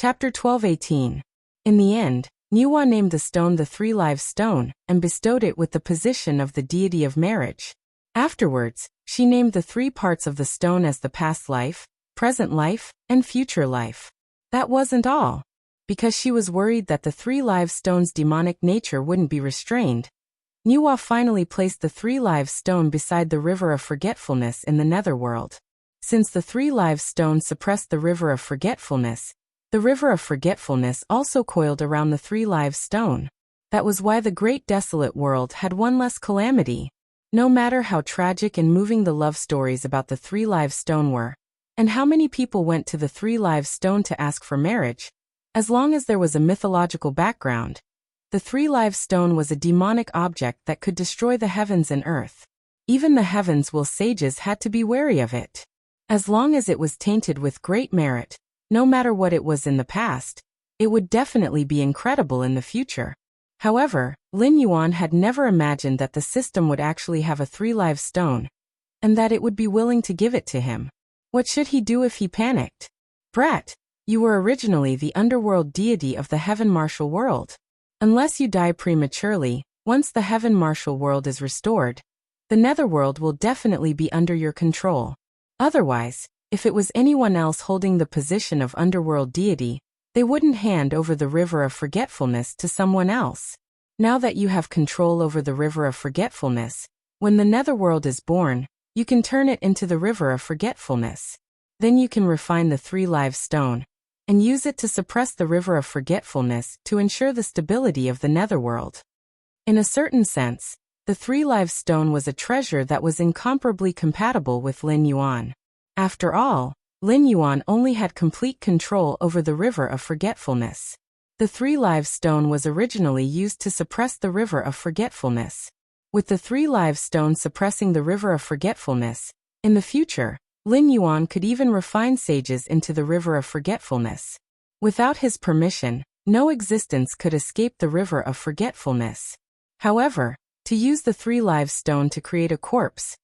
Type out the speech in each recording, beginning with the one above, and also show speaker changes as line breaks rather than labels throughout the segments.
Chapter 12:18. In the end, Niwa named the stone the Three Lives Stone and bestowed it with the position of the deity of marriage. Afterwards, she named the three parts of the stone as the past life, present life, and future life. That wasn't all. Because she was worried that the Three Lives Stone's demonic nature wouldn't be restrained, Niwa finally placed the Three Lives Stone beside the River of Forgetfulness in the Netherworld. Since the Three Lives Stone suppressed the River of Forgetfulness, the River of Forgetfulness also coiled around the Three Lives Stone. That was why the Great Desolate World had one less calamity. No matter how tragic and moving the love stories about the Three Lives Stone were, and how many people went to the Three Lives Stone to ask for marriage, as long as there was a mythological background, the Three Lives Stone was a demonic object that could destroy the heavens and earth. Even the heavens' sages had to be wary of it. As long as it was tainted with great merit, no matter what it was in the past, it would definitely be incredible in the future. However, Lin Yuan had never imagined that the system would actually have a Three Lives Stone, and that it would be willing to give it to him. What should he do if he panicked? Brat, you were originally the underworld deity of the Heaven Martial World. Unless you die prematurely, once the Heaven Martial World is restored, the Netherworld will definitely be under your control. Otherwise, if it was anyone else holding the position of underworld deity, they wouldn't hand over the River of Forgetfulness to someone else. Now that you have control over the River of Forgetfulness, when the Netherworld is born, you can turn it into the River of Forgetfulness. Then you can refine the Three Lives Stone and use it to suppress the River of Forgetfulness to ensure the stability of the Netherworld. In a certain sense, the Three Lives Stone was a treasure that was incomparably compatible with Lin Yuan. After all, Lin Yuan only had complete control over the River of Forgetfulness. The Three Lives Stone was originally used to suppress the River of Forgetfulness. With the Three Lives Stone suppressing the River of Forgetfulness, in the future, Lin Yuan could even refine sages into the River of Forgetfulness. Without his permission, no existence could escape the River of Forgetfulness. However, to use the Three Lives Stone to create a corpse,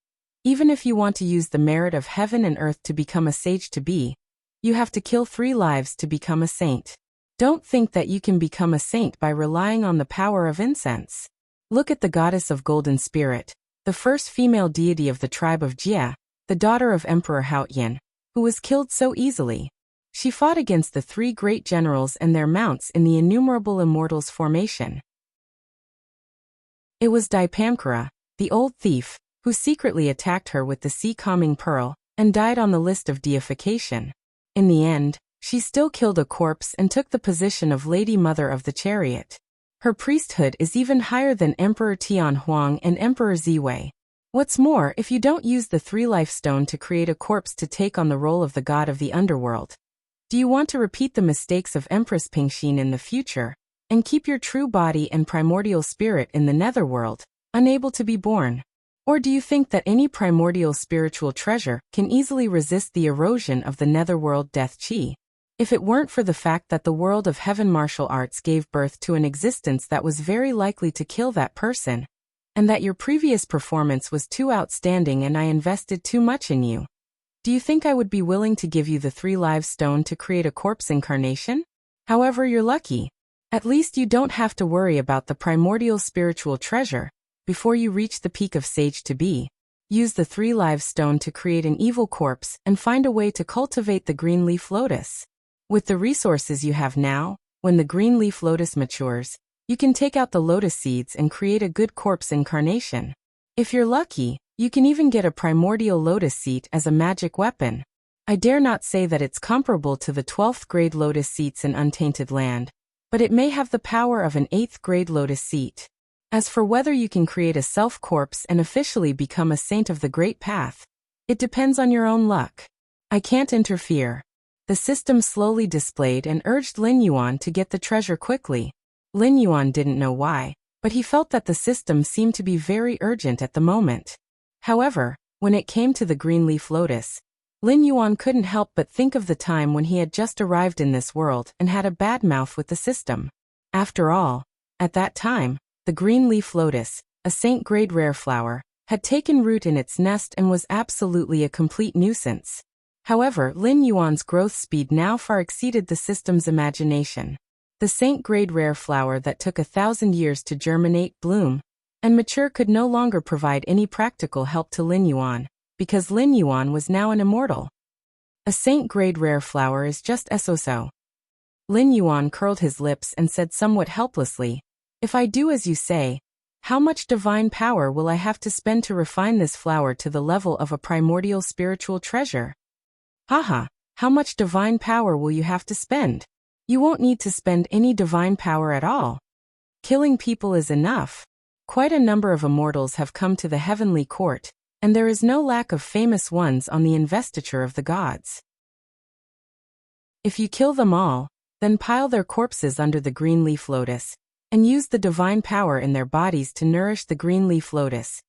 even if you want to use the merit of heaven and earth to become a sage-to-be, you have to kill 3 lives to become a saint. Don't think that you can become a saint by relying on the power of incense. Look at the goddess of golden spirit, the first female deity of the tribe of Jia, the daughter of Emperor Haotian, who was killed so easily. She fought against the 3 great generals and their mounts in the innumerable immortals formation. It was Dipankara, the old thief, who secretly attacked her with the sea-calming pearl, and died on the list of deification. In the end, she still killed a corpse and took the position of Lady Mother of the Chariot. Her priesthood is even higher than Emperor Tian Huang and Emperor Ziwei. What's more, if you don't use the 3-life stone to create a corpse to take on the role of the god of the underworld, do you want to repeat the mistakes of Empress Pingxin in the future, and keep your true body and primordial spirit in the netherworld, unable to be born? Or do you think that any primordial spiritual treasure can easily resist the erosion of the netherworld death chi? If it weren't for the fact that the world of heaven martial arts gave birth to an existence that was very likely to kill that person, and that your previous performance was too outstanding and I invested too much in you, do you think I would be willing to give you the 3-lives stone to create a corpse incarnation? However, you're lucky. At least you don't have to worry about the primordial spiritual treasure. Before you reach the peak of sage-to-be, use the 3-lives stone to create an evil corpse and find a way to cultivate the green leaf lotus. With the resources you have now, when the green leaf lotus matures, you can take out the lotus seeds and create a good corpse incarnation. If you're lucky, you can even get a primordial lotus seat as a magic weapon. I dare not say that it's comparable to the 12th grade lotus seats in Untainted Land, but it may have the power of an 8th grade lotus seat. As for whether you can create a self-corpse and officially become a saint of the Great Path, it depends on your own luck. I can't interfere. The system slowly displayed and urged Lin Yuan to get the treasure quickly. Lin Yuan didn't know why, but he felt that the system seemed to be very urgent at the moment. However, when it came to the green leaf lotus, Lin Yuan couldn't help but think of the time when he had just arrived in this world and had a bad mouth with the system. After all, at that time, the green leaf lotus, a saint-grade rare flower, had taken root in its nest and was absolutely a complete nuisance. However, Lin Yuan's growth speed now far exceeded the system's imagination. The saint-grade rare flower that took 1,000 years to germinate, bloom, and mature could no longer provide any practical help to Lin Yuan, because Lin Yuan was now an immortal. A saint-grade rare flower is just so. Lin Yuan curled his lips and said somewhat helplessly, "If I do as you say, how much divine power will I have to spend to refine this flower to the level of a primordial spiritual treasure?" "Haha, how much divine power will you have to spend? You won't need to spend any divine power at all. Killing people is enough. Quite a number of immortals have come to the heavenly court, and there is no lack of famous ones on the investiture of the gods. If you kill them all, then pile their corpses under the green leaf lotus, and use the divine power in their bodies to nourish the green leaf lotus.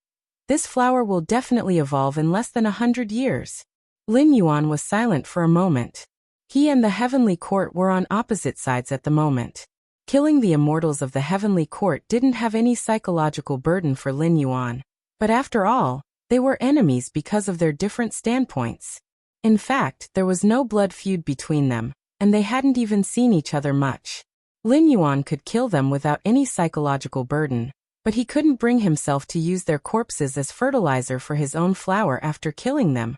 This flower will definitely evolve in less than 100 years. Lin Yuan was silent for a moment. He and the heavenly court were on opposite sides at the moment. Killing the immortals of the heavenly court didn't have any psychological burden for Lin Yuan. But after all, they were enemies because of their different standpoints. In fact, there was no blood feud between them, and they hadn't even seen each other much. Lin Yuan could kill them without any psychological burden, but he couldn't bring himself to use their corpses as fertilizer for his own flower after killing them.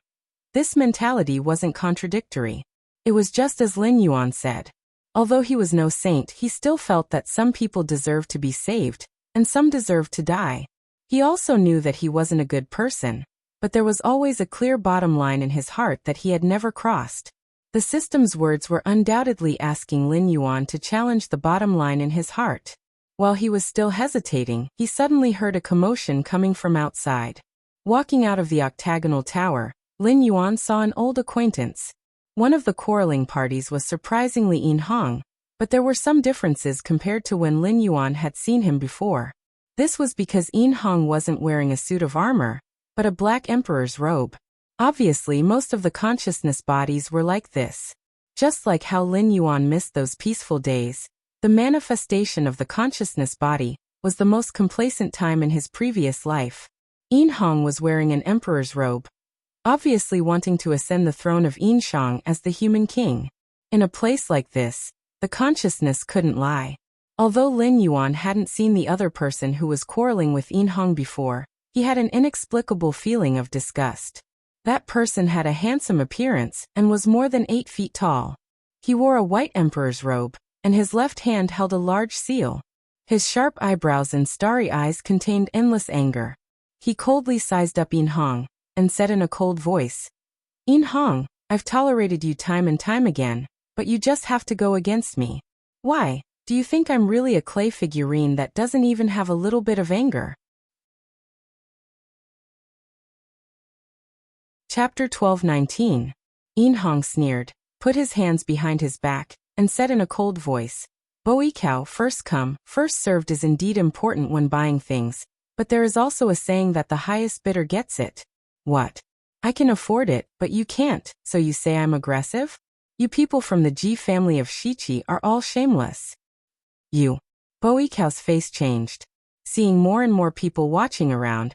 This mentality wasn't contradictory. It was just as Lin Yuan said. Although he was no saint, he still felt that some people deserved to be saved, and some deserved to die. He also knew that he wasn't a good person, but there was always a clear bottom line in his heart that he had never crossed. The system's words were undoubtedly asking Lin Yuan to challenge the bottom line in his heart. While he was still hesitating, he suddenly heard a commotion coming from outside. Walking out of the octagonal tower, Lin Yuan saw an old acquaintance. One of the quarreling parties was surprisingly Yin Hong, but there were some differences compared to when Lin Yuan had seen him before. This was because Yin Hong wasn't wearing a suit of armor, but a black emperor's robe. Obviously, most of the consciousness bodies were like this. Just like how Lin Yuan missed those peaceful days, the manifestation of the consciousness body was the most complacent time in his previous life. Yin Hong was wearing an emperor's robe, obviously wanting to ascend the throne of Yin Shang as the human king. In a place like this, the consciousness couldn't lie. Although Lin Yuan hadn't seen the other person who was quarreling with Yin Hong before, he had an inexplicable feeling of disgust. That person had a handsome appearance and was more than 8 feet tall. He wore a white emperor's robe, and his left hand held a large seal. His sharp eyebrows and starry eyes contained endless anger. He coldly sized up Yin Hong, and said in a cold voice, "Yin Hong, I've tolerated you time and time again, but you just have to go against me. Why? Do you think I'm really a clay figurine that doesn't even have a little bit of anger?" Chapter 12:19. Yin Hong sneered, put his hands behind his back, and said in a cold voice, "Boikao, first come, first served is indeed important when buying things, but there is also a saying that the highest bidder gets it." "What? I can afford it, but you can't, so you say I'm aggressive? You people from the Ji family of Shichi are all shameless." "You." Boikao's face changed. Seeing more and more people watching around,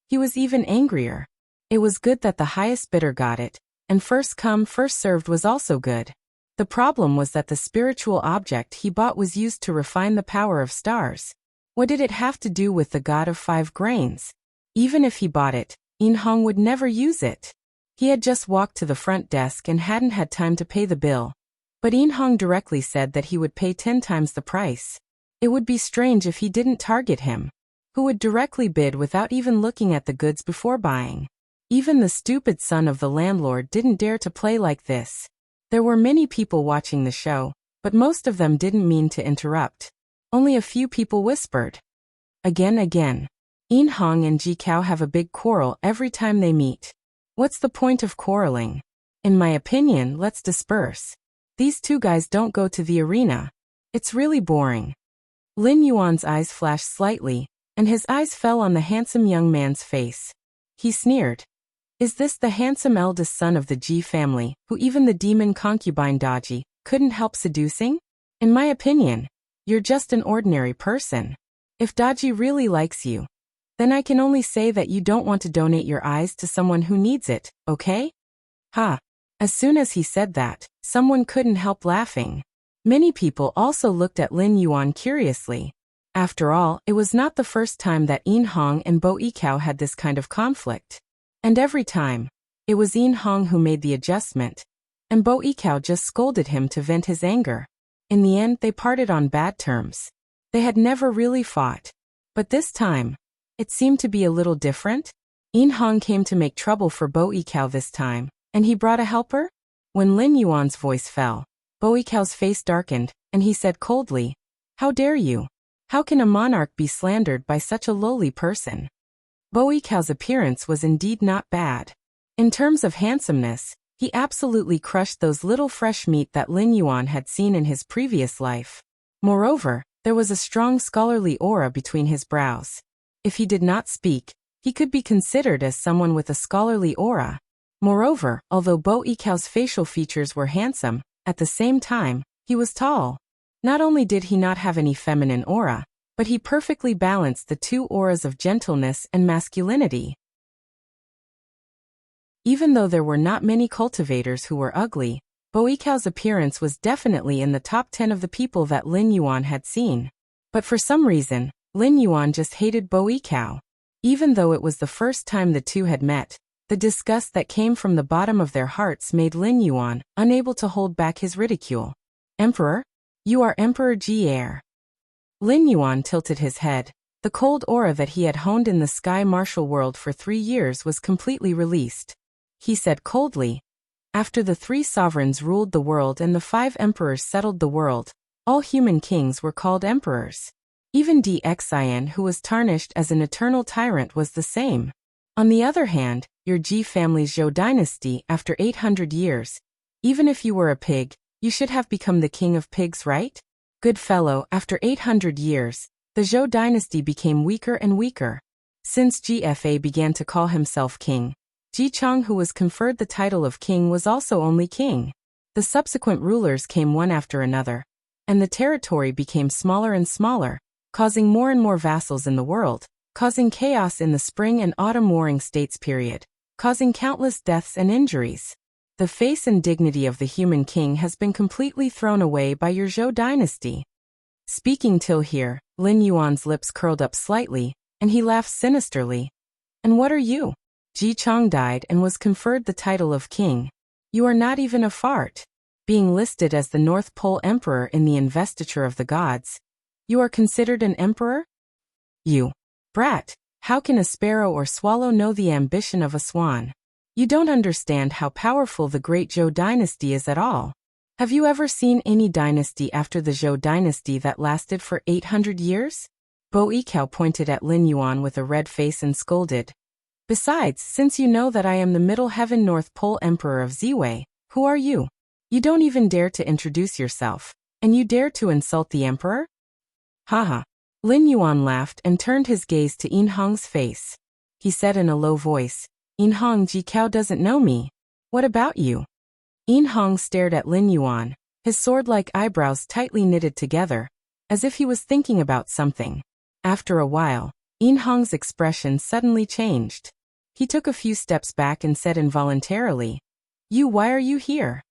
he was even angrier. It was good that the highest bidder got it, and first come, first served was also good. The problem was that the spiritual object he bought was used to refine the power of stars. What did it have to do with the god of 5 grains? Even if he bought it, Yin Hong would never use it. He had just walked to the front desk and hadn't had time to pay the bill. But Yin Hong directly said that he would pay 10 times the price. It would be strange if he didn't target him, who would directly bid without even looking at the goods before buying. Even the stupid son of the landlord didn't dare to play like this. There were many people watching the show, but most of them didn't mean to interrupt. Only a few people whispered. Again. Yin Hong and Ji Kao have a big quarrel every time they meet. What's the point of quarreling? In my opinion, let's disperse. These two guys don't go to the arena. It's really boring. Lin Yuan's eyes flashed slightly, and his eyes fell on the handsome young man's face. He sneered. Is this the handsome eldest son of the Ji family, who even the demon concubine Daji couldn't help seducing? In my opinion, you're just an ordinary person. If Daji really likes you, then I can only say that you don't want to donate your eyes to someone who needs it, okay? Ha! As soon as he said that, someone couldn't help laughing. Many people also looked at Lin Yuan curiously. After all, it was not the first time that Yin Hong and Bo Yikao had this kind of conflict. And every time, it was Yin Hong who made the adjustment, and Bo Yikao just scolded him to vent his anger. In the end, they parted on bad terms. They had never really fought. But this time, it seemed to be a little different. Yin Hong came to make trouble for Bo Yikao this time, and he brought a helper? When Lin Yuan's voice fell, Bo Yikao's face darkened, and he said coldly, "How dare you? How can a monarch be slandered by such a lowly person?" Bo Yikao's appearance was indeed not bad. In terms of handsomeness, he absolutely crushed those little fresh meat that Lin Yuan had seen in his previous life. Moreover, there was a strong scholarly aura between his brows. If he did not speak, he could be considered as someone with a scholarly aura. Moreover, although Bo Yikao's facial features were handsome, at the same time, he was tall. Not only did he not have any feminine aura, but he perfectly balanced the two auras of gentleness and masculinity. Even though there were not many cultivators who were ugly, Bo Yikao's appearance was definitely in the top 10 of the people that Lin Yuan had seen. But for some reason, Lin Yuan just hated Bo Yikao. Even though it was the first time the two had met, the disgust that came from the bottom of their hearts made Lin Yuan unable to hold back his ridicule. "Emperor? You are Emperor Ji. Lin Yuan tilted his head. The cold aura that he had honed in the sky martial world for 3 years was completely released. He said coldly, "After the 3 sovereigns ruled the world and the 5 emperors settled the world, all human kings were called emperors. Even Dxin, who was tarnished as an eternal tyrant, was the same. On the other hand, your Ji family's Zhou dynasty, after 800 years, even if you were a pig, you should have become the king of pigs, right? Good fellow, after 800 years, the Zhou dynasty became weaker and weaker. Since GFA began to call himself king, Ji Chang, who was conferred the title of king, was also only king. The subsequent rulers came one after another, and the territory became smaller and smaller, causing more and more vassals in the world, causing chaos in the spring and autumn warring states period, causing countless deaths and injuries. The face and dignity of the human king has been completely thrown away by your Zhou dynasty." Speaking till here, Lin Yuan's lips curled up slightly, and he laughed sinisterly. "And what are you? Ji Chang died and was conferred the title of king. You are not even a fart. Being listed as the North Pole Emperor in the investiture of the gods, you are considered an emperor? You brat, how can a sparrow or swallow know the ambition of a swan? You don't understand how powerful the great Zhou dynasty is at all. Have you ever seen any dynasty after the Zhou dynasty that lasted for 800 years? Bo Yikao pointed at Lin Yuan with a red face and scolded. "Besides, since you know that I am the Middle Heaven North Pole Emperor of Ziwei, who are you? You don't even dare to introduce yourself, and you dare to insult the emperor?" Haha. Lin Yuan laughed and turned his gaze to Yin Hong's face. He said in a low voice, "Yin Hong, Ji Cao doesn't know me. What about you?" Yin Hong stared at Lin Yuan, his sword-like eyebrows tightly knitted together, as if he was thinking about something. After a while, Yin Hong's expression suddenly changed. He took a few steps back and said involuntarily, Why are you here?"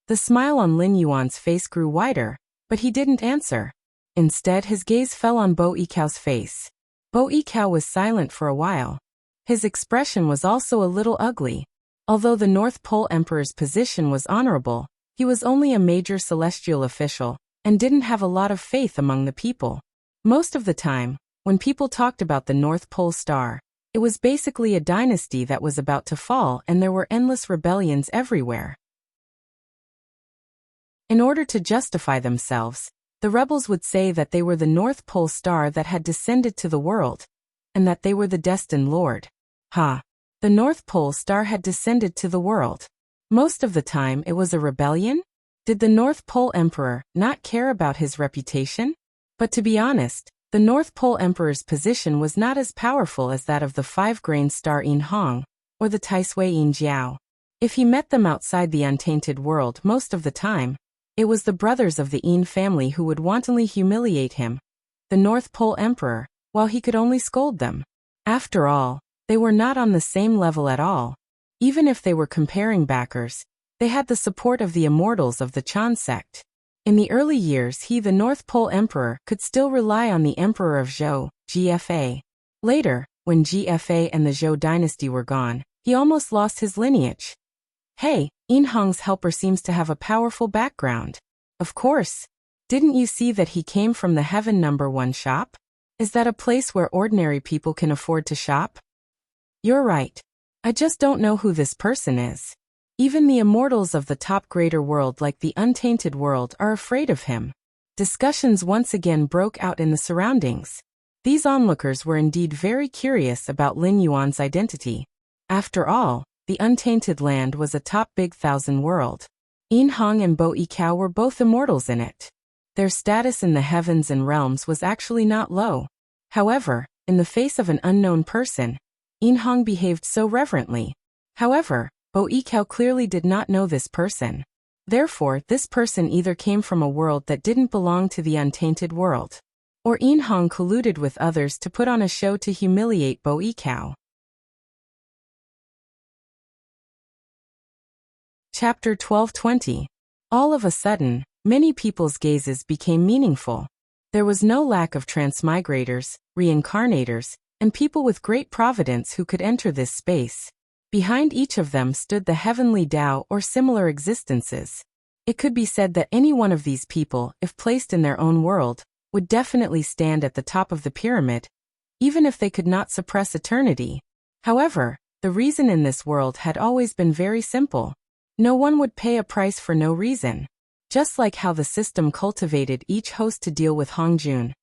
The smile on Lin Yuan's face grew wider, but he didn't answer. Instead, his gaze fell on Bo Yikao's face. Bo Yikao was silent for a while. His expression was also a little ugly. Although the North Pole Emperor's position was honorable, he was only a major celestial official, and didn't have a lot of faith among the people. Most of the time, when people talked about the North Pole Star, it was basically a dynasty that was about to fall, and there were endless rebellions everywhere. In order to justify themselves, the rebels would say that they were the North Pole Star that had descended to the world, and that they were the destined lord. The North Pole Star had descended to the world. Most of the time it was a rebellion? Did the North Pole Emperor not care about his reputation? But to be honest, the North Pole Emperor's position was not as powerful as that of the 5-grain star Yin Hong, or the Taisui Yin Jiao. If he met them outside the untainted world most of the time, it was the brothers of the Yin family who would wantonly humiliate him, the North Pole Emperor, while he could only scold them. After all, they were not on the same level at all. Even if they were comparing backers, They had the support of the immortals of the Chan sect. In the early years he, the North Pole Emperor, could still rely on the Emperor of Zhou, GFA. Later, when GFA and the Zhou dynasty were gone, he almost lost his lineage. Hey, Inhong's helper seems to have a powerful background. Of course. Didn't you see that he came from the Heaven #1 shop? Is that a place where ordinary people can afford to shop? You're right. I just don't know who this person is. Even the immortals of the top greater world like the untainted world are afraid of him. Discussions once again broke out in the surroundings. These onlookers were indeed very curious about Lin Yuan's identity. After all, the untainted land was a top big 1,000 world. Inhong and Bo Yikao were both immortals in it. Their status in the heavens and realms was actually not low. However, in the face of an unknown person, Inhong behaved so reverently. However, Bo Yikao clearly did not know this person. Therefore, this person either came from a world that didn't belong to the untainted world, or Inhong colluded with others to put on a show to humiliate Bo Yikao. Chapter 1220. All of a sudden, many people's gazes became meaningful. There was no lack of transmigrators, reincarnators, and people with great providence who could enter this space. Behind each of them stood the heavenly Tao or similar existences. It could be said that any one of these people, if placed in their own world, would definitely stand at the top of the pyramid, even if they could not suppress eternity. However, the reason in this world had always been very simple. No one would pay a price for no reason. Just like how the system cultivated each host to deal with Hongjun.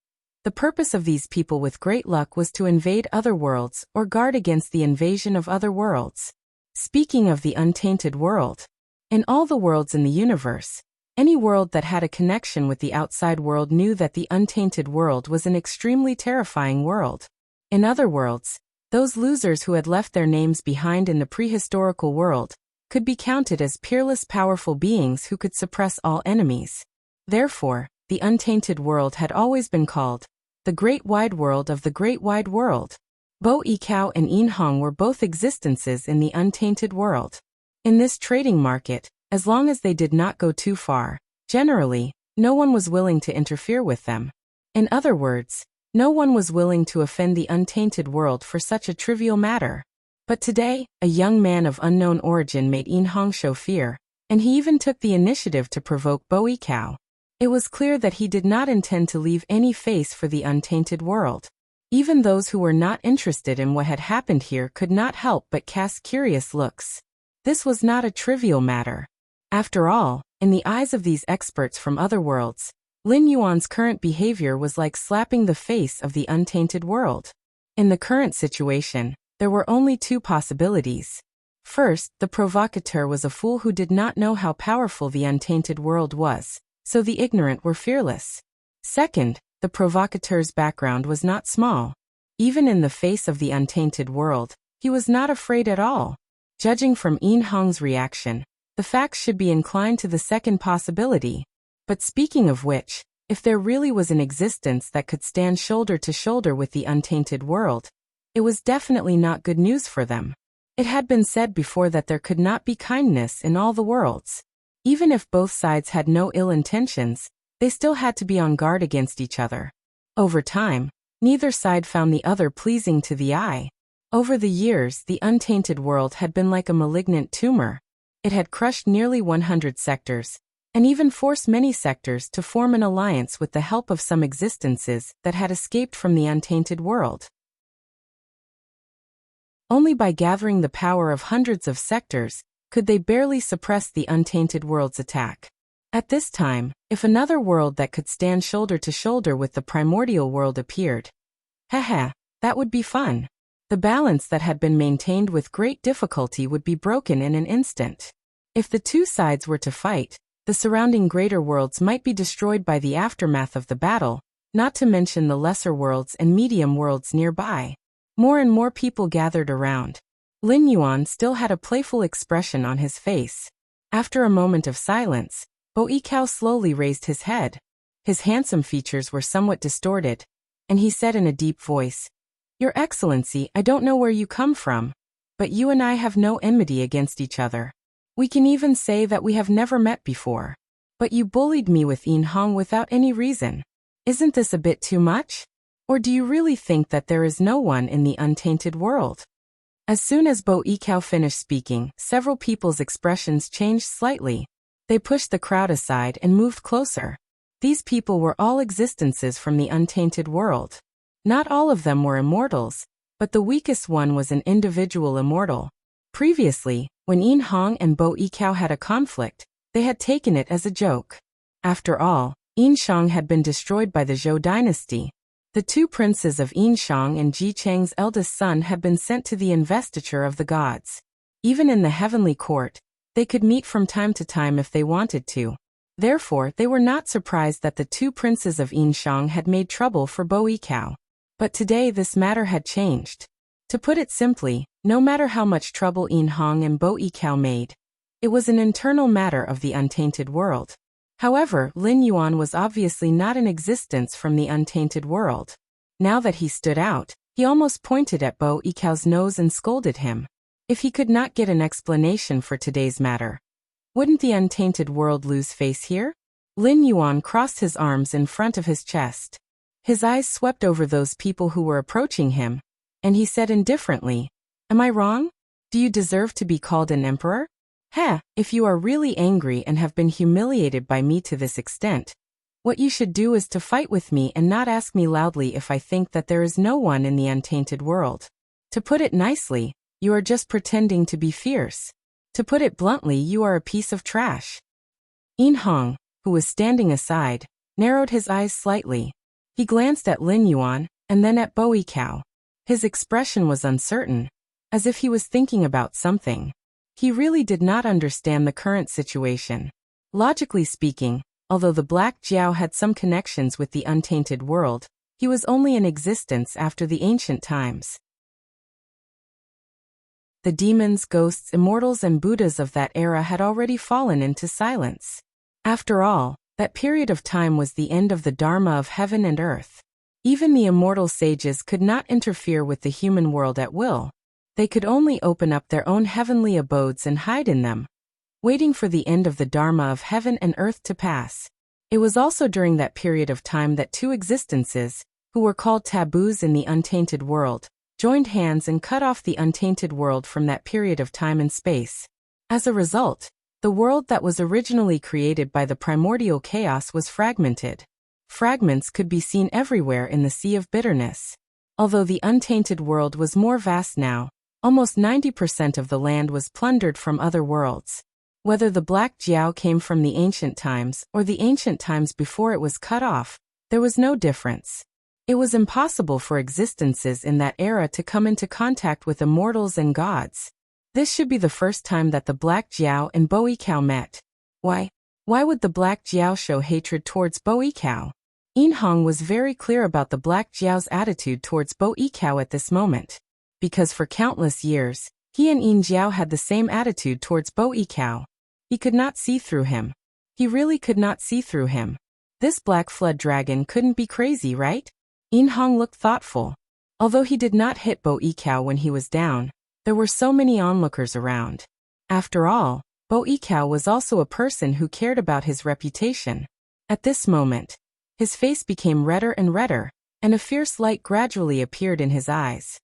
The purpose of these people with great luck was to invade other worlds or guard against the invasion of other worlds. Speaking of the untainted world, in all the worlds in the universe, any world that had a connection with the outside world knew that the untainted world was an extremely terrifying world. In other worlds, those losers who had left their names behind in the prehistorical world could be counted as peerless powerful beings who could suppress all enemies. Therefore, the untainted world had always been called the Great Wide World of the Great Wide World. Bo Yikao and Inhong were both existences in the untainted world. In this trading market, as long as they did not go too far, generally, no one was willing to interfere with them. In other words, no one was willing to offend the untainted world for such a trivial matter. But today, a young man of unknown origin made Inhong show fear, and he even took the initiative to provoke Bo Yikao. It was clear that he did not intend to leave any face for the untainted world. Even those who were not interested in what had happened here could not help but cast curious looks. This was not a trivial matter. After all, in the eyes of these experts from other worlds, Lin Yuan's current behavior was like slapping the face of the untainted world. In the current situation, there were only two possibilities. First, the provocateur was a fool who did not know how powerful the untainted world was, so the ignorant were fearless. Second, the provocateur's background was not small. Even in the face of the untainted world, he was not afraid at all. Judging from Inhong's reaction, the facts should be inclined to the second possibility. But speaking of which, if there really was an existence that could stand shoulder to shoulder with the untainted world, it was definitely not good news for them. It had been said before that there could not be kindness in all the worlds. Even if both sides had no ill intentions, they still had to be on guard against each other. Over time, neither side found the other pleasing to the eye. Over the years, the untainted world had been like a malignant tumor. It had crushed nearly 100 sectors, and even forced many sectors to form an alliance with the help of some existences that had escaped from the untainted world. Only by gathering the power of hundreds of sectors could they barely suppress the untainted world's attack. At this time, if another world that could stand shoulder to shoulder with the primordial world appeared, that would be fun. The balance that had been maintained with great difficulty would be broken in an instant. If the two sides were to fight, the surrounding greater worlds might be destroyed by the aftermath of the battle, not to mention the lesser worlds and medium worlds nearby. More and more people gathered around. Lin Yuan still had a playful expression on his face. After a moment of silence, Bo Yikao slowly raised his head. His handsome features were somewhat distorted, and he said in a deep voice, "Your Excellency, I don't know where you come from, but you and I have no enmity against each other. We can even say that we have never met before. But you bullied me with Yin Hong without any reason. Isn't this a bit too much? Or do you really think that there is no one in the untainted world? As soon as Bo Yikao finished speaking, several people's expressions changed slightly. They pushed the crowd aside and moved closer. These people were all existences from the untainted world. Not all of them were immortals, but the weakest one was an individual immortal. Previously, when Yin Hong and Bo Yikao had a conflict, they had taken it as a joke. After all, Yin Shang had been destroyed by the Zhou dynasty. The two princes of Yin Shang and Ji Chang's eldest son had been sent to the investiture of the gods. Even in the heavenly court, they could meet from time to time if they wanted to. Therefore, they were not surprised that the two princes of Yin Shang had made trouble for Bo Yikao. But today this matter had changed. To put it simply, no matter how much trouble Yin Hong and Bo Yikao made, it was an internal matter of the untainted world. However, Lin Yuan was obviously not in existence from the untainted world. Now that he stood out, he almost pointed at Bo Yikao's nose and scolded him. If he could not get an explanation for today's matter, wouldn't the untainted world lose face here? Lin Yuan crossed his arms in front of his chest. His eyes swept over those people who were approaching him, and he said indifferently, "Am I wrong? Do you deserve to be called an emperor? If you are really angry and have been humiliated by me to this extent, what you should do is to fight with me and not ask me loudly if I think that there is no one in the untainted world. To put it nicely, you are just pretending to be fierce. To put it bluntly, you are a piece of trash." Yin Hong, who was standing aside, narrowed his eyes slightly. He glanced at Lin Yuan, and then at Bo Yikao. His expression was uncertain, as if he was thinking about something. He really did not understand the current situation. Logically speaking, although the Black Jiao had some connections with the untainted world, he was only in existence after the ancient times. The demons, ghosts, immortals and Buddhas of that era had already fallen into silence. After all, that period of time was the end of the Dharma of heaven and earth. Even the immortal sages could not interfere with the human world at will. They could only open up their own heavenly abodes and hide in them, waiting for the end of the Dharma of heaven and earth to pass. It was also during that period of time that two existences, who were called taboos in the untainted world, joined hands and cut off the untainted world from that period of time and space. As a result, the world that was originally created by the primordial chaos was fragmented. Fragments could be seen everywhere in the Sea of Bitterness. Although the untainted world was more vast now, almost 90% of the land was plundered from other worlds. Whether the Black Jiao came from the ancient times or the ancient times before it was cut off, there was no difference. It was impossible for existences in that era to come into contact with immortals and gods. This should be the first time that the Black Jiao and Bo Yikao met. Why would the Black Jiao show hatred towards Bo Yikao? Yin Hong was very clear about the Black Jiao's attitude towards Bo Yikao at this moment. Because for countless years, he and Yin Jiao had the same attitude towards Bo Yikao. He could not see through him. He really could not see through him. This Black Flood Dragon couldn't be crazy, right? Yin Hong looked thoughtful. Although he did not hit Bo Yikao when he was down, there were so many onlookers around. After all, Bo Yikao was also a person who cared about his reputation. At this moment, his face became redder and redder, and a fierce light gradually appeared in his eyes.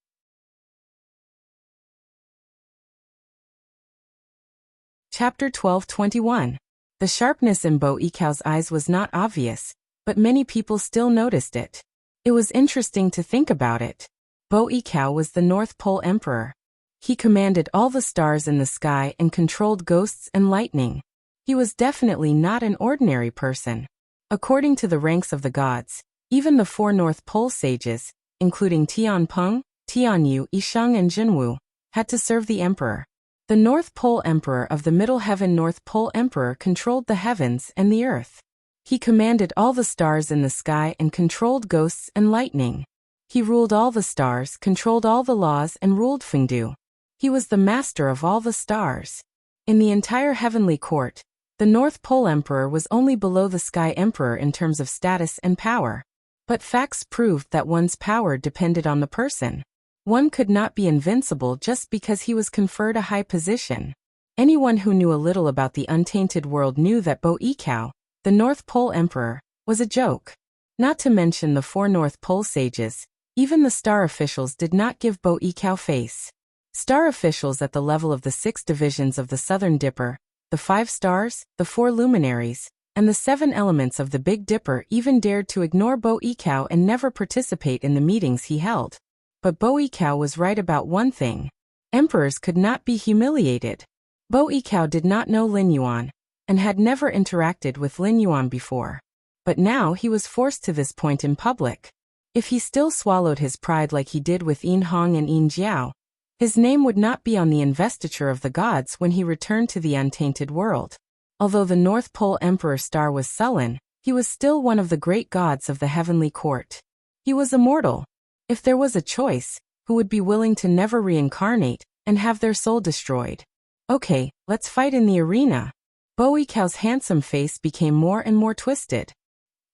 Chapter 12:21. The sharpness in Bo Yikao's eyes was not obvious, but many people still noticed it. It was interesting to think about it. Bo Yikao was the North Pole Emperor. He commanded all the stars in the sky and controlled ghosts and lightning. He was definitely not an ordinary person. According to the ranks of the gods, even the four North Pole sages, including Tianpeng, Tianyu, Yisheng and Jinwu, had to serve the emperor. The North Pole Emperor of the Middle Heaven North Pole Emperor controlled the heavens and the earth. He commanded all the stars in the sky and controlled ghosts and lightning. He ruled all the stars, controlled all the laws and ruled Fengdu. He was the master of all the stars. In the entire heavenly court, the North Pole Emperor was only below the Sky Emperor in terms of status and power. But facts proved that one's power depended on the person. One could not be invincible just because he was conferred a high position. Anyone who knew a little about the untainted world knew that Bo Ikao, the North Pole Emperor, was a joke. Not to mention the 4 North Pole sages, even the star officials did not give Bo Ikao face. Star officials at the level of the 6 divisions of the Southern Dipper, the 5 stars, the 4 luminaries, and the 7 elements of the Big Dipper even dared to ignore Bo Ikao and never participate in the meetings he held. But Bo Ikao was right about one thing. Emperors could not be humiliated. Bo Ikao did not know Lin Yuan, and had never interacted with Lin Yuan before. But now he was forced to this point in public. If he still swallowed his pride like he did with Yin Hong and Yin Jiao, his name would not be on the investiture of the gods when he returned to the untainted world. Although the North Pole Emperor star was sullen, he was still one of the great gods of the heavenly court. He was immortal. If there was a choice, who would be willing to never reincarnate and have their soul destroyed? Okay, let's fight in the arena. Bo Ikao's handsome face became more and more twisted.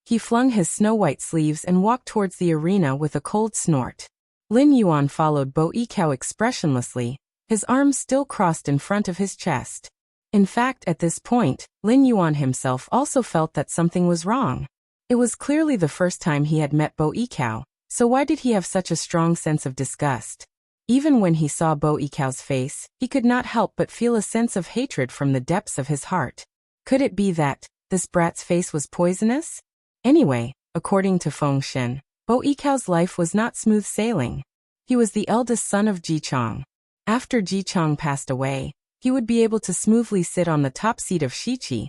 He flung his snow-white sleeves and walked towards the arena with a cold snort. Lin Yuan followed Bo Ikao expressionlessly, his arms still crossed in front of his chest. In fact, at this point, Lin Yuan himself also felt that something was wrong. It was clearly the first time he had met Bo Ikao, so why did he have such a strong sense of disgust? Even when he saw Bo Ikao's face, he could not help but feel a sense of hatred from the depths of his heart. Could it be that this brat's face was poisonous? Anyway, according to Feng Shen, Bo Ikao's life was not smooth sailing. He was the eldest son of Ji Chong. After Ji Chong passed away, he would be able to smoothly sit on the top seat of Shiqi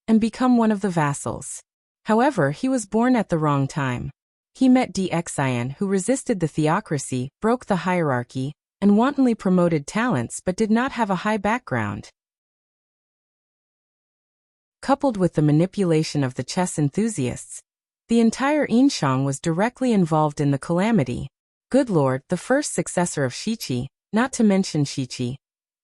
and become one of the vassals. However, he was born at the wrong time. He met Dxian, who resisted the theocracy, broke the hierarchy, and wantonly promoted talents but did not have a high background. Coupled with the manipulation of the chess enthusiasts, the entire Yinshang was directly involved in the calamity. Good lord, the first successor of Shiqi, not to mention Shiqi.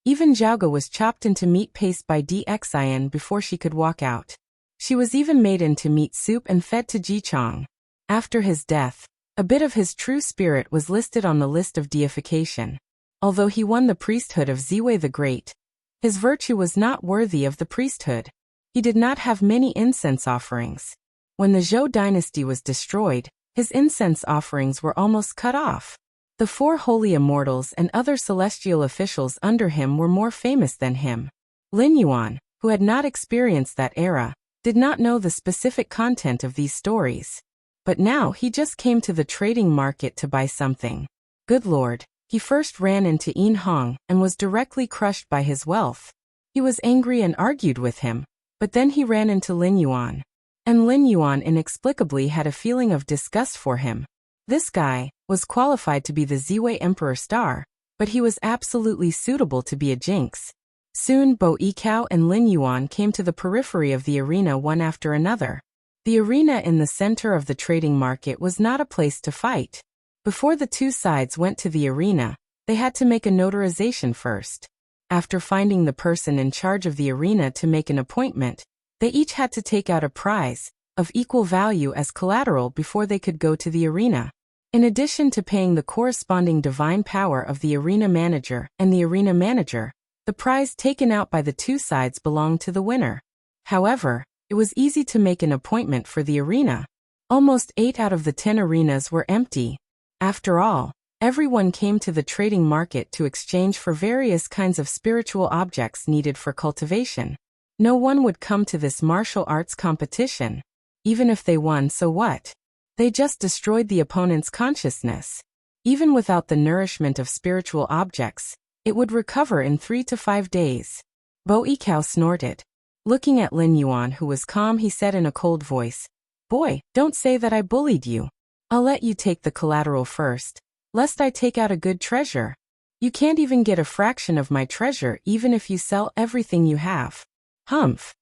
Even Zhaoge was chopped into meat paste by Dxian before she could walk out. She was even made into meat soup and fed to Ji Chong. After his death, a bit of his true spirit was listed on the list of deification. Although he won the priesthood of Ziwei the Great, his virtue was not worthy of the priesthood. He did not have many incense offerings. When the Zhou dynasty was destroyed, his incense offerings were almost cut off. The 4 holy immortals and other celestial officials under him were more famous than him. Lin Yuan, who had not experienced that era, did not know the specific content of these stories. But now he just came to the trading market to buy something. Good lord, he first ran into Yin Hong and was directly crushed by his wealth. He was angry and argued with him, but then he ran into Lin Yuan. And Lin Yuan inexplicably had a feeling of disgust for him. This guy was qualified to be the Ziwei Emperor star, but he was absolutely suitable to be a jinx. Soon Bo Ikao and Lin Yuan came to the periphery of the arena one after another. The arena in the center of the trading market was not a place to fight. Before the two sides went to the arena, they had to make a notarization first. After finding the person in charge of the arena to make an appointment, they each had to take out a prize of equal value as collateral before they could go to the arena. In addition to paying the corresponding divine power of the arena manager and the arena manager, the prize taken out by the two sides belonged to the winner. However, it was easy to make an appointment for the arena. Almost 8 out of the 10 arenas were empty. After all, everyone came to the trading market to exchange for various kinds of spiritual objects needed for cultivation. No one would come to this martial arts competition. Even if they won, so what? They just destroyed the opponent's consciousness. Even without the nourishment of spiritual objects, it would recover in 3 to 5 days. Bo Ikao snorted. Looking at Lin Yuan, who was calm, he said in a cold voice, "Boy, don't say that I bullied you. I'll let you take the collateral first, lest I take out a good treasure. You can't even get a fraction of my treasure even if you sell everything you have." Humph.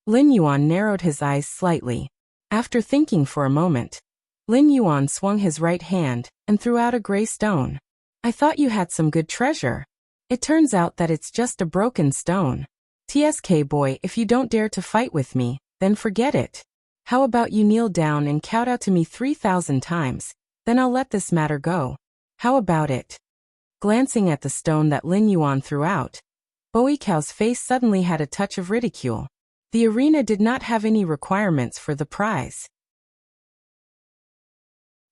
Lin Yuan narrowed his eyes slightly. After thinking for a moment, Lin Yuan swung his right hand and threw out a gray stone. "I thought you had some good treasure. It turns out that it's just a broken stone. TSK boy, if you don't dare to fight with me, then forget it. How about you kneel down and kowtow to me 3,000 times, then I'll let this matter go. How about it?" Glancing at the stone that Lin Yuan threw out, Boikiao's face suddenly had a touch of ridicule. The arena did not have any requirements for the prize.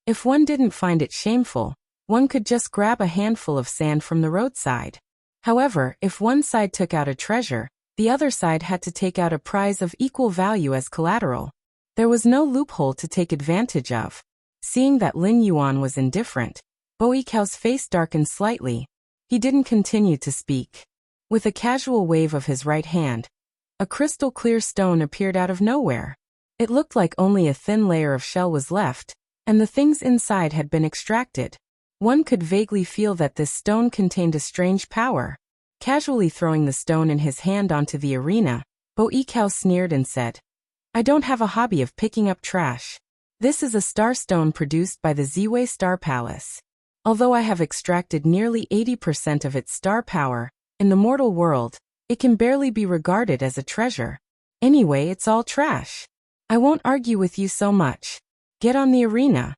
If one didn't find it shameful, one could just grab a handful of sand from the roadside. However, if one side took out a treasure, the other side had to take out a prize of equal value as collateral. There was no loophole to take advantage of. Seeing that Lin Yuan was indifferent, Boikiao's face darkened slightly. He didn't continue to speak. With a casual wave of his right hand, a crystal-clear stone appeared out of nowhere. It looked like only a thin layer of shell was left, and the things inside had been extracted. One could vaguely feel that this stone contained a strange power. Casually throwing the stone in his hand onto the arena, Boikiao sneered and said, "I don't have a hobby of picking up trash. This is a star stone produced by the Ziwei Star Palace. Although I have extracted nearly 80% of its star power, in the mortal world, it can barely be regarded as a treasure. Anyway, it's all trash. I won't argue with you so much. Get on the arena."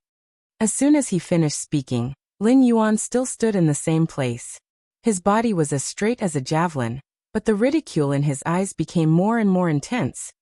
As soon as he finished speaking, Lin Yuan still stood in the same place. His body was as straight as a javelin, but the ridicule in his eyes became more and more intense,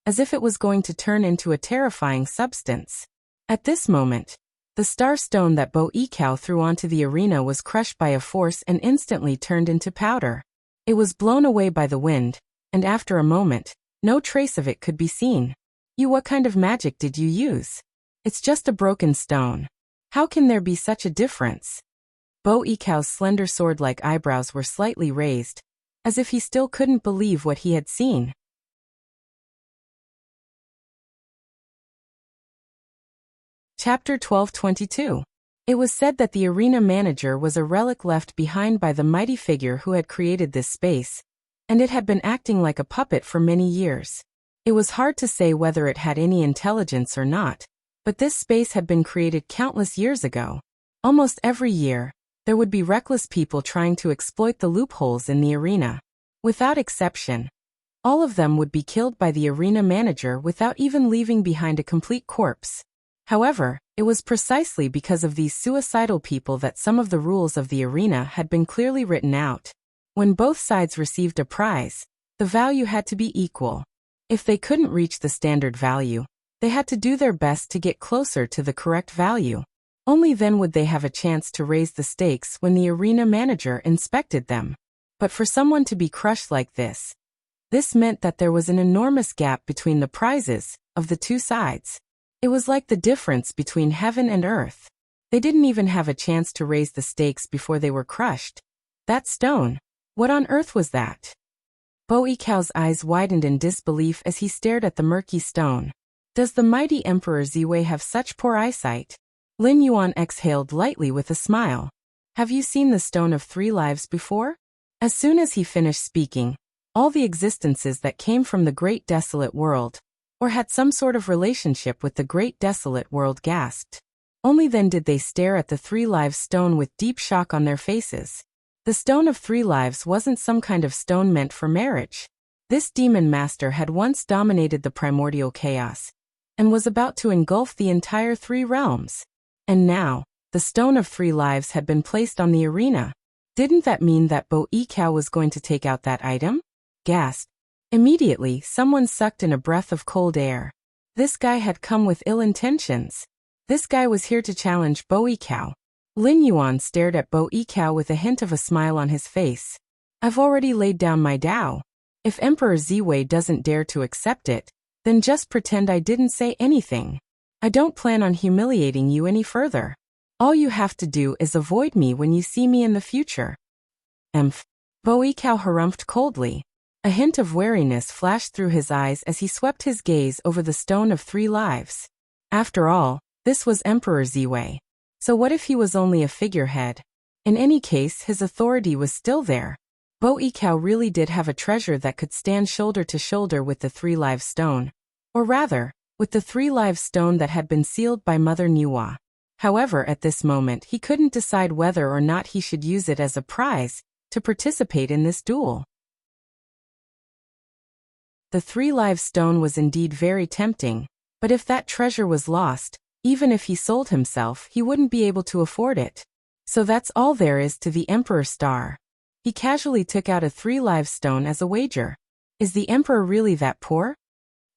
as if it was going to turn into a terrifying substance. At this moment, the star stone that Boikiao threw onto the arena was crushed by a force and instantly turned into powder. It was blown away by the wind, and after a moment, no trace of it could be seen. What kind of magic did you use? It's just a broken stone. How can there be such a difference? Boikiao's slender sword-like eyebrows were slightly raised, as if he still couldn't believe what he had seen. Chapter 1222. It was said that the arena manager was a relic left behind by the mighty figure who had created this space, and it had been acting like a puppet for many years. It was hard to say whether it had any intelligence or not, but this space had been created countless years ago. Almost every year, there would be reckless people trying to exploit the loopholes in the arena. Without exception, all of them would be killed by the arena manager without even leaving behind a complete corpse. However, it was precisely because of these suicidal people that some of the rules of the arena had been clearly written out. When both sides received a prize, the value had to be equal. If they couldn't reach the standard value, they had to do their best to get closer to the correct value. Only then would they have a chance to raise the stakes when the arena manager inspected them. But for someone to be crushed like this meant that there was an enormous gap between the prizes of the two sides. It was like the difference between heaven and earth. They didn't even have a chance to raise the stakes before they were crushed. That stone, what on earth was that? Boikiao's eyes widened in disbelief as he stared at the murky stone. Does the mighty Emperor Ziwei have such poor eyesight? Lin Yuan exhaled lightly with a smile. Have you seen the Stone of Three Lives before? As soon as he finished speaking, all the existences that came from the Great Desolate World, or had some sort of relationship with the Great Desolate World, gasped. Only then did they stare at the Three Lives stone with deep shock on their faces. The Stone of Three Lives wasn't some kind of stone meant for marriage. This demon master had once dominated the primordial chaos, and was about to engulf the entire three realms. And now, the Stone of Three Lives had been placed on the arena. Didn't that mean that Boikiao was going to take out that item? Gasp. Immediately, someone sucked in a breath of cold air. This guy had come with ill intentions. This guy was here to challenge Boikiao. Lin Yuan stared at Boikiao with a hint of a smile on his face. I've already laid down my Dao. If Emperor Ziwei doesn't dare to accept it, then just pretend I didn't say anything. I don't plan on humiliating you any further. All you have to do is avoid me when you see me in the future. Emph. Boikiao harumphed coldly. A hint of wariness flashed through his eyes as he swept his gaze over the Stone of Three Lives. After all, this was Emperor Ziwei. So what if he was only a figurehead? In any case, his authority was still there. Boikiao really did have a treasure that could stand shoulder to shoulder with the Three Lives Stone. Or rather, with the Three Lives Stone that had been sealed by Mother Nuwa. However, at this moment he couldn't decide whether or not he should use it as a prize to participate in this duel. The Three Lives Stone was indeed very tempting, but if that treasure was lost, even if he sold himself, he wouldn't be able to afford it. So that's all there is to the Emperor Star. He casually took out a 3 live stone as a wager. Is the emperor really that poor?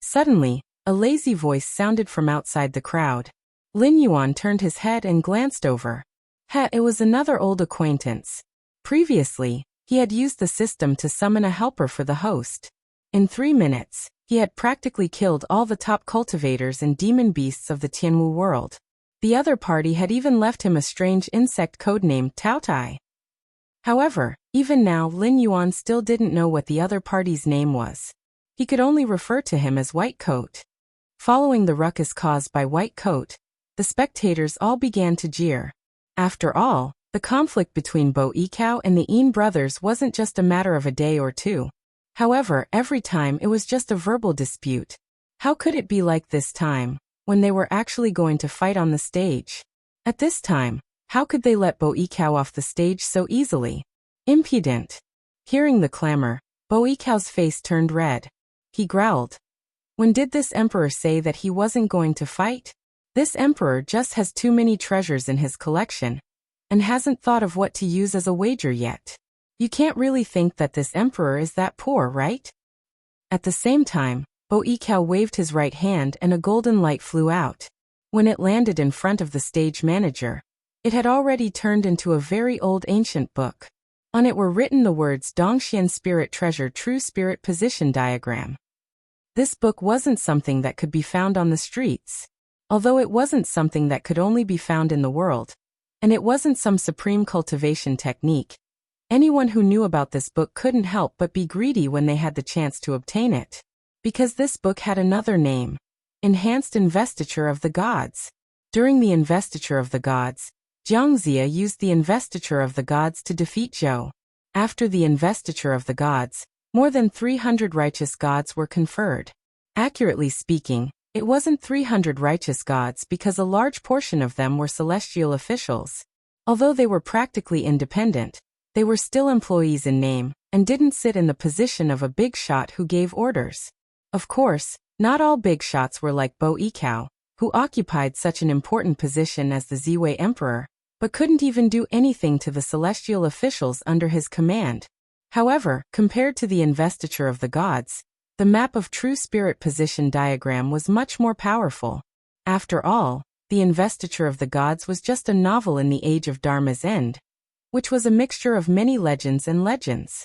Suddenly, a lazy voice sounded from outside the crowd. Lin Yuan turned his head and glanced over. It was another old acquaintance. Previously, he had used the system to summon a helper for the host. In 3 minutes, he had practically killed all the top cultivators and demon beasts of the Tianwu world. The other party had even left him a strange insect codenamed Taotai. However, even now Lin Yuan still didn't know what the other party's name was. He could only refer to him as White Coat. Following the ruckus caused by White Coat, the spectators all began to jeer. After all, the conflict between Bo Yikao and the Yin brothers wasn't just a matter of a day or two. However, every time it was just a verbal dispute. How could it be like this time, when they were actually going to fight on the stage? At this time, how could they let Bo Yikao off the stage so easily? Impudent. Hearing the clamor, Bo Yikao's face turned red. He growled. When did this emperor say that he wasn't going to fight? This emperor just has too many treasures in his collection, and hasn't thought of what to use as a wager yet. You can't really think that this emperor is that poor, right? At the same time, Bo Yikao waved his right hand and a golden light flew out. When it landed in front of the stage manager, it had already turned into a very old ancient book. On it were written the words Dongxian Spirit Treasure True Spirit Position Diagram. This book wasn't something that could be found on the streets. Although it wasn't something that could only be found in the world, and it wasn't some supreme cultivation technique, anyone who knew about this book couldn't help but be greedy when they had the chance to obtain it. Because this book had another name: Enhanced Investiture of the Gods. During the Investiture of the Gods, Jiangxia used the Investiture of the Gods to defeat Zhou. After the Investiture of the Gods, more than 300 righteous gods were conferred. Accurately speaking, it wasn't 300 righteous gods because a large portion of them were celestial officials. Although they were practically independent, they were still employees in name, and didn't sit in the position of a big shot who gave orders. Of course, not all big shots were like Bo Yikao, who occupied such an important position as the Ziwei Emperor, but couldn't even do anything to the celestial officials under his command. However, compared to the Investiture of the Gods, the map of true spirit position diagram was much more powerful. After all, the Investiture of the Gods was just a novel in the age of Dharma's end, which was a mixture of many legends and legends.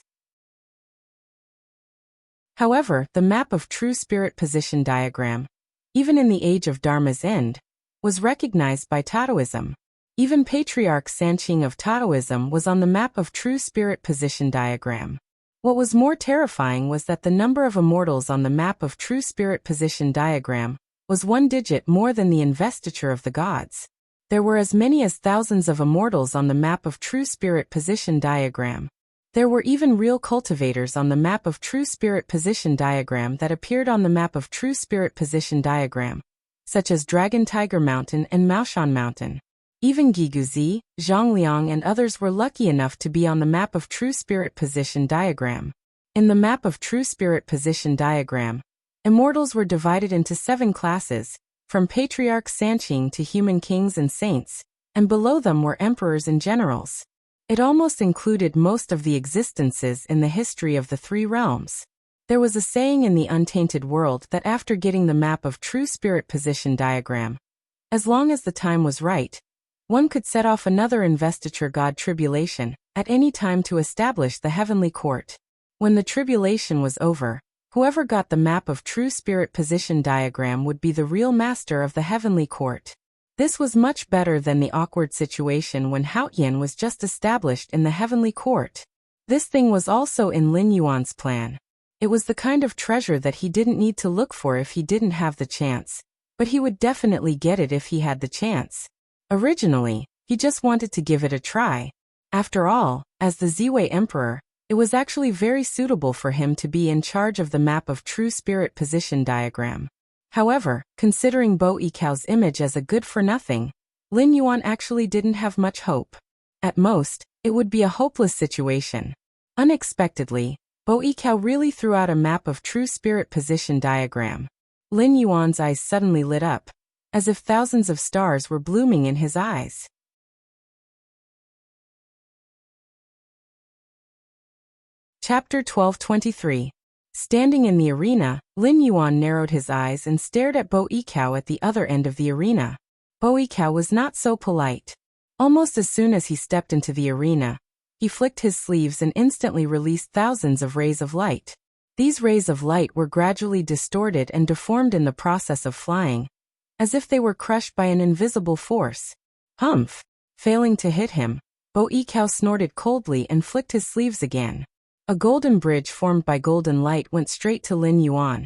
However, the map of true spirit position diagram, even in the age of Dharma's end, was recognized by Taoism. Even Patriarch Sanqing of Taoism was on the map of true spirit position diagram. What was more terrifying was that the number of immortals on the map of true spirit position diagram was 1 digit more than the Investiture of the Gods. There were as many as thousands of immortals on the map of true spirit position diagram. There were even real cultivators on the map of true spirit position diagram that appeared on the map of true spirit position diagram, such as Dragon Tiger Mountain and Maoshan Mountain. Even Giguzi, Zhongliang and others were lucky enough to be on the map of true spirit position diagram. In the map of true spirit position diagram, immortals were divided into 7 classes, from Patriarch Sanqing to human kings and saints, and below them were emperors and generals. It almost included most of the existences in the history of the 3 realms. There was a saying in the untainted world that after getting the map of true spirit position diagram, as long as the time was right, one could set off another investiture god tribulation at any time to establish the heavenly court. When the tribulation was over, whoever got the map of true spirit position diagram would be the real master of the heavenly court. This was much better than the awkward situation when Haotian was just established in the heavenly court. This thing was also in Lin Yuan's plan. It was the kind of treasure that he didn't need to look for if he didn't have the chance, but he would definitely get it if he had the chance. Originally, he just wanted to give it a try. After all, as the Ziwei Emperor, it was actually very suitable for him to be in charge of the map of true spirit position diagram. However, considering Bo Yikao's image as a good-for-nothing, Lin Yuan actually didn't have much hope. At most, it would be a hopeless situation. Unexpectedly, Bo Yikao really threw out a map of true spirit position diagram. Lin Yuan's eyes suddenly lit up, as if thousands of stars were blooming in his eyes. Chapter 1223. Standing in the arena, Lin Yuan narrowed his eyes and stared at Bo Yikao at the other end of the arena. Bo Yikao was not so polite. Almost as soon as he stepped into the arena, he flicked his sleeves and instantly released thousands of rays of light. These rays of light were gradually distorted and deformed in the process of flying, as if they were crushed by an invisible force. Humph! Failing to hit him, Bo Yikao snorted coldly and flicked his sleeves again. A golden bridge formed by golden light went straight to Lin Yuan,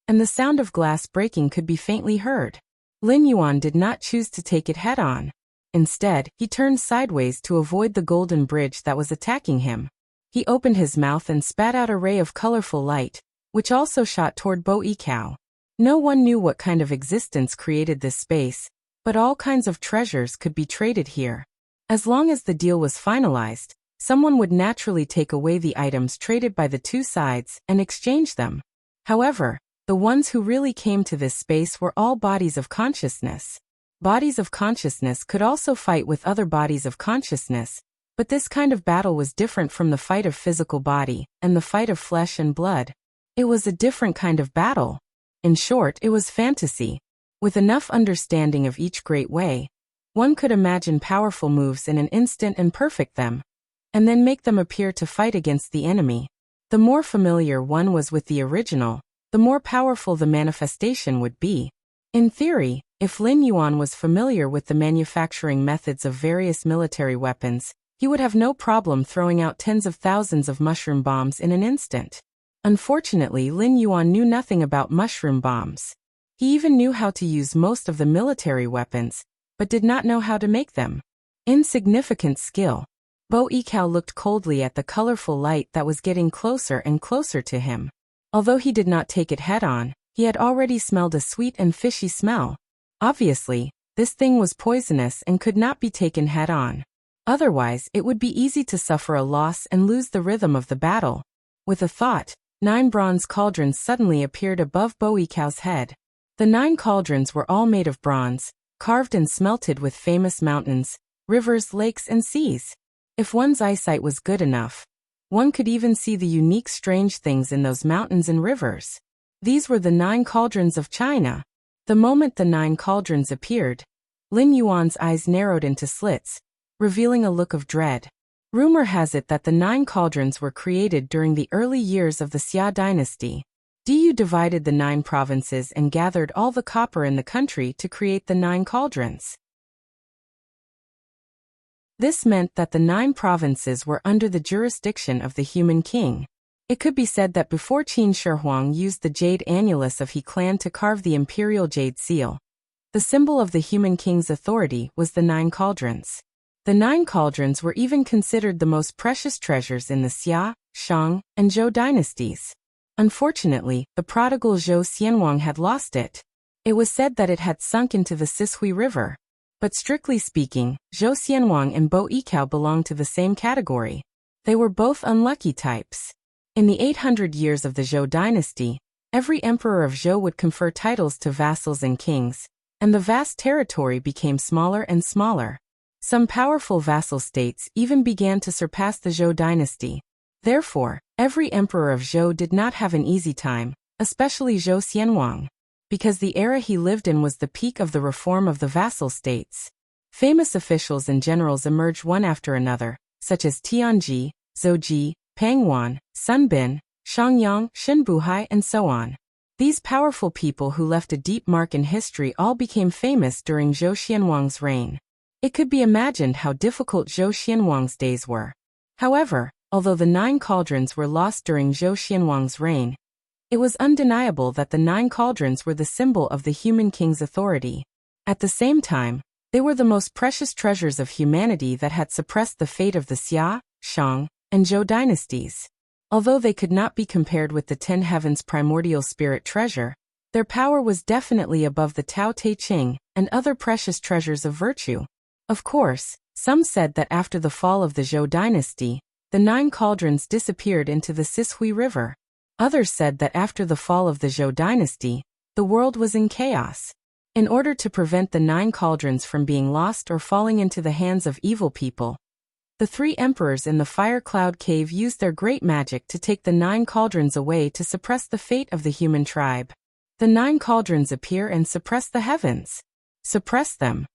and the sound of glass breaking could be faintly heard. Lin Yuan did not choose to take it head-on. Instead, he turned sideways to avoid the golden bridge that was attacking him. He opened his mouth and spat out a ray of colorful light, which also shot toward Bo Yikao. No one knew what kind of existence created this space, but all kinds of treasures could be traded here. As long as the deal was finalized, someone would naturally take away the items traded by the two sides and exchange them. However, the ones who really came to this space were all bodies of consciousness. Bodies of consciousness could also fight with other bodies of consciousness, but this kind of battle was different from the fight of physical body and the fight of flesh and blood. It was a different kind of battle. In short, it was fantasy. With enough understanding of each great way, one could imagine powerful moves in an instant and perfect them, and then make them appear to fight against the enemy. The more familiar one was with the original, the more powerful the manifestation would be. In theory, if Lin Yuan was familiar with the manufacturing methods of various military weapons, he would have no problem throwing out tens of thousands of mushroom bombs in an instant. Unfortunately, Lin Yuan knew nothing about mushroom bombs. He even knew how to use most of the military weapons, but did not know how to make them. Insignificant skill. Bo Yikao looked coldly at the colorful light that was getting closer and closer to him. Although he did not take it head-on, he had already smelled a sweet and fishy smell. Obviously, this thing was poisonous and could not be taken head-on. Otherwise, it would be easy to suffer a loss and lose the rhythm of the battle. With a thought, 9 bronze cauldrons suddenly appeared above Bo Yikao's head. The 9 cauldrons were all made of bronze, carved and smelted with famous mountains, rivers, lakes, and seas. If one's eyesight was good enough, one could even see the unique strange things in those mountains and rivers. These were the 9 cauldrons of China. The moment the 9 cauldrons appeared, Lin Yuan's eyes narrowed into slits, revealing a look of dread. Rumor has it that the 9 cauldrons were created during the early years of the Xia dynasty. Du divided the 9 provinces and gathered all the copper in the country to create the 9 cauldrons. This meant that the 9 provinces were under the jurisdiction of the human king. It could be said that before Qin Shi Huang used the jade annulus of He clan to carve the imperial jade seal, the symbol of the human king's authority was the 9 cauldrons. The 9 cauldrons were even considered the most precious treasures in the Xia, Shang, and Zhou dynasties. Unfortunately, the prodigal Zhou Xianwang had lost it. It was said that it had sunk into the Sishui River. But strictly speaking, Zhou Xianwang and Bo Yikao belonged to the same category. They were both unlucky types. In the 800 years of the Zhou dynasty, every emperor of Zhou would confer titles to vassals and kings, and the vast territory became smaller and smaller. Some powerful vassal states even began to surpass the Zhou dynasty. Therefore, every emperor of Zhou did not have an easy time, especially Zhou Xianwang, because the era he lived in was the peak of the reform of the vassal states. Famous officials and generals emerged one after another, such as Tianji, Zhou Ji, Pang Wan, Sun Bin, Shang Yang, Shen Buhai, and so on. These powerful people who left a deep mark in history all became famous during Zhou Xianwang's reign. It could be imagined how difficult Zhou Xianwang's days were. However, although the 9 cauldrons were lost during Zhou Xianwang's reign, it was undeniable that the 9 cauldrons were the symbol of the human king's authority. At the same time, they were the most precious treasures of humanity that had suppressed the fate of the Xia, Shang, and Zhou dynasties. Although they could not be compared with the 10 heavens primordial spirit treasure, their power was definitely above the Tao Te Ching and other precious treasures of virtue. Of course, some said that after the fall of the Zhou dynasty, the 9 cauldrons disappeared into the Sishui River. Others said that after the fall of the Zhou dynasty, the world was in chaos. In order to prevent the 9 cauldrons from being lost or falling into the hands of evil people, The three emperors in the fire cloud cave used their great magic to take the 9 cauldrons away to suppress the fate of the human tribe. The 9 cauldrons appear and suppress the heavens. Suppress them.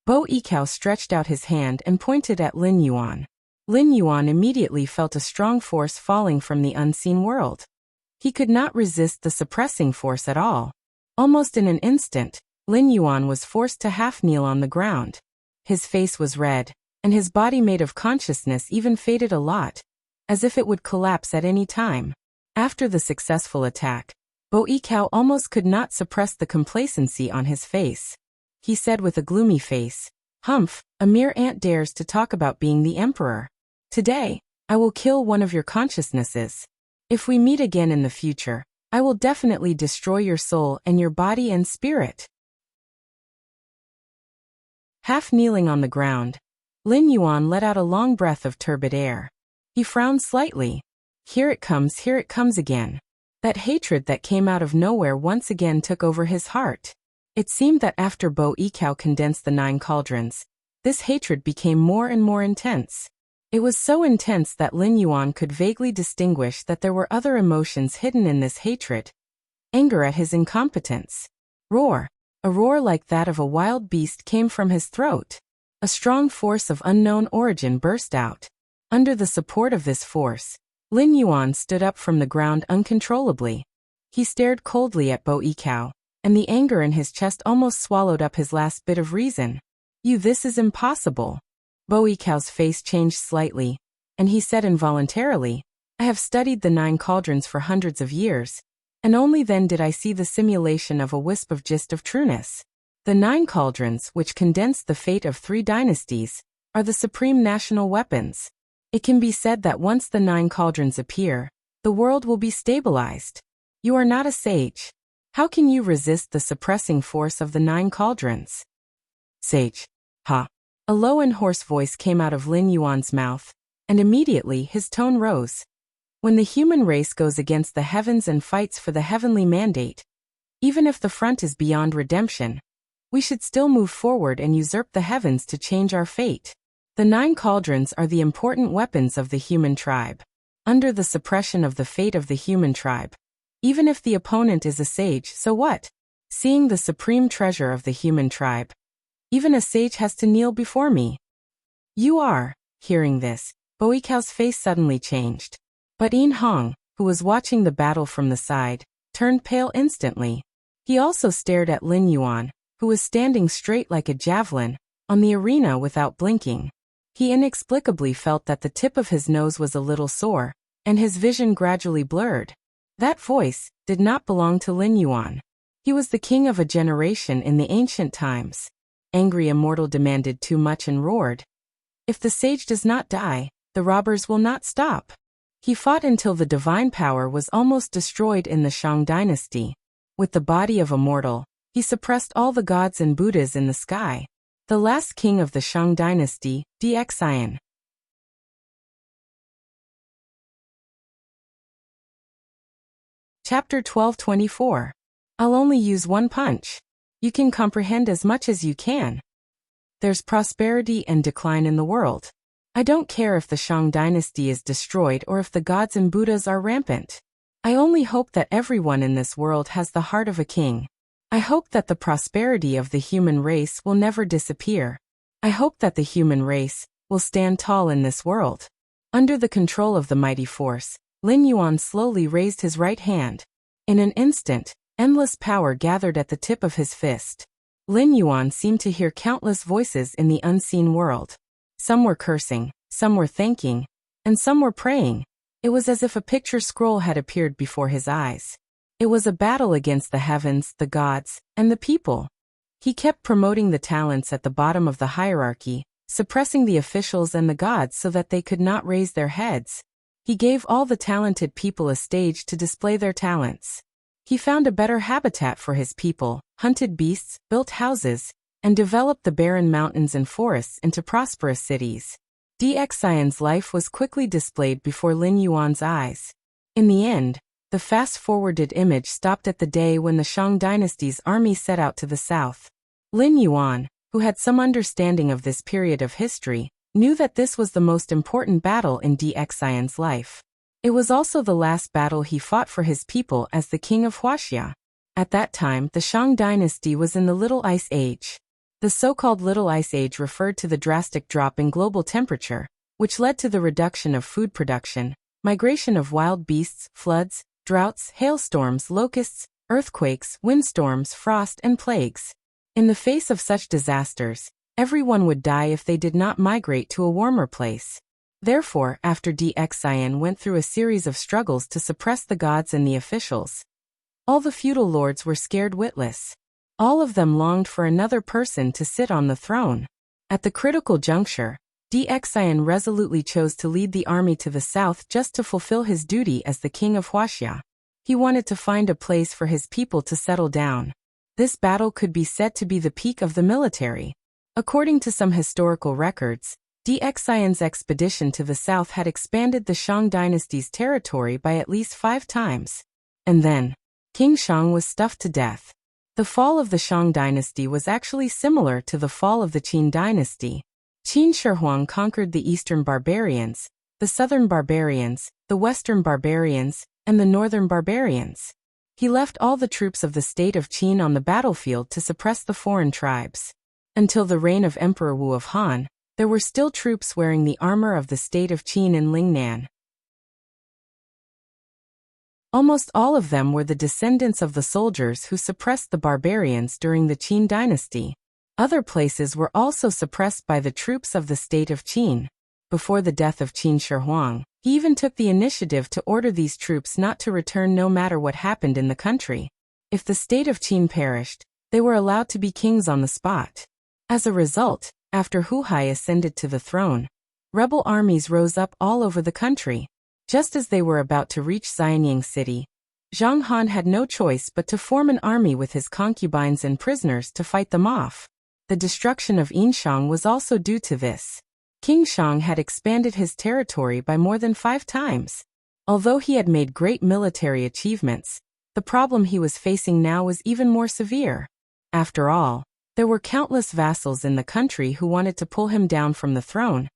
Bo Yikao stretched out his hand and pointed at Lin Yuan. Lin Yuan immediately felt a strong force falling from the unseen world. He could not resist the suppressing force at all. Almost in an instant, Lin Yuan was forced to half-kneel on the ground. His face was red, and his body made of consciousness even faded a lot, as if it would collapse at any time. After the successful attack, Bo Yikao almost could not suppress the complacency on his face. He said with a gloomy face, "Humph, a mere ant dares to talk about being the emperor. Today, I will kill one of your consciousnesses. If we meet again in the future, I will definitely destroy your soul and your body and spirit." Half kneeling on the ground, Lin Yuan let out a long breath of turbid air. He frowned slightly. Here it comes again. That hatred that came out of nowhere once again took over his heart. It seemed that after Bo Yikao condensed the 9 cauldrons, this hatred became more and more intense. It was so intense that Lin Yuan could vaguely distinguish that there were other emotions hidden in this hatred. Anger at his incompetence. Roar. A roar like that of a wild beast came from his throat. A strong force of unknown origin burst out. Under the support of this force, Lin Yuan stood up from the ground uncontrollably. He stared coldly at Bo Yikao, and the anger in his chest almost swallowed up his last bit of reason. This is impossible." Bo Yikao's face changed slightly, and he said involuntarily, "I have studied the 9 cauldrons for hundreds of years, and only then did I see the simulation of a wisp of gist of trueness. The 9 cauldrons, which condense the fate of 3 dynasties, are the supreme national weapons. It can be said that once the 9 cauldrons appear, the world will be stabilized. You are not a sage. How can you resist the suppressing force of the 9 cauldrons?" "Sage. Ha." A low and hoarse voice came out of Lin Yuan's mouth, and immediately his tone rose. "When the human race goes against the heavens and fights for the heavenly mandate, even if the front is beyond redemption, we should still move forward and usurp the heavens to change our fate. The 9 cauldrons are the important weapons of the human tribe. Under the suppression of the fate of the human tribe, even if the opponent is a sage, so what? Seeing the supreme treasure of the human tribe, even a sage has to kneel before me." "You are." Hearing this, Bo Yikao's face suddenly changed. But Yin Hong, who was watching the battle from the side, turned pale instantly. He also stared at Lin Yuan, who was standing straight like a javelin on the arena without blinking. He inexplicably felt that the tip of his nose was a little sore, and his vision gradually blurred. That voice did not belong to Lin Yuan. He was the king of a generation in the ancient times. Angry immortal demanded too much and roared, "If the sage does not die, the robbers will not stop." He fought until the divine power was almost destroyed in the Shang dynasty. With the body of a mortal, he suppressed all the gods and Buddhas in the sky. The last king of the Shang dynasty, Wuxia. Chapter 1224. I'll only use one punch. You can comprehend as much as you can. There's prosperity and decline in the world. I don't care if the Shang dynasty is destroyed or if the gods and Buddhas are rampant. I only hope that everyone in this world has the heart of a king. I hope that the prosperity of the human race will never disappear. I hope that the human race will stand tall in this world. Under the control of the mighty force, Lin Yuan slowly raised his right hand. In an instant, endless power gathered at the tip of his fist. Lin Yuan seemed to hear countless voices in the unseen world. Some were cursing, some were thanking, and some were praying. It was as if a picture scroll had appeared before his eyes. It was a battle against the heavens, the gods, and the people. He kept promoting the talents at the bottom of the hierarchy, suppressing the officials and the gods so that they could not raise their heads. He gave all the talented people a stage to display their talents. He found a better habitat for his people, hunted beasts, built houses, and developed the barren mountains and forests into prosperous cities. Wuxia's life was quickly displayed before Lin Yuan's eyes. In the end, the fast-forwarded image stopped at the day when the Shang dynasty's army set out to the south. Lin Yuan, who had some understanding of this period of history, knew that this was the most important battle in Dxian's life. It was also the last battle he fought for his people as the king of Wuxia. At that time, the Shang dynasty was in the Little Ice Age. The so-called Little Ice Age referred to the drastic drop in global temperature, which led to the reduction of food production, migration of wild beasts, floods, droughts, hailstorms, locusts, earthquakes, windstorms, frost, and plagues. In the face of such disasters, everyone would die if they did not migrate to a warmer place. Therefore, after Dxian went through a series of struggles to suppress the gods and the officials, all the feudal lords were scared witless. All of them longed for another person to sit on the throne. At the critical juncture, Dxian resolutely chose to lead the army to the south just to fulfill his duty as the king of Wuxia. He wanted to find a place for his people to settle down. This battle could be said to be the peak of the military. According to some historical records, Dxian's expedition to the south had expanded the Shang dynasty's territory by at least 5 times. And then, King Shang was stuffed to death. The fall of the Shang dynasty was actually similar to the fall of the Qin dynasty. Qin Shi Huang conquered the eastern barbarians, the southern barbarians, the western barbarians, and the northern barbarians. He left all the troops of the state of Qin on the battlefield to suppress the foreign tribes. Until the reign of Emperor Wu of Han, there were still troops wearing the armor of the state of Qin in Lingnan. Almost all of them were the descendants of the soldiers who suppressed the barbarians during the Qin dynasty. Other places were also suppressed by the troops of the state of Qin. Before the death of Qin Shi Huang, he even took the initiative to order these troops not to return no matter what happened in the country. If the state of Qin perished, they were allowed to be kings on the spot. As a result, after Hu Hai ascended to the throne, rebel armies rose up all over the country. Just as they were about to reach Xianyang city, Zhang Han had no choice but to form an army with his concubines and prisoners to fight them off. The destruction of Yinshang was also due to this. King Shang had expanded his territory by more than 5 times. Although he had made great military achievements, the problem he was facing now was even more severe. After all, there were countless vassals in the country who wanted to pull him down from the throne,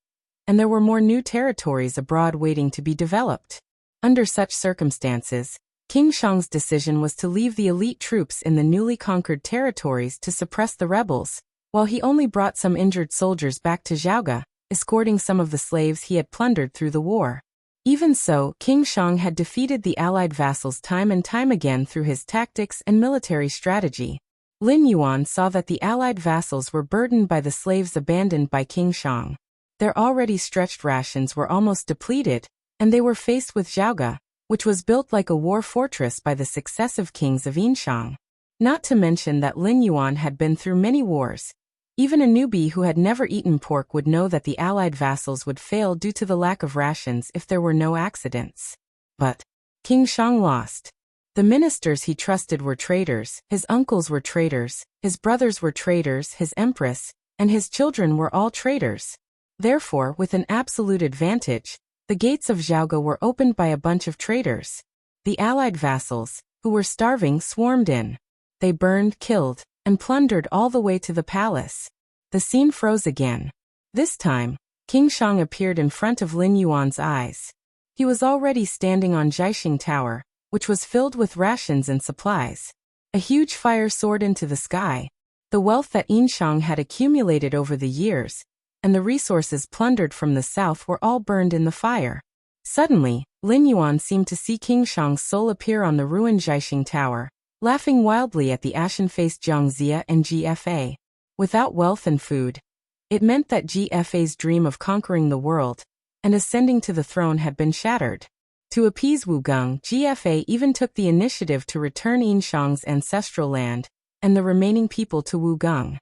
and there were more new territories abroad waiting to be developed. Under such circumstances, King Shang's decision was to leave the elite troops in the newly conquered territories to suppress the rebels, while he only brought some injured soldiers back to Zhaoga, escorting some of the slaves he had plundered through the war. Even so, King Shang had defeated the allied vassals time and time again through his tactics and military strategy. Lin Yuan saw that the allied vassals were burdened by the slaves abandoned by King Shang. Their already stretched rations were almost depleted, and they were faced with Zhaoga, which was built like a war fortress by the successive kings of Yinshang. Not to mention that Lin Yuan had been through many wars. Even a newbie who had never eaten pork would know that the allied vassals would fail due to the lack of rations if there were no accidents. But King Shang lost. The ministers he trusted were traitors, his uncles were traitors, his brothers were traitors, his empress, and his children were all traitors. Therefore, with an absolute advantage, the gates of Zhaoga were opened by a bunch of traitors. The allied vassals, who were starving, swarmed in. They burned, killed, and plundered all the way to the palace. The scene froze again. This time, King Shang appeared in front of Lin Yuan's eyes. He was already standing on Jiaxing Tower, which was filled with rations and supplies. A huge fire soared into the sky. The wealth that Yinshang had accumulated over the years, and the resources plundered from the south were all burned in the fire. Suddenly, Lin Yuan seemed to see King Shang's soul appear on the ruined Jiaxing Tower, laughing wildly at the ashen-faced Jiang Zia and GFA. Without wealth and food, it meant that GFA's dream of conquering the world and ascending to the throne had been shattered. To appease Wu Geng, GFA even took the initiative to return Yinshang's ancestral land and the remaining people to Wu Geng.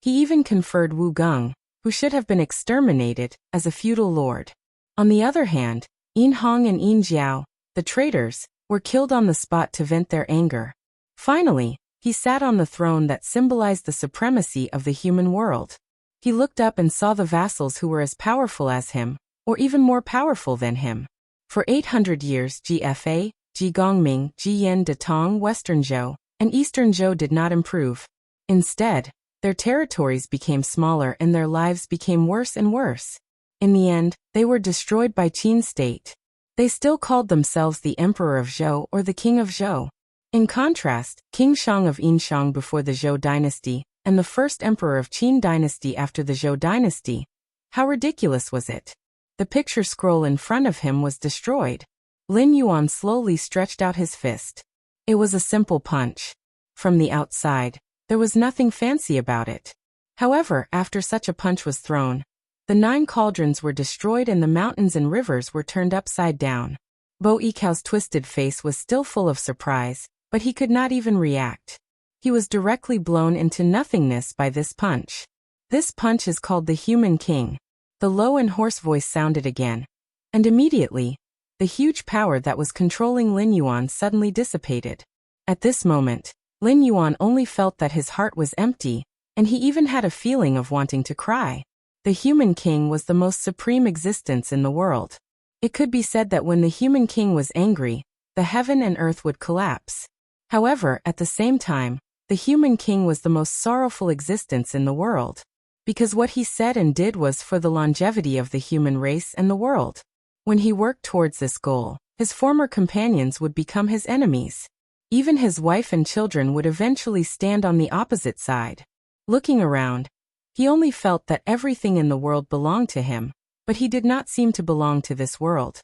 He even conferred Wu Geng, who should have been exterminated, as a feudal lord. On the other hand, Yin Hong and Yin Jiao, the traitors, were killed on the spot to vent their anger. Finally, he sat on the throne that symbolized the supremacy of the human world. He looked up and saw the vassals who were as powerful as him, or even more powerful than him. For 800 years GFA, Jigongming, Jiyan de Tong, Western Zhou, and Eastern Zhou did not improve. Instead, Their territories became smaller and their lives became worse and worse. In the end, they were destroyed by Qin's state. They still called themselves the Emperor of Zhou or the King of Zhou. In contrast, King Shang of Yinshang before the Zhou dynasty, and the first emperor of Qin dynasty after the Zhou dynasty. How ridiculous was it? The picture scroll in front of him was destroyed. Lin Yuan slowly stretched out his fist. It was a simple punch. From the outside, there was nothing fancy about it. However, after such a punch was thrown, the 9 cauldrons were destroyed and the mountains and rivers were turned upside down. Bo Yikao's twisted face was still full of surprise, but he could not even react. He was directly blown into nothingness by this punch. This punch is called the Human King. The low and hoarse voice sounded again. And immediately, the huge power that was controlling Lin Yuan suddenly dissipated. At this moment, Lin Yuan only felt that his heart was empty, and he even had a feeling of wanting to cry. The Human King was the most supreme existence in the world. It could be said that when the Human King was angry, the heaven and earth would collapse. However, at the same time, the Human King was the most sorrowful existence in the world. Because what he said and did was for the longevity of the human race and the world. When he worked towards this goal, his former companions would become his enemies. Even his wife and children would eventually stand on the opposite side. Looking around, he only felt that everything in the world belonged to him, but he did not seem to belong to this world.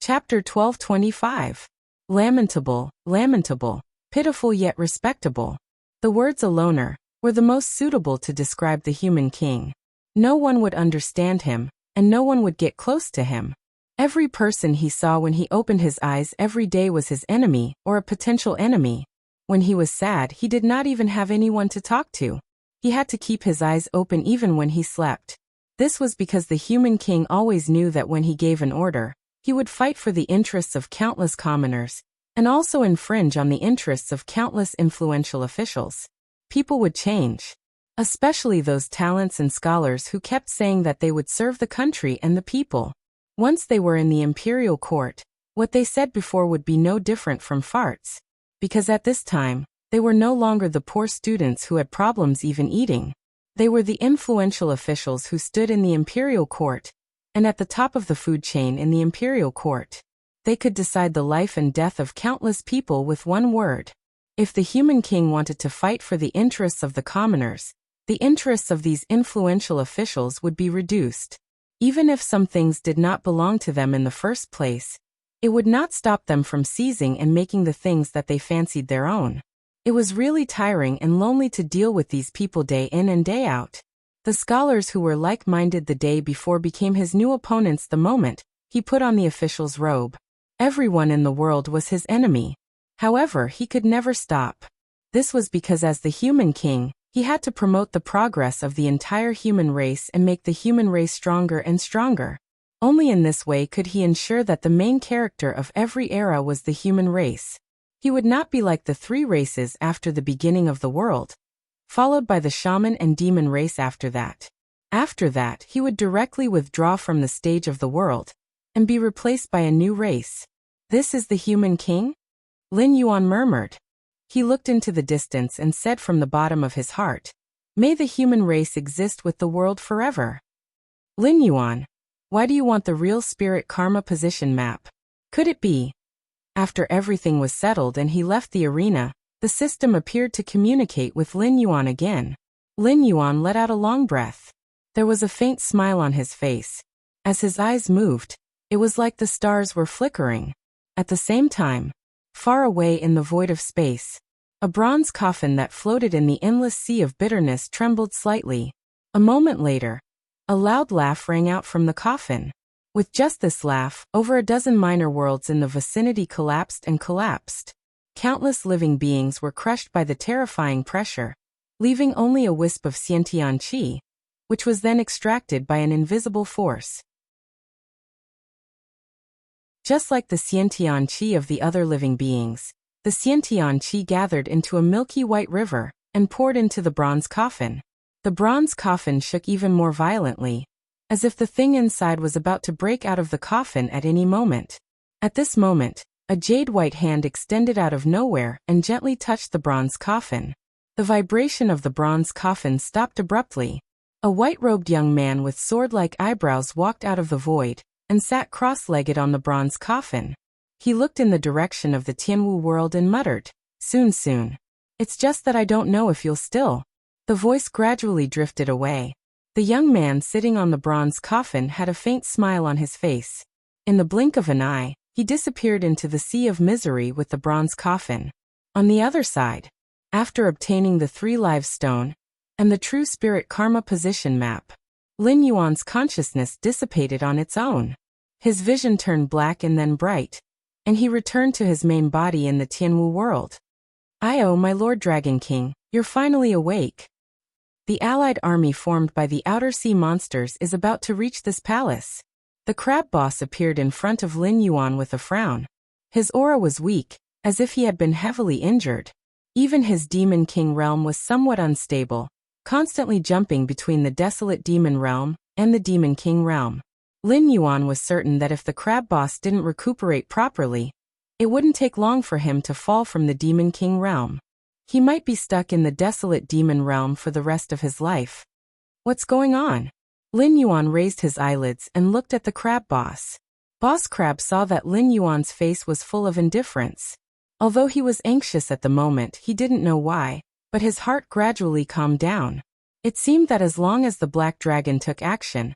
Chapter 1225. Lamentable, lamentable, pitiful yet respectable. The words alone were the most suitable to describe the Human King. No one would understand him, and no one would get close to him. Every person he saw when he opened his eyes every day was his enemy or a potential enemy. When he was sad, he did not even have anyone to talk to. He had to keep his eyes open even when he slept. This was because the Human King always knew that when he gave an order, he would fight for the interests of countless commoners, and also infringe on the interests of countless influential officials. People would change. Especially those talents and scholars who kept saying that they would serve the country and the people. Once they were in the imperial court, what they said before would be no different from farts. Because at this time, they were no longer the poor students who had problems even eating. They were the influential officials who stood in the imperial court, and at the top of the food chain in the imperial court. They could decide the life and death of countless people with one word. If the Human King wanted to fight for the interests of the commoners, the interests of these influential officials would be reduced. Even if some things did not belong to them in the first place, it would not stop them from seizing and making the things that they fancied their own. It was really tiring and lonely to deal with these people day in and day out. The scholars who were like-minded the day before became his new opponents the moment he put on the official's robe. Everyone in the world was his enemy. However, he could never stop. This was because as the Human King, he had to promote the progress of the entire human race and make the human race stronger and stronger. Only in this way could he ensure that the main character of every era was the human race. He would not be like the 3 races after the beginning of the world, followed by the shaman and demon race after that. After that, he would directly withdraw from the stage of the world and be replaced by a new race. This is the Human King? Lin Yuan murmured. He looked into the distance and said from the bottom of his heart, "May the human race exist with the world forever." Lin Yuan, why do you want the real spirit karma position map? Could it be? After everything was settled and he left the arena, the system appeared to communicate with Lin Yuan again. Lin Yuan let out a long breath. There was a faint smile on his face. As his eyes moved, it was like the stars were flickering. At the same time, far away in the void of space, a bronze coffin that floated in the endless sea of bitterness trembled slightly. A moment later, a loud laugh rang out from the coffin. With just this laugh, over a dozen minor worlds in the vicinity collapsed and collapsed. Countless living beings were crushed by the terrifying pressure, leaving only a wisp of Xiantian qi, which was then extracted by an invisible force. Just like the Xiantian qi of the other living beings, the Xiantian qi gathered into a milky white river and poured into the bronze coffin. The bronze coffin shook even more violently, as if the thing inside was about to break out of the coffin at any moment. At this moment, A jade-white hand extended out of nowhere and gently touched the bronze coffin. The vibration of the bronze coffin stopped abruptly. A white-robed young man with sword-like eyebrows walked out of the void and sat cross-legged on the bronze coffin. He looked in the direction of the Tianwu world and muttered, "Soon, soon. It's just that I don't know if you'll still." The voice gradually drifted away. The young man sitting on the bronze coffin had a faint smile on his face. In the blink of an eye, he disappeared into the sea of misery with the bronze coffin. On the other side, after obtaining the 3 live stone and the true spirit karma position map, Lin Yuan's consciousness dissipated on its own. His vision turned black and then bright, and he returned to his main body in the Tianwu world. "Oh, my Lord Dragon King, you're finally awake. The allied army formed by the Outer Sea monsters is about to reach this palace." The crab boss appeared in front of Lin Yuan with a frown. His aura was weak, as if he had been heavily injured. Even his Demon King realm was somewhat unstable, constantly jumping between the desolate Demon realm and the Demon King realm. Lin Yuan was certain that if the crab boss didn't recuperate properly, it wouldn't take long for him to fall from the Demon King realm. He might be stuck in the desolate demon realm for the rest of his life. What's going on? Lin Yuan raised his eyelids and looked at the crab boss. Boss Crab saw that Lin Yuan's face was full of indifference. Although he was anxious at the moment, he didn't know why, but his heart gradually calmed down. It seemed that as long as the black dragon took action,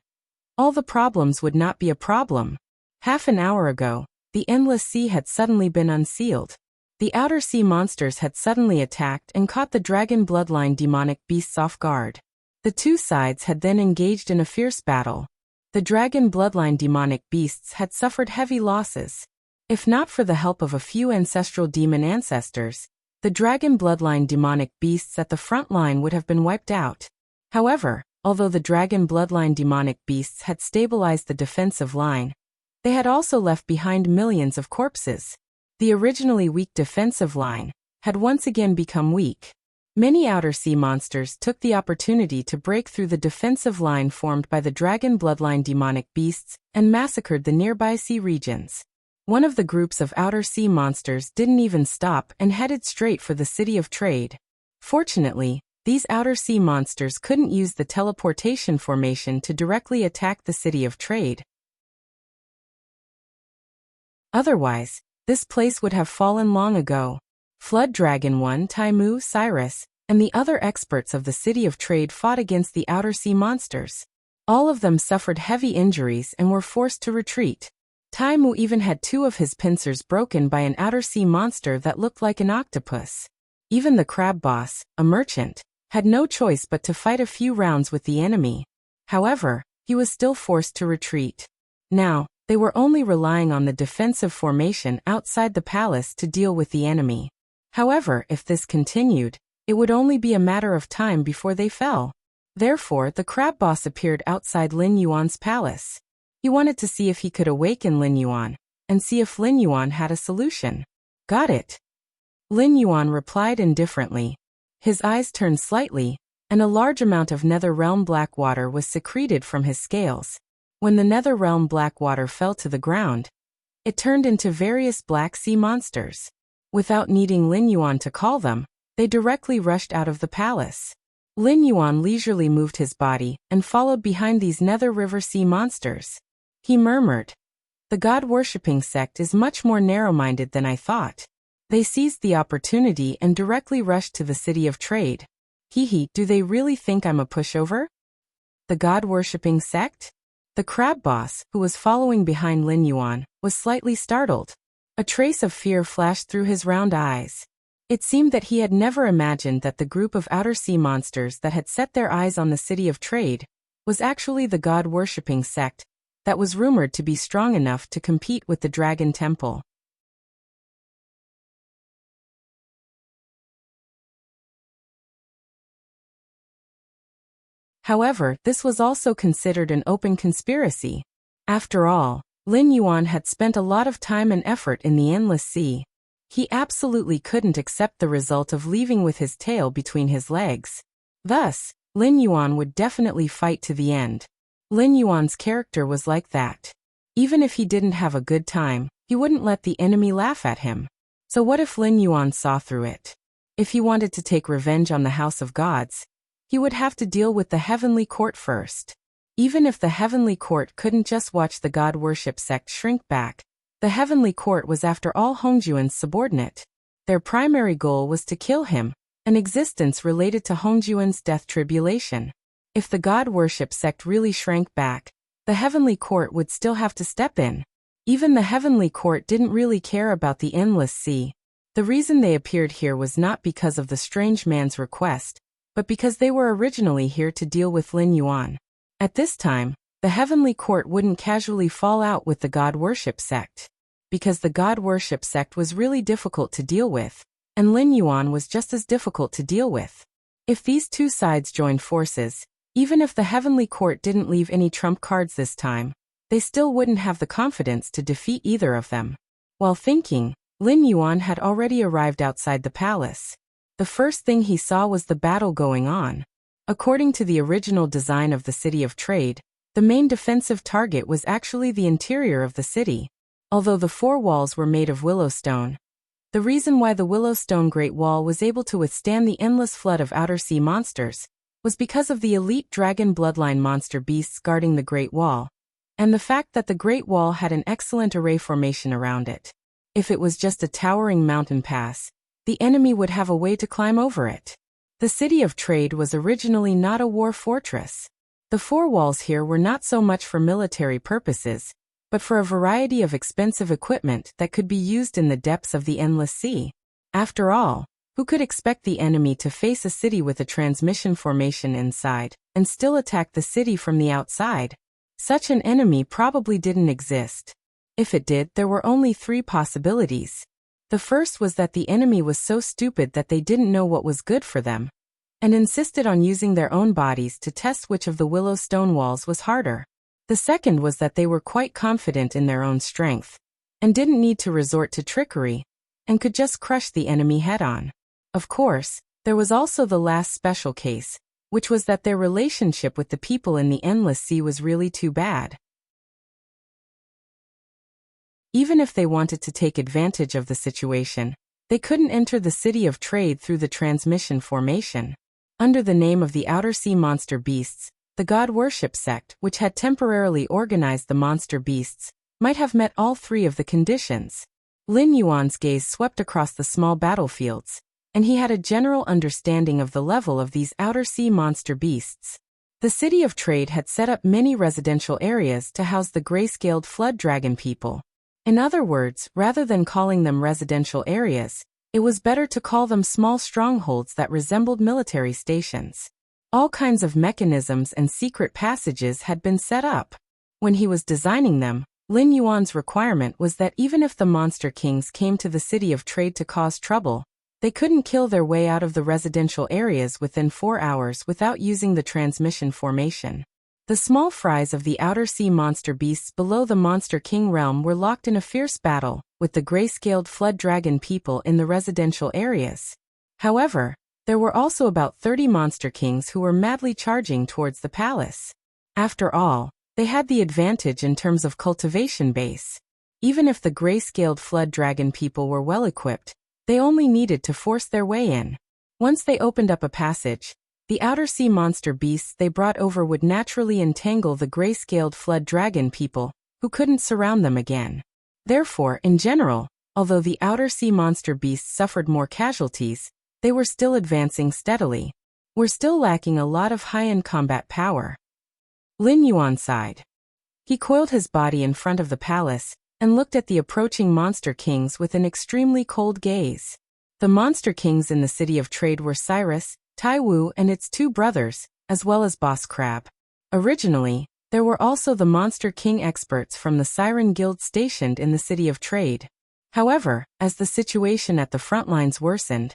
all the problems would not be a problem. Half an hour ago, the endless sea had suddenly been unsealed. The outer sea monsters had suddenly attacked and caught the dragon bloodline demonic beasts off guard. The two sides had then engaged in a fierce battle. The dragon bloodline demonic beasts had suffered heavy losses. If not for the help of a few ancestral demon ancestors, the dragon bloodline demonic beasts at the front line would have been wiped out. However, although the dragon bloodline demonic beasts had stabilized the defensive line, they had also left behind millions of corpses. The originally weak defensive line had once again become weak. Many outer sea monsters took the opportunity to break through the defensive line formed by the dragon bloodline demonic beasts and massacred the nearby sea regions. One of the groups of outer sea monsters didn't even stop and headed straight for the city of trade. Fortunately, these outer sea monsters couldn't use the teleportation formation to directly attack the city of trade. Otherwise, this place would have fallen long ago. Flood Dragon 1 Taimu Cyrus, and the other experts of the City of Trade fought against the outer sea monsters. All of them suffered heavy injuries and were forced to retreat. Taimu even had 2 of his pincers broken by an outer sea monster that looked like an octopus. Even the crab boss, a merchant, had no choice but to fight a few rounds with the enemy. However, he was still forced to retreat. Now, they were only relying on the defensive formation outside the palace to deal with the enemy. However, if this continued, it would only be a matter of time before they fell. Therefore, the crab boss appeared outside Lin Yuan's palace. He wanted to see if he could awaken Lin Yuan, and see if Lin Yuan had a solution. "Got it." Lin Yuan replied indifferently. His eyes turned slightly, and a large amount of nether realm black water was secreted from his scales. When the nether realm black water fell to the ground, it turned into various black sea monsters. Without needing Lin Yuan to call them, they directly rushed out of the palace. Lin Yuan leisurely moved his body and followed behind these nether river sea monsters. He murmured, "The god-worshipping sect is much more narrow-minded than I thought. They seized the opportunity and directly rushed to the city of trade. Do they really think I'm a pushover?" The god-worshipping sect? The crab boss, who was following behind Lin Yuan, was slightly startled. A trace of fear flashed through his round eyes. It seemed that he had never imagined that the group of outer sea monsters that had set their eyes on the city of trade was actually the god-worshipping sect that was rumored to be strong enough to compete with the Dragon Temple. However, this was also considered an open conspiracy. After all, Lin Yuan had spent a lot of time and effort in the endless sea. He absolutely couldn't accept the result of leaving with his tail between his legs. Thus, Lin Yuan would definitely fight to the end. Lin Yuan's character was like that. Even if he didn't have a good time, he he wouldn't let the enemy laugh at him. So what if Lin Yuan saw through it? If he wanted to take revenge on the House of Gods, he would have to deal with the heavenly court first. Even if the heavenly court couldn't just watch the god worship sect shrink back, the heavenly court was after all Hongjuan's subordinate. Their primary goal was to kill him, an existence related to Hongjuan's death tribulation. If the god worship sect really shrank back, the heavenly court would still have to step in. Even the heavenly court didn't really care about the endless sea. The reason they appeared here was not because of the strange man's request, but because they were originally here to deal with Lin Yuan. At this time, the heavenly court wouldn't casually fall out with the god worship sect. Because the god worship sect was really difficult to deal with, and Lin Yuan was just as difficult to deal with. If these two sides joined forces, even if the heavenly court didn't leave any trump cards this time, they still wouldn't have the confidence to defeat either of them. While thinking, Lin Yuan had already arrived outside the palace. The first thing he saw was the battle going on. According to the original design of the City of Trade, the main defensive target was actually the interior of the city. Although the four walls were made of willow stone, the reason why the willow stone Great Wall was able to withstand the endless flood of outer sea monsters was because of the elite dragon bloodline monster beasts guarding the Great Wall, and the fact that the Great Wall had an excellent array formation around it. If it was just a towering mountain pass, the enemy would have a way to climb over it. The City of Trade was originally not a war fortress. The four walls here were not so much for military purposes, but for a variety of expensive equipment that could be used in the depths of the endless sea. After all, who could expect the enemy to face a city with a transmission formation inside, and still attack the city from the outside? Such an enemy probably didn't exist. If it did, there were only three possibilities. The first was that the enemy was so stupid that they didn't know what was good for them, and insisted on using their own bodies to test which of the willow stone walls was harder. The second was that they were quite confident in their own strength, and didn't need to resort to trickery, and could just crush the enemy head-on. Of course, there was also the last special case, which was that their relationship with the people in the endless sea was really too bad. Even if they wanted to take advantage of the situation, they couldn't enter the City of Trade through the transmission formation. Under the name of the Outer Sea Monster Beasts, the god worship sect, which had temporarily organized the monster beasts, might have met all three of the conditions. Lin Yuan's gaze swept across the small battlefields, and he had a general understanding of the level of these outer sea monster beasts. The City of Trade had set up many residential areas to house the gray-scaled flood dragon people. In other words, rather than calling them residential areas, it was better to call them small strongholds that resembled military stations. All kinds of mechanisms and secret passages had been set up. When he was designing them, Lin Yuan's requirement was that even if the monster kings came to the City of Trade to cause trouble, they couldn't kill their way out of the residential areas within 4 hours without using the transmission formation. The small fries of the outer sea monster beasts below the Monster King realm were locked in a fierce battle with the gray-scaled flood dragon people in the residential areas. However, there were also about 30 monster kings who were madly charging towards the palace. After all, they had the advantage in terms of cultivation base. Even if the gray-scaled flood dragon people were well-equipped, they only needed to force their way in. Once they opened up a passage, the outer sea monster beasts they brought over would naturally entangle the gray-scaled flood dragon people, who couldn't surround them again. Therefore, in general, although the outer sea monster beasts suffered more casualties, they were still advancing steadily. We're still lacking a lot of high-end combat power. Lin Yuan sighed. He coiled his body in front of the palace, and looked at the approaching monster kings with an extremely cold gaze. The monster kings in the City of Trade were Cyrus, Tai Wu and its 2 brothers, as well as Boss Crab. Originally, there were also the Monster King experts from the Siren Guild stationed in the City of Trade. However, as the situation at the front lines worsened,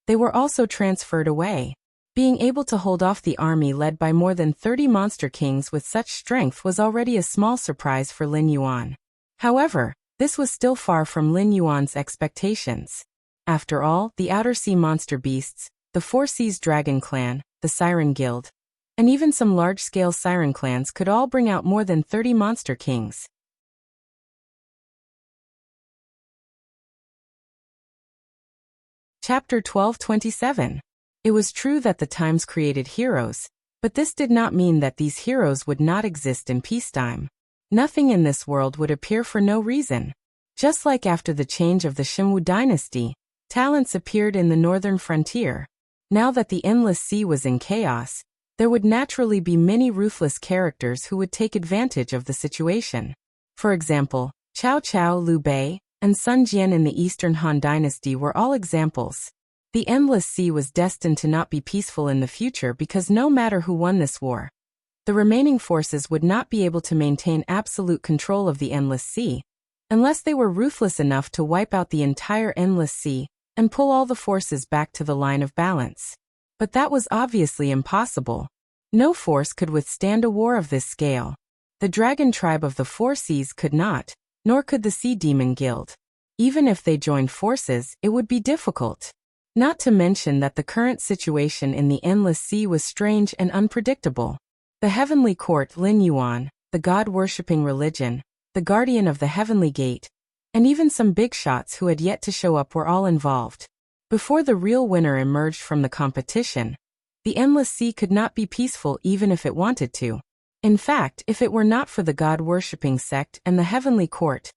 they were also transferred away. Being able to hold off the army led by more than 30 monster kings with such strength was already a small surprise for Lin Yuan. However, this was still far from Lin Yuan's expectations. After all, the Outer Sea Monster Beasts, the Four Seas Dragon Clan, the Siren Guild, and even some large-scale siren clans could all bring out more than 30 monster kings. Chapter 1227. It was true that the times created heroes, but this did not mean that these heroes would not exist in peacetime. Nothing in this world would appear for no reason. Just like after the change of the Xinwu dynasty, talents appeared in the northern frontier. Now that the endless sea was in chaos, there would naturally be many ruthless characters who would take advantage of the situation. For example, Cao Cao, Liu Bei, and Sun Jian in the Eastern Han Dynasty were all examples. The endless sea was destined to not be peaceful in the future because no matter who won this war, the remaining forces would not be able to maintain absolute control of the endless sea, unless they were ruthless enough to wipe out the entire endless sea and pull all the forces back to the line of balance. But that was obviously impossible. No force could withstand a war of this scale. The dragon tribe of the Four Seas could not, nor could the Sea Demon Guild. Even if they joined forces, it would be difficult. Not to mention that the current situation in the endless sea was strange and unpredictable. The heavenly court Lin Yuan, the god-worshipping religion, the guardian of the heavenly gate, and even some big shots who had yet to show up were all involved. Before the real winner emerged from the competition, the endless sea could not be peaceful even if it wanted to. In fact, if it were not for the god-worshipping sect and the heavenly court,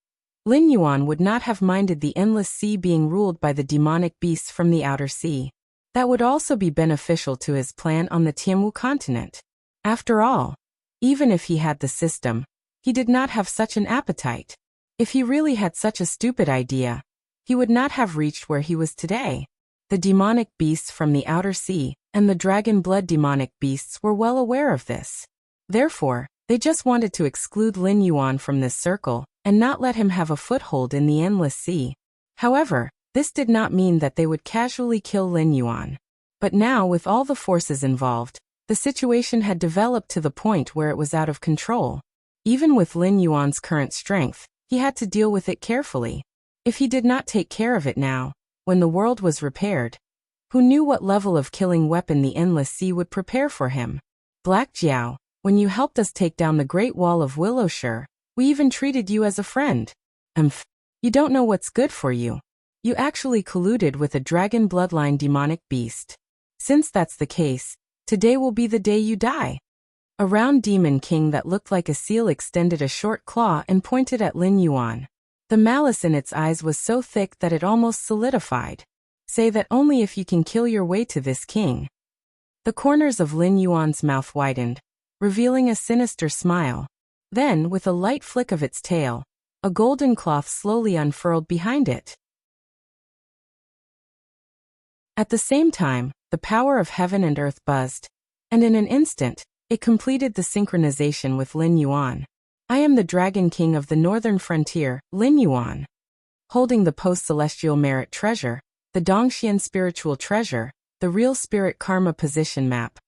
Lin Yuan would not have minded the endless sea being ruled by the demonic beasts from the outer sea. That would also be beneficial to his plan on the Tianwu continent. After all, even if he had the system, he did not have such an appetite. If he really had such a stupid idea, he would not have reached where he was today. The demonic beasts from the outer sea and the dragon blood demonic beasts were well aware of this. Therefore, they just wanted to exclude Lin Yuan from this circle and not let him have a foothold in the endless sea. However, this did not mean that they would casually kill Lin Yuan. But now, with all the forces involved, the situation had developed to the point where it was out of control. Even with Lin Yuan's current strength, he had to deal with it carefully. If he did not take care of it now, when the world was repaired, who knew what level of killing weapon the endless sea would prepare for him? Black Jiao, when you helped us take down the Great Wall of Willowshire, we even treated you as a friend. You don't know what's good for you. You actually colluded with a dragon bloodline demonic beast. Since that's the case, today will be the day you die. A round demon king that looked like a seal extended a short claw and pointed at Lin Yuan. The malice in its eyes was so thick that it almost solidified. Say that only if you can kill your way to this king. The corners of Lin Yuan's mouth widened, revealing a sinister smile. Then, with a light flick of its tail, a golden cloth slowly unfurled behind it. At the same time, the power of heaven and earth buzzed, and in an instant, it completed the synchronization with Lin Yuan. I am the Dragon King of the Northern Frontier, Lin Yuan. Holding the post-celestial merit treasure, the Dongxian spiritual treasure, the real spirit karma position map.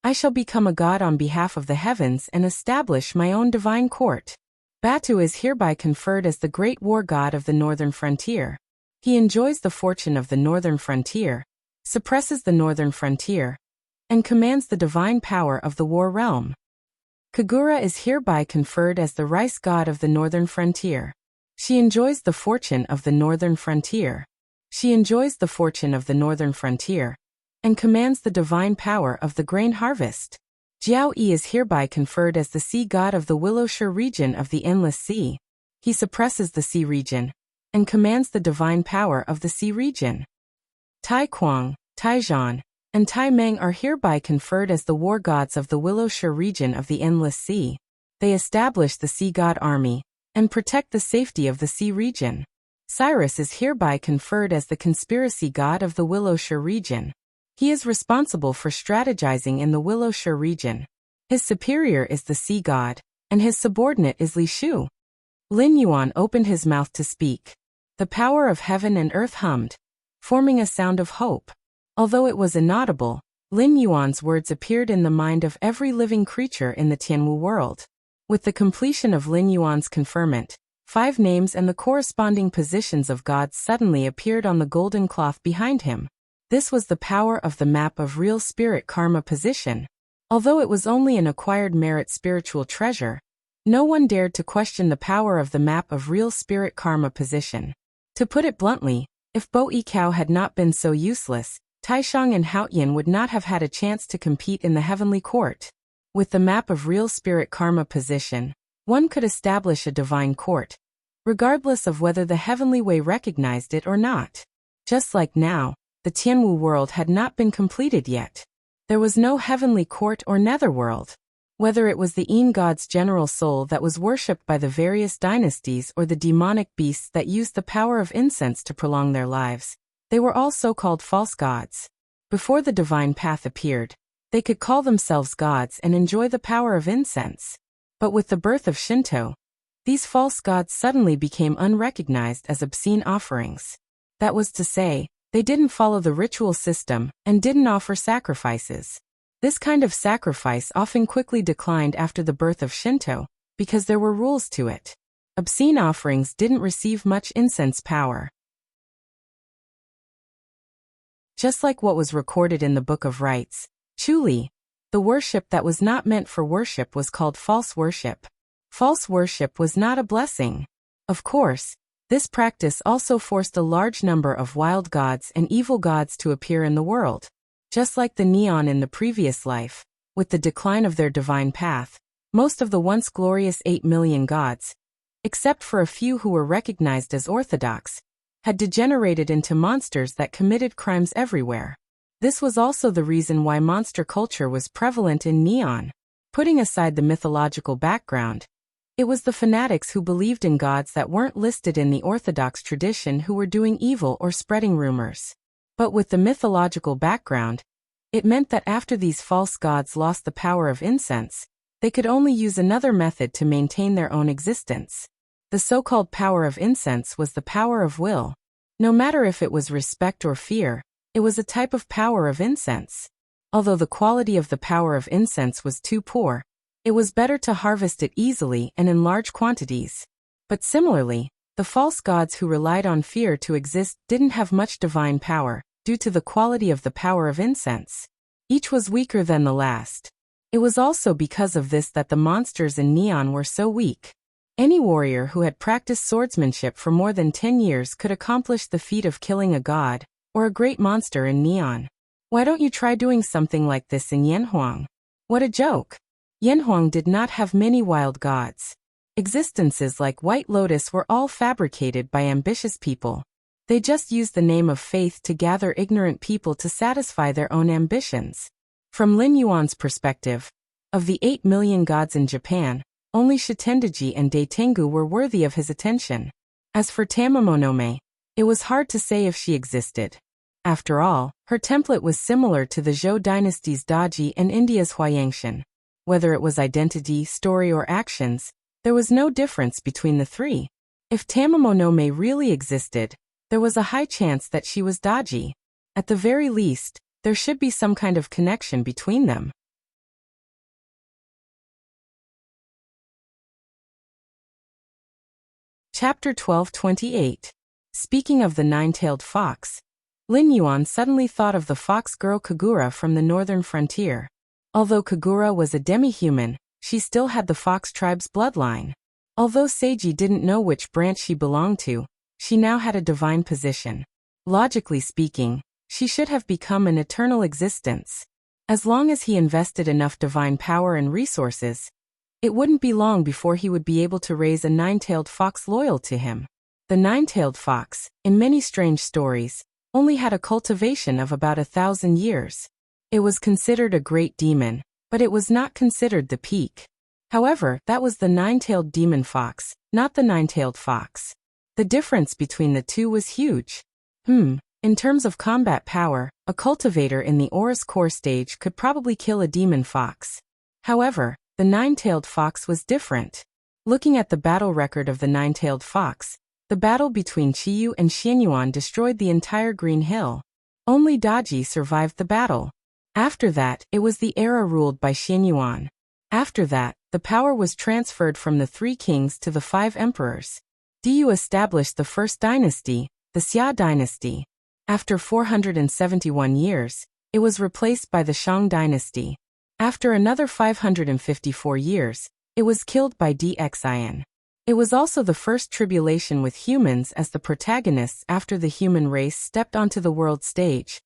I shall become a god on behalf of the heavens and establish my own divine court. Batu is hereby conferred as the great war god of the Northern Frontier. He enjoys the fortune of the Northern Frontier, suppresses the Northern Frontier, and commands the divine power of the war realm. Kagura is hereby conferred as the rice god of the Northern Frontier. She enjoys the fortune of the Northern Frontier. She enjoys the fortune of the Northern Frontier, and commands the divine power of the grain harvest. Jiao Yi is hereby conferred as the sea god of the Willowshire region of the Endless Sea. He suppresses the sea region, and commands the divine power of the sea region. Tai Kuang, Tai Zhan, and Tai Meng are hereby conferred as the war gods of the Willowshire region of the Endless Sea. They establish the sea god army, and protect the safety of the sea region. Cyrus is hereby conferred as the conspiracy god of the Willowshire region. He is responsible for strategizing in the Willowshire region. His superior is the sea god, and his subordinate is Li Shu. Lin Yuan opened his mouth to speak. The power of heaven and earth hummed, forming a sound of hope. Although it was inaudible, Lin Yuan's words appeared in the mind of every living creature in the Tianwu world. With the completion of Lin Yuan's conferment, 5 names and the corresponding positions of gods suddenly appeared on the golden cloth behind him. This was the power of the map of real spirit karma position. Although it was only an acquired merit spiritual treasure, no one dared to question the power of the map of real spirit karma position. To put it bluntly, If Bo Yikao had not been so useless, Taishang and Haoyan would not have had a chance to compete in the heavenly court. With the map of real spirit karma position, one could establish a divine court, regardless of whether the heavenly way recognized it or not. Just like now, the Tianwu world had not been completed yet. There was no heavenly court or netherworld. Whether it was the Yin god's general soul that was worshipped by the various dynasties or the demonic beasts that used the power of incense to prolong their lives, they were all so-called false gods. Before the divine path appeared, they could call themselves gods and enjoy the power of incense. But with the birth of Shinto, these false gods suddenly became unrecognized as obscene offerings. That was to say, they didn't follow the ritual system and didn't offer sacrifices. This kind of sacrifice often quickly declined after the birth of Shinto, because there were rules to it. Obscene offerings didn't receive much incense power. Just like what was recorded in the Book of Rites, Chuli, the worship that was not meant for worship was called false worship. False worship was not a blessing. Of course, this practice also forced a large number of wild gods and evil gods to appear in the world. Just like the neon in the previous life, with the decline of their divine path, most of the once glorious 8 million gods, except for a few who were recognized as orthodox, had degenerated into monsters that committed crimes everywhere. This was also the reason why monster culture was prevalent in Neon. Putting aside the mythological background, it was the fanatics who believed in gods that weren't listed in the orthodox tradition who were doing evil or spreading rumors. But with the mythological background, it meant that after these false gods lost the power of incense, they could only use another method to maintain their own existence. The so-called power of incense was the power of will. No matter if it was respect or fear, it was a type of power of incense. Although the quality of the power of incense was too poor, it was better to harvest it easily and in large quantities. But similarly, the false gods who relied on fear to exist didn't have much divine power, due to the quality of the power of incense. Each was weaker than the last. It was also because of this that the monsters in Neon were so weak. Any warrior who had practiced swordsmanship for more than 10 years could accomplish the feat of killing a god, or a great monster in Neon. Why don't you try doing something like this in Yanhuang? What a joke! Yanhuang did not have many wild gods. Existences like White Lotus were all fabricated by ambitious people. They just used the name of faith to gather ignorant people to satisfy their own ambitions. From Lin Yuan's perspective, of the 8 million gods in Japan, only Shitendaji and Daitengu were worthy of his attention. As for Tamamonome, it was hard to say if she existed. After all, her template was similar to the Zhou dynasty's Daji and India's Huayangshan. Whether it was identity, story or actions, there was no difference between the three. If Tamamonome really existed, there was a high chance that she was Daji. At the very least, there should be some kind of connection between them. Chapter 12:28. Speaking of the nine-tailed fox, Lin Yuan suddenly thought of the fox girl Kagura from the northern frontier. Although Kagura was a demi-human, she still had the fox tribe's bloodline. Although Seiji didn't know which branch she belonged to, she now had a divine position. Logically speaking, she should have become an eternal existence. As long as he invested enough divine power and resources, it wouldn't be long before he would be able to raise a nine-tailed fox loyal to him. The nine-tailed fox, in many strange stories, only had a cultivation of about 1,000 years. It was considered a great demon, but it was not considered the peak. However, that was the nine-tailed demon fox, not the nine-tailed fox. The difference between the two was huge. In terms of combat power, a cultivator in the Aurus core stage could probably kill a demon fox. However, the nine-tailed fox was different. Looking at the battle record of the nine-tailed fox, the battle between Chiyu and Xianyuan destroyed the entire Green Hill. Only Daji survived the battle. After that, it was the era ruled by Xianyuan. After that, the power was transferred from the 3 kings to the 5 emperors. Diyu established the first dynasty, the Xia dynasty. After 471 years, it was replaced by the Shang dynasty. After another 554 years, it was killed by Dxian. It was also the first tribulation with humans as the protagonists after the human race stepped onto the world stage.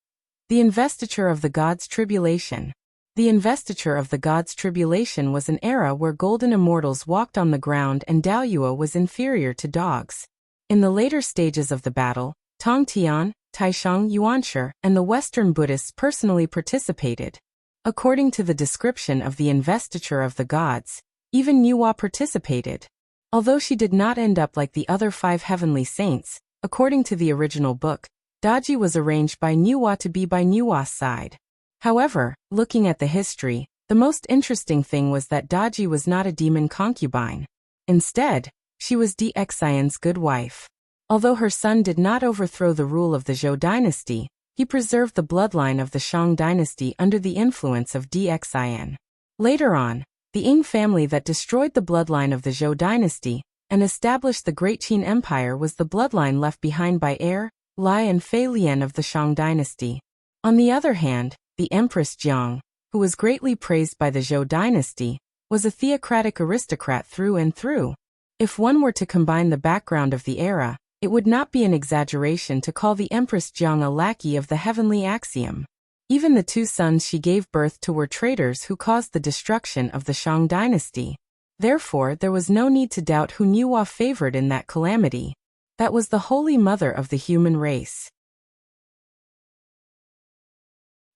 The investiture of the gods' tribulation. The investiture of the gods' tribulation was an era where golden immortals walked on the ground and Daoyuo was inferior to dogs. In the later stages of the battle, Tong Tian, Taishang Yuanshi, and the Western Buddhists personally participated. According to the description of the investiture of the gods, even Nuwa participated. Although she did not end up like the other 5 heavenly saints, according to the original book, Daji was arranged by Nuwa to be by Nuwa's side. However, looking at the history, the most interesting thing was that Daji was not a demon concubine. Instead, she was Dxian's good wife. Although her son did not overthrow the rule of the Zhou dynasty, he preserved the bloodline of the Shang dynasty under the influence of Dxian. Later on, the Ying family that destroyed the bloodline of the Zhou dynasty and established the Great Qin Empire was the bloodline left behind by heir, Lai and Fei Lian of the Shang dynasty. On the other hand, the Empress Jiang, who was greatly praised by the Zhou dynasty, was a theocratic aristocrat through and through. If one were to combine the background of the era, it would not be an exaggeration to call the Empress Jiang a lackey of the heavenly axiom. Even the 2 sons she gave birth to were traitors who caused the destruction of the Shang dynasty. Therefore, there was no need to doubt who Nuwa favored in that calamity. That was the Holy Mother of the human race.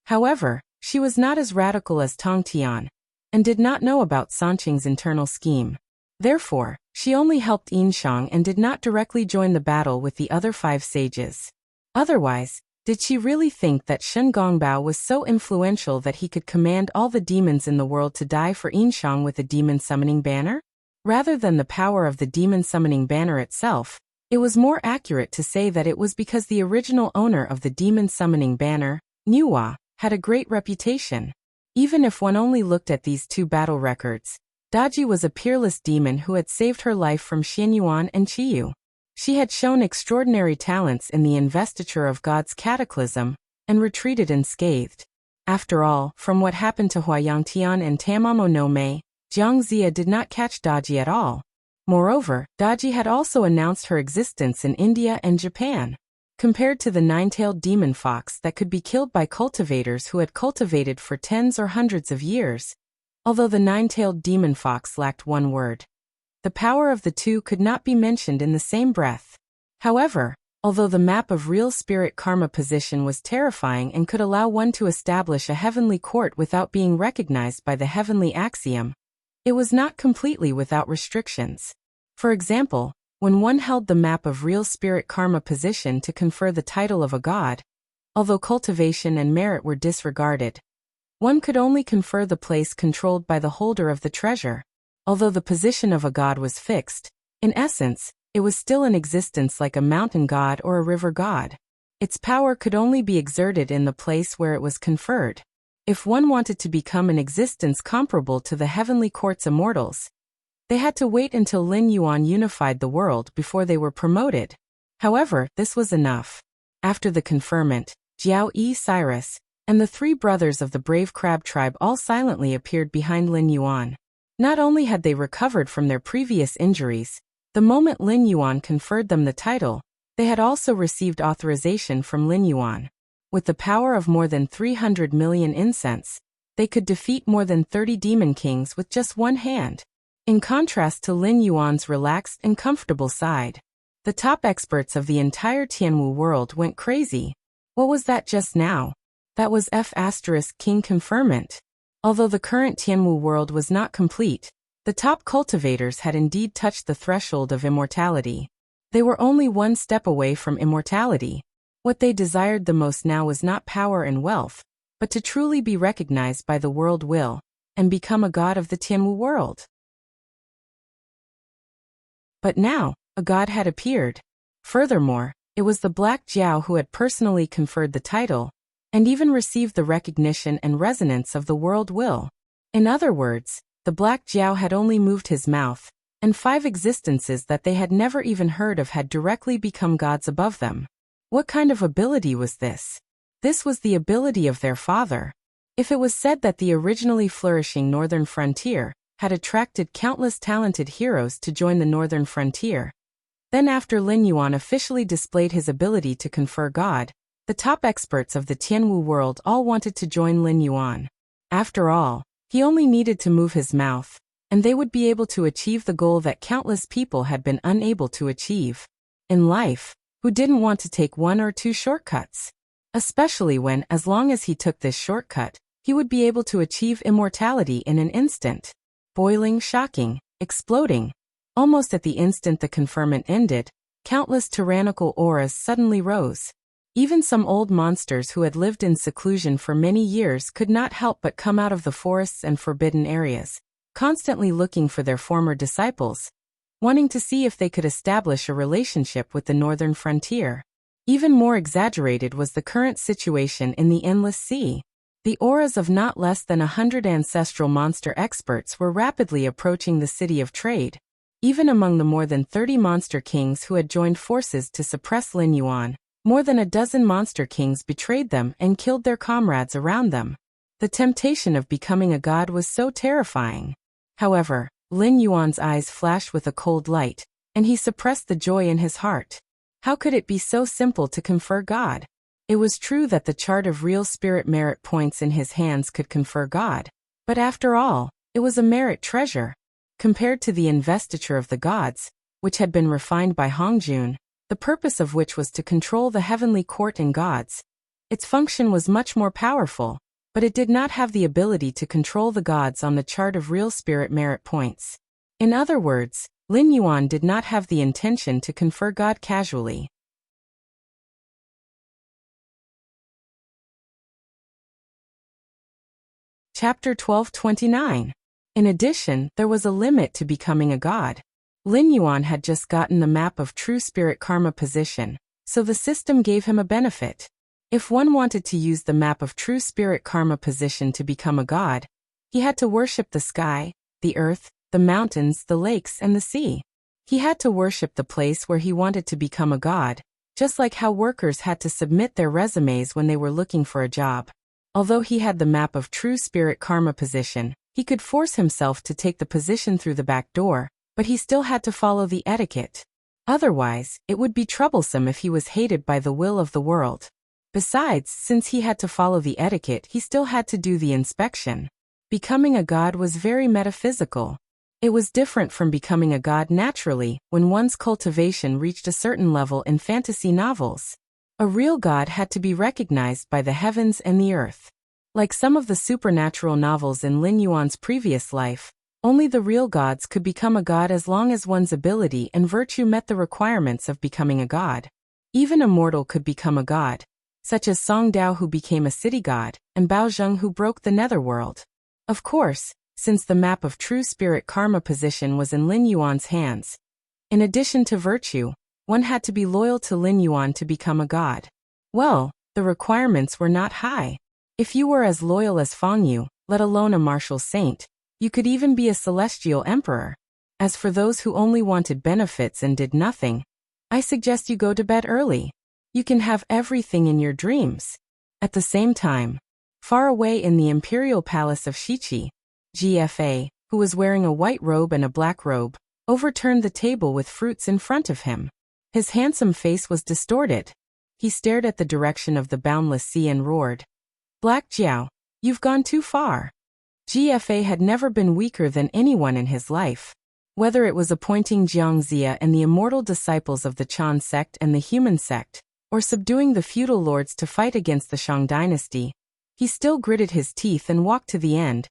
However, she was not as radical as Tong Tian, and did not know about Sanqing's internal scheme. Therefore, she only helped Yinshang and did not directly join the battle with the other 5 sages. Otherwise, did she really think that Shen Gongbao was so influential that he could command all the demons in the world to die for Yinshang with a demon summoning banner? Rather than the power of the demon summoning banner itself, it was more accurate to say that it was because the original owner of the demon summoning banner, Nuwa, had a great reputation. Even if one only looked at these 2 battle records, Daji was a peerless demon who had saved her life from Xianyuan and Qiyu. She had shown extraordinary talents in the investiture of God's cataclysm, and retreated unscathed. After all, from what happened to Huayang Tian and Tamamo no Mei, Jiang Zia did not catch Daji at all. Moreover, Daji had also announced her existence in India and Japan. Compared to the 9-tailed demon fox that could be killed by cultivators who had cultivated for tens or hundreds of years, although the 9-tailed demon fox lacked one word, the power of the 2 could not be mentioned in the same breath. However, although the map of real spirit karma position was terrifying and could allow one to establish a heavenly court without being recognized by the heavenly axiom, it was not completely without restrictions. For example, when one held the map of real spirit karma position to confer the title of a god, although cultivation and merit were disregarded, one could only confer the place controlled by the holder of the treasure. Although the position of a god was fixed, in essence, it was still in existence like a mountain god or a river god. Its power could only be exerted in the place where it was conferred. If one wanted to become an existence comparable to the heavenly court's immortals, they had to wait until Lin Yuan unified the world before they were promoted. However, this was enough. After the conferment, Jiao Yi Cyrus, and the 3 brothers of the brave crab tribe all silently appeared behind Lin Yuan. Not only had they recovered from their previous injuries, the moment Lin Yuan conferred them the title, they had also received authorization from Lin Yuan. With the power of more than 300 million incense, they could defeat more than 30 demon kings with just one hand. In contrast to Lin Yuan's relaxed and comfortable side, the top experts of the entire Tianwu world went crazy. What was that just now? That was King conferment. Although the current Tianwu world was not complete, the top cultivators had indeed touched the threshold of immortality. They were only one step away from immortality. What they desired the most now was not power and wealth, but to truly be recognized by the world will, and become a god of the Tianwu world. But now, a god had appeared. Furthermore, it was the Black Jiao who had personally conferred the title, and even received the recognition and resonance of the world will. In other words, the Black Jiao had only moved his mouth, and 5 existences that they had never even heard of had directly become gods above them. What kind of ability was this? This was the ability of their father. If it was said that the originally flourishing northern frontier, had attracted countless talented heroes to join the northern frontier. Then after Lin Yuan officially displayed his ability to confer God, the top experts of the Tianwu world all wanted to join Lin Yuan. After all, he only needed to move his mouth, and they would be able to achieve the goal that countless people had been unable to achieve. In life, who didn't want to take one or two shortcuts? Especially when, as long as he took this shortcut, he would be able to achieve immortality in an instant. Boiling, shocking, exploding. Almost at the instant the conferment ended, countless tyrannical auras suddenly rose. Even some old monsters who had lived in seclusion for many years could not help but come out of the forests and forbidden areas, constantly looking for their former disciples, wanting to see if they could establish a relationship with the northern frontier. Even more exaggerated was the current situation in the Endless Sea. The auras of not less than 100 ancestral monster experts were rapidly approaching the city of trade. Even among the more than 30 monster kings who had joined forces to suppress Lin Yuan, more than a dozen monster kings betrayed them and killed their comrades around them. The temptation of becoming a god was so terrifying. However, Lin Yuan's eyes flashed with a cold light, and he suppressed the joy in his heart. How could it be so simple to confer God? It was true that the chart of real spirit merit points in his hands could confer God, but after all, it was a merit treasure. Compared to the investiture of the gods, which had been refined by Hongjun, the purpose of which was to control the heavenly court and gods, its function was much more powerful, but it did not have the ability to control the gods on the chart of real spirit merit points. In other words, Lin Yuan did not have the intention to confer God casually. Chapter 1229. In addition, there was a limit to becoming a god. Lin Yuan had just gotten the map of true spirit karma position, so the system gave him a benefit. If one wanted to use the map of true spirit karma position to become a god, he had to worship the sky, the earth, the mountains, the lakes, and the sea. He had to worship the place where he wanted to become a god, just like how workers had to submit their resumes when they were looking for a job. Although he had the map of true spirit karma position, he could force himself to take the position through the back door, but he still had to follow the etiquette. Otherwise, it would be troublesome if he was hated by the will of the world. Besides, since he had to follow the etiquette, he still had to do the inspection. Becoming a god was very metaphysical. It was different from becoming a god naturally, when one's cultivation reached a certain level in fantasy novels. A real god had to be recognized by the heavens and the earth. Like some of the supernatural novels in Lin Yuan's previous life, only the real gods could become a god as long as one's ability and virtue met the requirements of becoming a god. Even a mortal could become a god, such as Song Dao who became a city god, and Bao Zheng who broke the netherworld. Of course, since the map of true spirit karma position was in Lin Yuan's hands, in addition to virtue, one had to be loyal to Lin Yuan to become a god. Well, the requirements were not high. If you were as loyal as Feng Yu, let alone a martial saint, you could even be a celestial emperor. As for those who only wanted benefits and did nothing, I suggest you go to bed early. You can have everything in your dreams. At the same time, far away in the imperial palace of Shichi, GFA, who was wearing a white robe and a black robe, overturned the table with fruits in front of him. His handsome face was distorted. He stared at the direction of the boundless sea and roared, "Black Jiao, you've gone too far." GFA had never been weaker than anyone in his life. Whether it was appointing Jiang Zia and the immortal disciples of the Chan sect and the human sect, or subduing the feudal lords to fight against the Shang dynasty, he still gritted his teeth and walked to the end.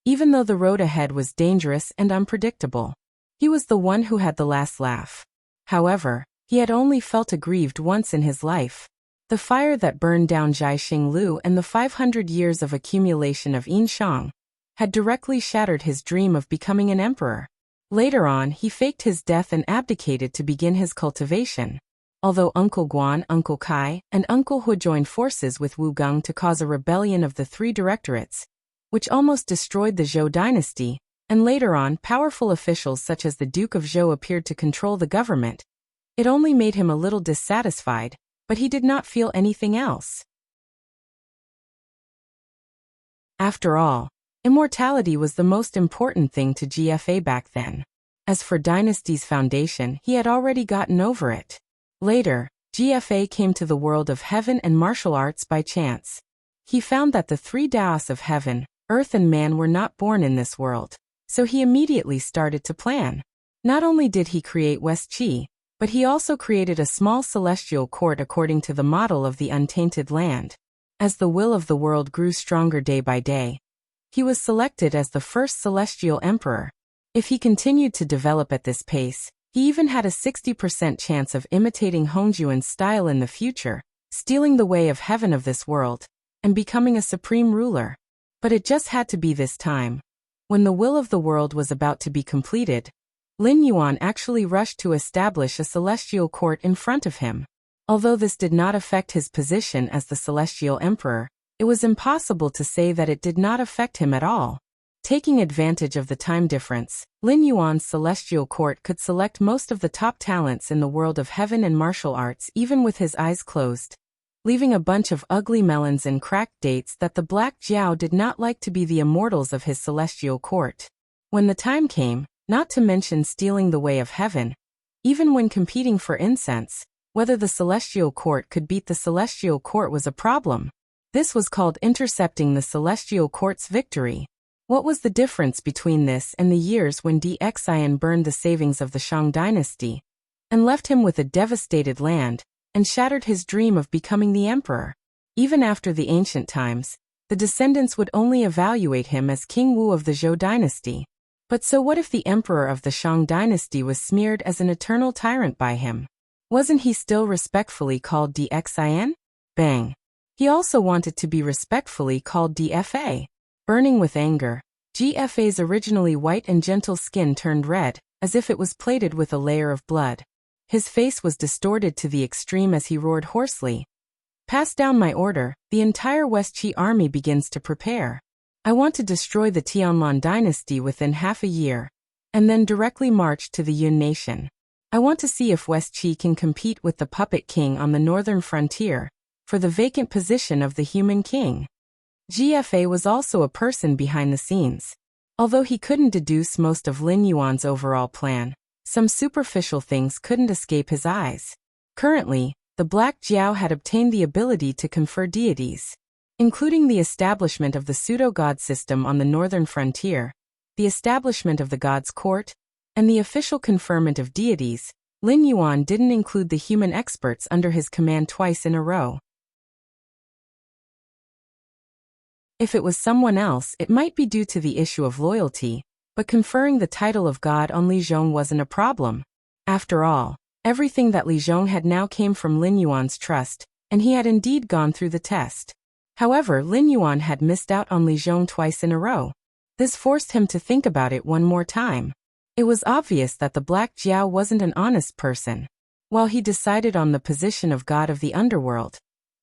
Even though the road ahead was dangerous and unpredictable, he was the one who had the last laugh. However, he had only felt aggrieved once in his life. The fire that burned down Jiaxing Lu and the 500 years of accumulation of Yin Shang had directly shattered his dream of becoming an emperor. Later on, he faked his death and abdicated to begin his cultivation. Although Uncle Guan, Uncle Kai, and Uncle Hu joined forces with Wu Geng to cause a rebellion of the three directorates, which almost destroyed the Zhou dynasty, and later on powerful officials such as the Duke of Zhou appeared to control the government, it only made him a little dissatisfied, but he did not feel anything else. After all, Immortality was the most important thing to GFA back then. As for Dynasty's foundation, he had already gotten over it. Later, GFA came to the world of heaven and martial arts by chance. He found that the three Daos of heaven, earth and man were not born in this world, so he immediately started to plan. Not only did he create Wuxia, but he also created a small celestial court according to the model of the untainted land. As the will of the world grew stronger day by day, he was selected as the first celestial emperor. If he continued to develop at this pace, he even had a 60% chance of imitating Hongjuan's style in the future, stealing the way of heaven of this world, and becoming a supreme ruler. But it just had to be this time. When the will of the world was about to be completed, Lin Yuan actually rushed to establish a celestial court in front of him. Although this did not affect his position as the celestial emperor, it was impossible to say that it did not affect him at all. Taking advantage of the time difference, Lin Yuan's celestial court could select most of the top talents in the world of heaven and martial arts even with his eyes closed, leaving a bunch of ugly melons and cracked dates that the Black Jiao did not like to be the immortals of his celestial court. When the time came, not to mention stealing the way of heaven, even when competing for incense, whether the celestial court could beat the celestial court was a problem. This was called intercepting the celestial court's victory. What was the difference between this and the years when Dxian burned the savings of the Shang dynasty, and left him with a devastated land, and shattered his dream of becoming the emperor? Even after the ancient times, the descendants would only evaluate him as King Wu of the Zhou dynasty. But so what if the emperor of the Shang dynasty was smeared as an eternal tyrant by him? Wasn't he still respectfully called Dxian? Bang. He also wanted to be respectfully called DFA. Burning with anger, GFA's originally white and gentle skin turned red, as if it was plated with a layer of blood. His face was distorted to the extreme as he roared hoarsely. Pass down my order, the entire Wuxia army begins to prepare. I want to destroy the Tianlan dynasty within half a year, and then directly march to the Yun nation. I want to see if Wuxia can compete with the puppet king on the northern frontier, for the vacant position of the human king. GFA was also a person behind the scenes. Although he couldn't deduce most of Lin Yuan's overall plan, some superficial things couldn't escape his eyes. Currently, the Black Jiao had obtained the ability to confer deities, including the establishment of the pseudo-god system on the northern frontier, the establishment of the god's court, and the official conferment of deities. Lin Yuan didn't include the human experts under his command twice in a row. If it was someone else, it might be due to the issue of loyalty, but conferring the title of God on Li Zhong wasn't a problem. After all, everything that Li Zhong had now came from Lin Yuan's trust, and he had indeed gone through the test. However, Lin Yuan had missed out on Li Zhong twice in a row. This forced him to think about it one more time. It was obvious that the Black Jiao wasn't an honest person. While he decided on the position of God of the underworld,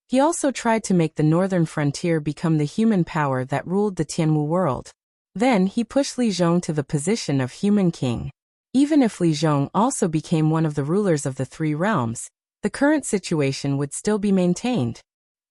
he also tried to make the northern frontier become the human power that ruled the Tianwu world. Then he pushed Li Zhong to the position of human king. Even if Li Zhong also became one of the rulers of the three realms, the current situation would still be maintained.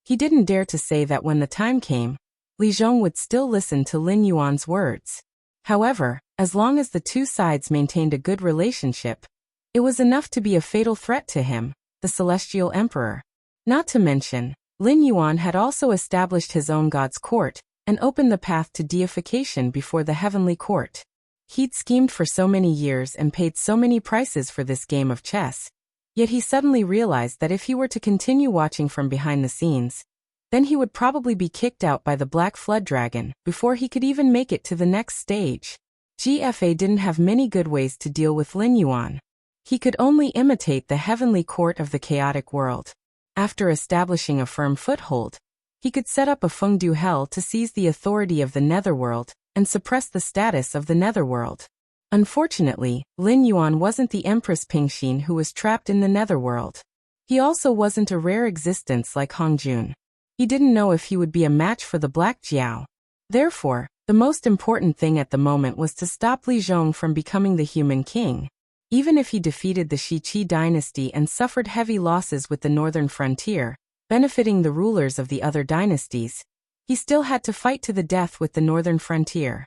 He didn't dare to say that when the time came, Li Zhong would still listen to Lin Yuan's words. However, as long as the two sides maintained a good relationship, it was enough to be a fatal threat to him, the celestial emperor. Not to mention, Lin Yuan had also established his own god's court, and opened the path to deification before the heavenly court. He'd schemed for so many years and paid so many prices for this game of chess, yet he suddenly realized that if he were to continue watching from behind the scenes, then he would probably be kicked out by the Black Flood Dragon before he could even make it to the next stage. GFA didn't have many good ways to deal with Lin Yuan. He could only imitate the heavenly court of the chaotic world. After establishing a firm foothold, he could set up a Fengdu hell to seize the authority of the netherworld and suppress the status of the netherworld. Unfortunately, Lin Yuan wasn't the Empress Pingxin who was trapped in the netherworld. He also wasn't a rare existence like Hongjun. He didn't know if he would be a match for the Black Jiao. Therefore, the most important thing at the moment was to stop Li Zhong from becoming the human king. Even if he defeated the Shiqi dynasty and suffered heavy losses with the northern frontier, benefiting the rulers of the other dynasties, he still had to fight to the death with the northern frontier.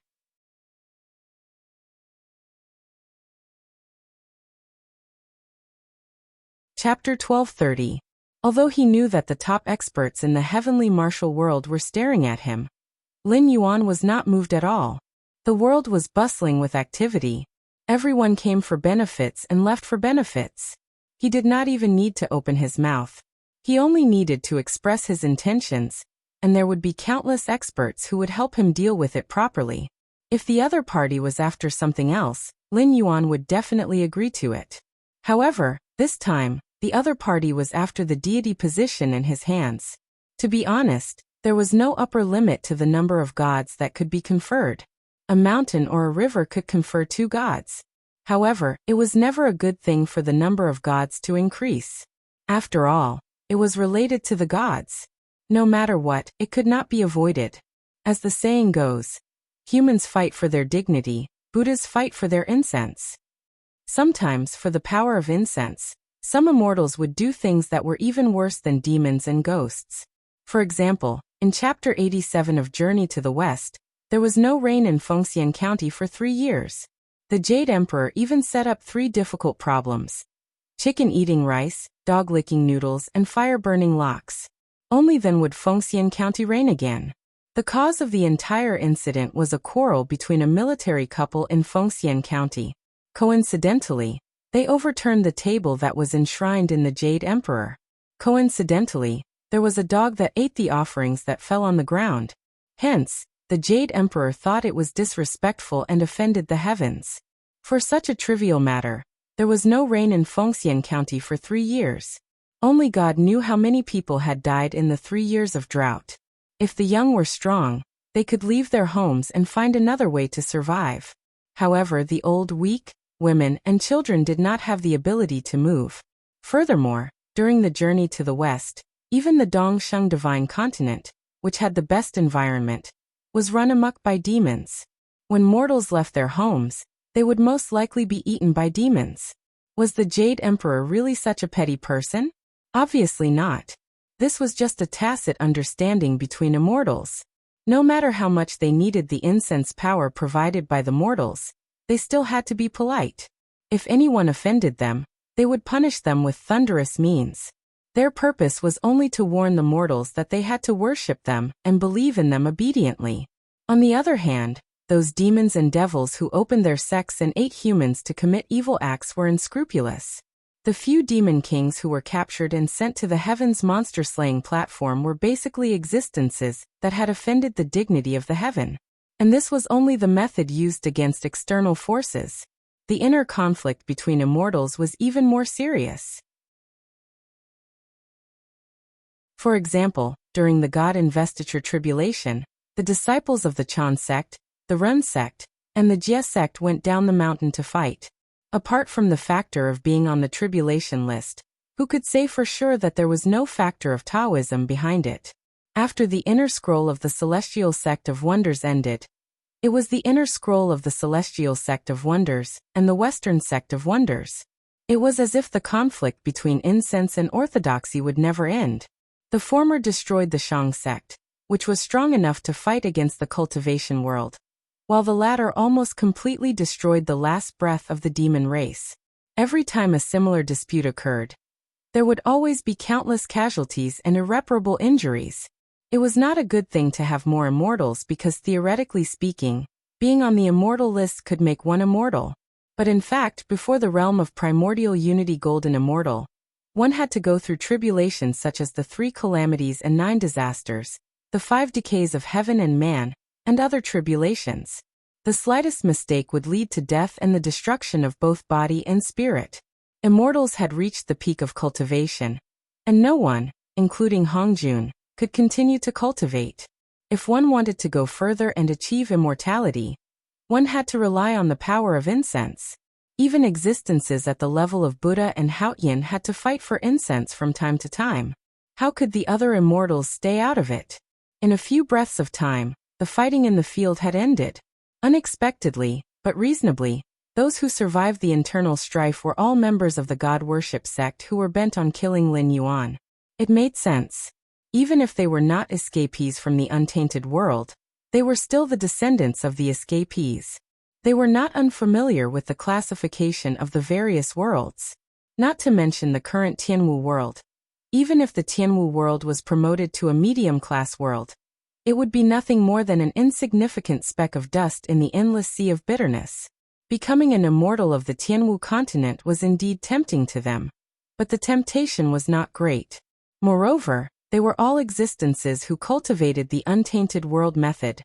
Chapter 1230. Although he knew that the top experts in the heavenly martial world were staring at him, Lin Yuan was not moved at all. The world was bustling with activity. Everyone came for benefits and left for benefits. He did not even need to open his mouth. He only needed to express his intentions, and there would be countless experts who would help him deal with it properly. If the other party was after something else, Lin Yuan would definitely agree to it. However, this time, the other party was after the deity position in his hands. To be honest, there was no upper limit to the number of gods that could be conferred. A mountain or a river could confer 2 gods. However, it was never a good thing for the number of gods to increase. After all, it was related to the gods. No matter what, it could not be avoided. As the saying goes, humans fight for their dignity, Buddhas fight for their incense. Sometimes, for the power of incense, some immortals would do things that were even worse than demons and ghosts. For example, in Chapter 87 of Journey to the West, there was no rain in Fengxian County for 3 years. The Jade Emperor even set up 3 difficult problems: chicken eating rice, dog licking noodles, and fire burning locks. Only then would Fengxian County rain again. The cause of the entire incident was a quarrel between a military couple in Fengxian County. Coincidentally, they overturned the table that was enshrined in the Jade Emperor. Coincidentally, there was a dog that ate the offerings that fell on the ground. Hence, the Jade Emperor thought it was disrespectful and offended the heavens. For such a trivial matter, there was no rain in Fengxian County for 3 years. Only God knew how many people had died in the 3 years of drought. If the young were strong, they could leave their homes and find another way to survive. However, the old, weak, women, and children did not have the ability to move. Furthermore, during the journey to the west, even the Dongsheng divine continent, which had the best environment, was run amok by demons. When mortals left their homes, they would most likely be eaten by demons. Was the Jade Emperor really such a petty person? Obviously not. This was just a tacit understanding between immortals. No matter how much they needed the incense power provided by the mortals, they still had to be polite. If anyone offended them, they would punish them with thunderous means. Their purpose was only to warn the mortals that they had to worship them and believe in them obediently. On the other hand, those demons and devils who opened their sects and ate humans to commit evil acts were unscrupulous. The few demon kings who were captured and sent to the heavens monster-slaying platform were basically existences that had offended the dignity of the heaven. And this was only the method used against external forces. The inner conflict between immortals was even more serious. For example, during the God Investiture Tribulation, the disciples of the Chan sect, the Ren sect, and the Jie sect went down the mountain to fight. Apart from the factor of being on the tribulation list, who could say for sure that there was no factor of Taoism behind it? After the inner scroll of the Celestial Sect of Wonders ended, it was the inner scroll of the Celestial Sect of Wonders and the Western Sect of Wonders. It was as if the conflict between incense and orthodoxy would never end. The former destroyed the Shang sect, which was strong enough to fight against the cultivation world, while the latter almost completely destroyed the last breath of the demon race. Every time a similar dispute occurred, there would always be countless casualties and irreparable injuries. It was not a good thing to have more immortals because theoretically speaking, being on the immortal list could make one immortal. But in fact, before the realm of primordial unity golden immortal, one had to go through tribulations such as the 3 calamities and 9 disasters, the 5 decays of heaven and man, and other tribulations. The slightest mistake would lead to death and the destruction of both body and spirit. Immortals had reached the peak of cultivation, and no one, including Hongjun, could continue to cultivate. If one wanted to go further and achieve immortality, one had to rely on the power of incense. Even existences at the level of Buddha and Haoyin had to fight for incense from time to time. How could the other immortals stay out of it? In a few breaths of time, the fighting in the field had ended. Unexpectedly, but reasonably, those who survived the internal strife were all members of the God worship sect who were bent on killing Lin Yuan. It made sense. Even if they were not escapees from the untainted world, they were still the descendants of the escapees. They were not unfamiliar with the classification of the various worlds, not to mention the current Tianwu world. Even if the Tianwu world was promoted to a medium-class world, it would be nothing more than an insignificant speck of dust in the endless sea of bitterness. Becoming an immortal of the Tianwu continent was indeed tempting to them, but the temptation was not great. Moreover, they were all existences who cultivated the untainted world method,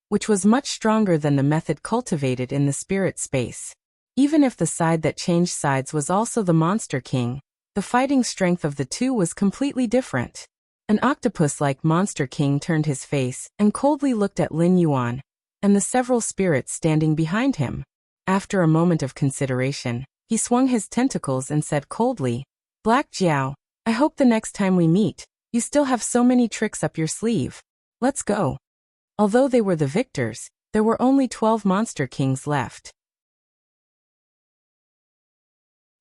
which was much stronger than the method cultivated in the spirit space. Even if the side that changed sides was also the Monster King, the fighting strength of the two was completely different. An octopus-like Monster King turned his face and coldly looked at Lin Yuan and the several spirits standing behind him. After a moment of consideration, he swung his tentacles and said coldly, "Black Jiao, I hope the next time we meet, you still have so many tricks up your sleeve. Let's go." Although they were the victors, there were only 12 Monster Kings left.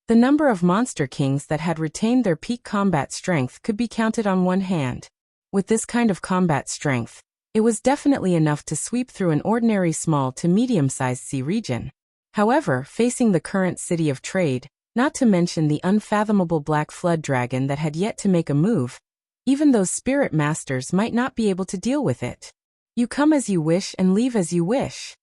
The number of Monster Kings that had retained their peak combat strength could be counted on one hand. With this kind of combat strength, it was definitely enough to sweep through an ordinary small to medium-sized sea region. However, facing the current city of trade, not to mention the unfathomable black flood dragon that had yet to make a move, even those spirit masters might not be able to deal with it. You come as you wish and leave as you wish.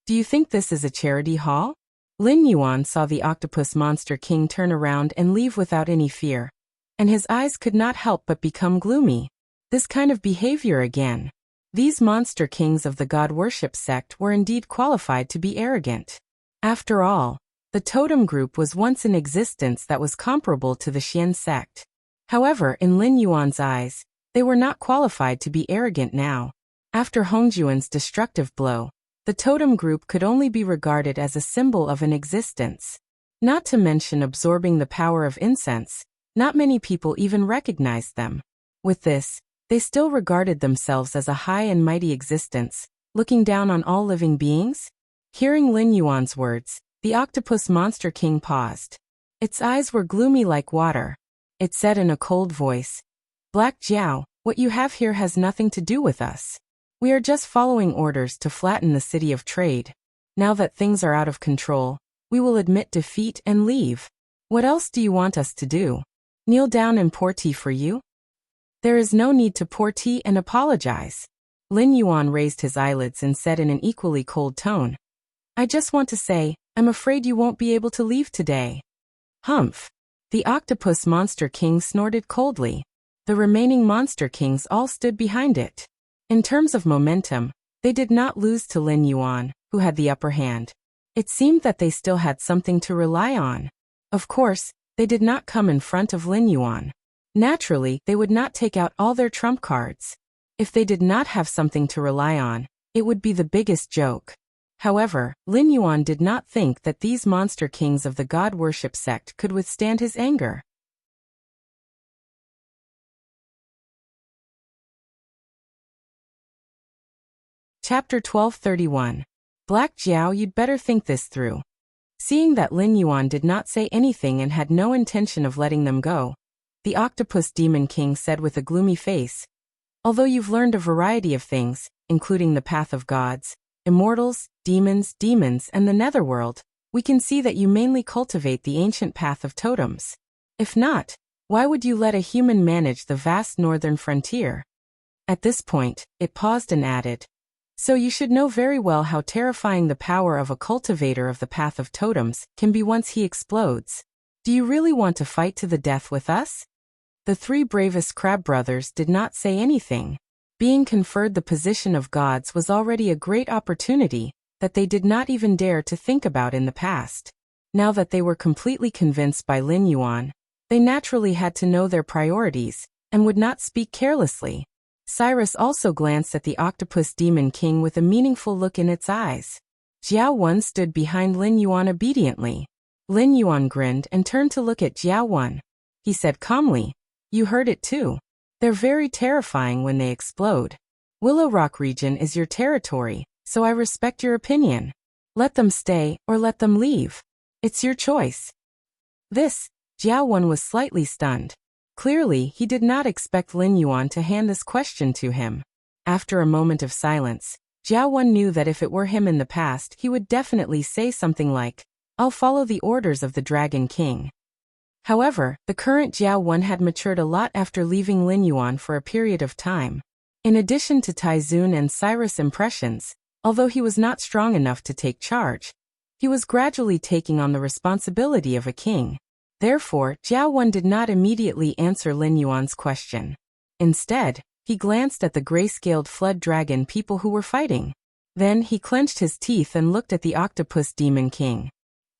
Do you think this is a charity hall? Lin Yuan saw the octopus Monster King turn around and leave without any fear, and his eyes could not help but become gloomy. This kind of behavior again. These Monster Kings of the God Worship sect were indeed qualified to be arrogant. After all, the totem group was once in existence that was comparable to the Xian sect. However, in Lin Yuan's eyes, they were not qualified to be arrogant now. After Hongjuan's destructive blow, the totem group could only be regarded as a symbol of an existence. Not to mention absorbing the power of incense, not many people even recognized them. With this, they still regarded themselves as a high and mighty existence, looking down on all living beings. Hearing Lin Yuan's words, the octopus Monster King paused. Its eyes were gloomy like water. It said in a cold voice, "Black Jiao, what you have here has nothing to do with us. We are just following orders to flatten the city of trade. Now that things are out of control, we will admit defeat and leave. What else do you want us to do? Kneel down and pour tea for you?" "There is no need to pour tea and apologize." Lin Yuan raised his eyelids and said in an equally cold tone, "I just want to say, I'm afraid you won't be able to leave today." "Humph." The octopus Monster King snorted coldly. The remaining Monster Kings all stood behind it. In terms of momentum, they did not lose to Lin Yuan, who had the upper hand. It seemed that they still had something to rely on. Of course, they did not come in front of Lin Yuan. Naturally, they would not take out all their trump cards. If they did not have something to rely on, it would be the biggest joke. However, Lin Yuan did not think that these Monster Kings of the God Worship sect could withstand his anger. Chapter 1231. Black Jiao, you'd better think this through. Seeing that Lin Yuan did not say anything and had no intention of letting them go, the Octopus Demon King said with a gloomy face, "Although you've learned a variety of things, including the path of gods, immortals, demons, and the netherworld, we can see that you mainly cultivate the ancient path of totems. If not, why would you let a human manage the vast northern frontier?" At this point, it paused and added, "So you should know very well how terrifying the power of a cultivator of the path of totems can be once he explodes. Do you really want to fight to the death with us?" The three bravest crab brothers did not say anything. Being conferred the position of gods was already a great opportunity that they did not even dare to think about in the past. Now that they were completely convinced by Lin Yuan, they naturally had to know their priorities and would not speak carelessly. Cyrus also glanced at the Octopus Demon King with a meaningful look in its eyes. Jiao Wen stood behind Lin Yuan obediently. Lin Yuan grinned and turned to look at Jiao Wen. He said calmly, "You heard it too. They're very terrifying when they explode. Willow Rock region is your territory, so I respect your opinion. Let them stay or let them leave. It's your choice." Jiao Wen was slightly stunned. Clearly, he did not expect Lin Yuan to hand this question to him. After a moment of silence, Jiao Wen knew that if it were him in the past, he would definitely say something like, "I'll follow the orders of the Dragon King." However, the current Jiao Wen had matured a lot after leaving Lin Yuan for a period of time. In addition to Taizun and Cyrus' impressions, although he was not strong enough to take charge, he was gradually taking on the responsibility of a king. Therefore, Jiao Wen did not immediately answer Lin Yuan's question. Instead, he glanced at the gray-scaled flood dragon people who were fighting. Then he clenched his teeth and looked at the octopus demon king.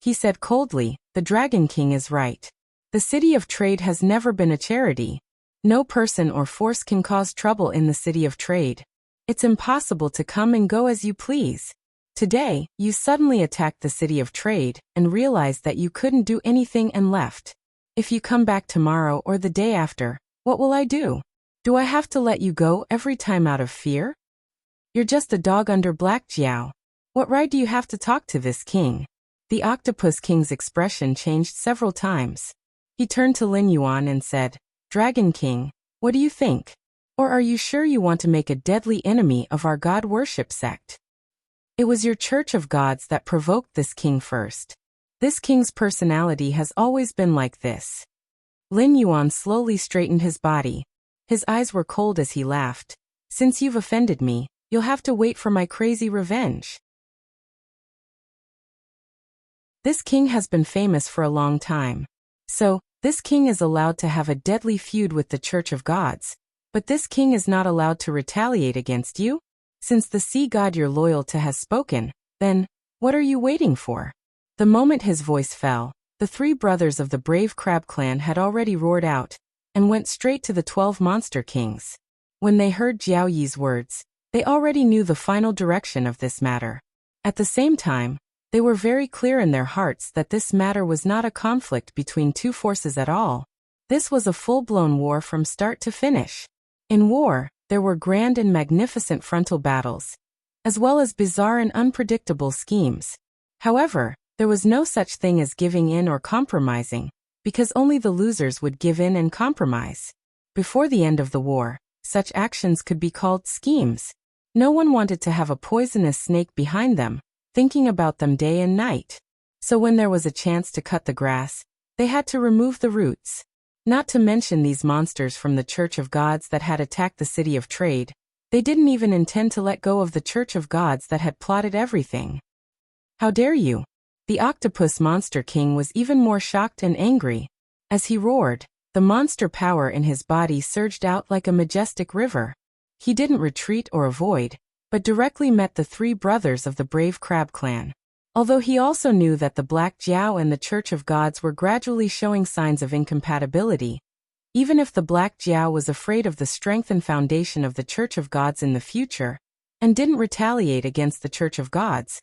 He said coldly, "The Dragon King is right. The City of Trade has never been a charity. No person or force can cause trouble in the City of Trade. It's impossible to come and go as you please. Today, you suddenly attacked the City of Trade and realized that you couldn't do anything and left. If you come back tomorrow or the day after, what will I do? Do I have to let you go every time out of fear? You're just a dog under Black Jiao. What right do you have to talk to this king?" The Octopus King's expression changed several times. He turned to Lin Yuan and said, "Dragon King, what do you think? Or are you sure you want to make a deadly enemy of our god worship sect? It was your Church of Gods that provoked this king first. This king's personality has always been like this." Lin Yuan slowly straightened his body. His eyes were cold as he laughed. "Since you've offended me, you'll have to wait for my crazy revenge." This king has been famous for a long time. So, this king is allowed to have a deadly feud with the Church of Gods, but this king is not allowed to retaliate against you? Since the sea god you're loyal to has spoken, then, what are you waiting for? The moment his voice fell, the three brothers of the brave crab clan had already roared out, and went straight to the 12 monster kings. When they heard Jiao Yi's words, they already knew the final direction of this matter. At the same time, they were very clear in their hearts that this matter was not a conflict between two forces at all. This was a full-blown war from start to finish. In war, there were grand and magnificent frontal battles, as well as bizarre and unpredictable schemes. However, there was no such thing as giving in or compromising, because only the losers would give in and compromise. Before the end of the war, such actions could be called schemes. No one wanted to have a poisonous snake behind them, thinking about them day and night. So when there was a chance to cut the grass, they had to remove the roots. Not to mention these monsters from the Church of Gods that had attacked the City of Trade, they didn't even intend to let go of the Church of Gods that had plotted everything. "How dare you?" The Octopus Monster King was even more shocked and angry. As he roared, the monster power in his body surged out like a majestic river. He didn't retreat or avoid, but directly met the three brothers of the brave crab clan. Although he also knew that the Black Jiao and the Church of Gods were gradually showing signs of incompatibility, even if the Black Jiao was afraid of the strength and foundation of the Church of Gods in the future, and didn't retaliate against the Church of Gods,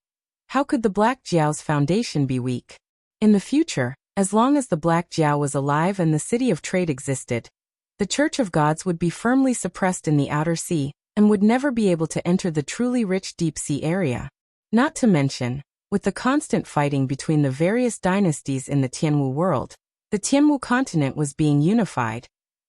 how could the Black Jiao's foundation be weak? In the future, as long as the Black Jiao was alive and the City of Trade existed, the Church of Gods would be firmly suppressed in the outer sea, and would never be able to enter the truly rich deep sea area. Not to mention, with the constant fighting between the various dynasties in the Tianwu world, the Tianwu continent was being unified,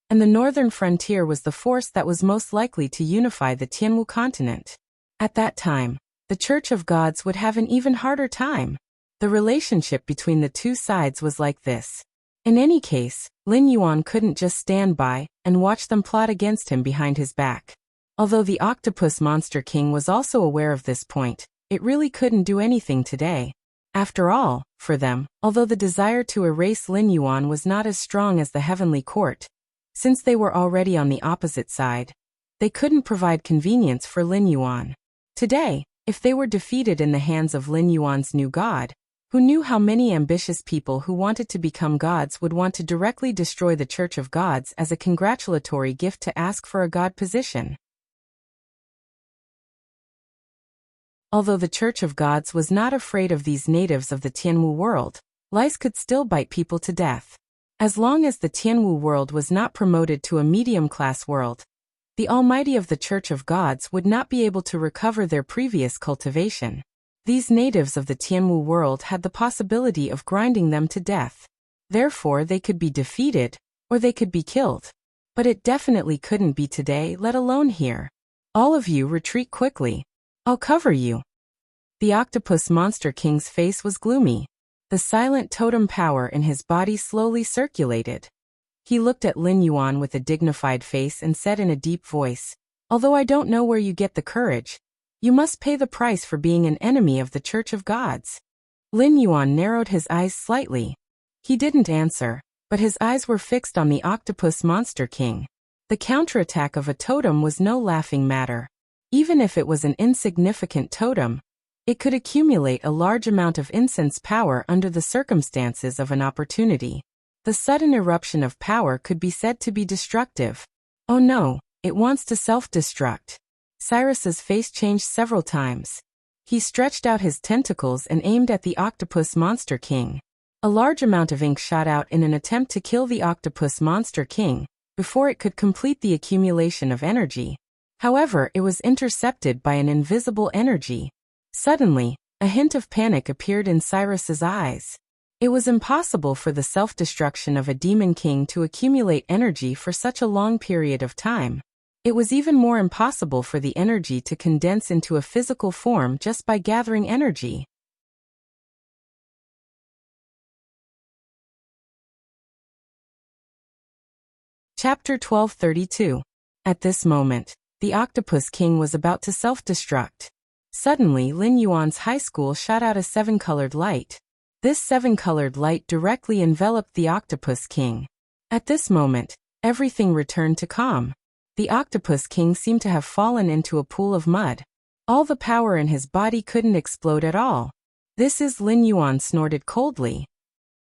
and the northern frontier was the force that was most likely to unify the Tianwu continent. At that time, the Church of Gods would have an even harder time. The relationship between the two sides was like this. In any case, Lin Yuan couldn't just stand by and watch them plot against him behind his back. Although the Octopus Monster King was also aware of this point, it really couldn't do anything today. After all, for them, although the desire to erase Lin Yuan was not as strong as the Heavenly Court, since they were already on the opposite side, they couldn't provide convenience for Lin Yuan. Today, if they were defeated in the hands of Lin Yuan's new god, who knew how many ambitious people who wanted to become gods would want to directly destroy the Church of Gods as a congratulatory gift to ask for a god position. Although the Church of Gods was not afraid of these natives of the Tianwu world, lice could still bite people to death. As long as the Tianwu world was not promoted to a medium-class world, the Almighty of the Church of Gods would not be able to recover their previous cultivation. These natives of the Tianwu world had the possibility of grinding them to death. Therefore they could be defeated, or they could be killed. But it definitely couldn't be today, let alone here. All of you retreat quickly. I'll cover you. The octopus monster king's face was gloomy. The silent totem power in his body slowly circulated. He looked at Lin Yuan with a dignified face and said in a deep voice, "Although I don't know where you get the courage, you must pay the price for being an enemy of the Church of Gods." Lin Yuan narrowed his eyes slightly. He didn't answer, but his eyes were fixed on the octopus monster king. The counterattack of a totem was no laughing matter. Even if it was an insignificant totem, it could accumulate a large amount of incense power under the circumstances of an opportunity. The sudden eruption of power could be said to be destructive. Oh no, it wants to self-destruct. Cyrus's face changed several times. He stretched out his tentacles and aimed at the octopus monster king. A large amount of ink shot out in an attempt to kill the octopus monster king before it could complete the accumulation of energy. However, it was intercepted by an invisible energy. Suddenly, a hint of panic appeared in Cyrus's eyes. It was impossible for the self-destruction of a demon king to accumulate energy for such a long period of time. It was even more impossible for the energy to condense into a physical form just by gathering energy. Chapter 1232. At this moment, the Octopus King was about to self-destruct. Suddenly, Lin Yuan's high school shot out a seven-colored light. This seven-colored light directly enveloped the Octopus King. At this moment, everything returned to calm. The Octopus King seemed to have fallen into a pool of mud. All the power in his body couldn't explode at all. "This is," Lin Yuan snorted coldly.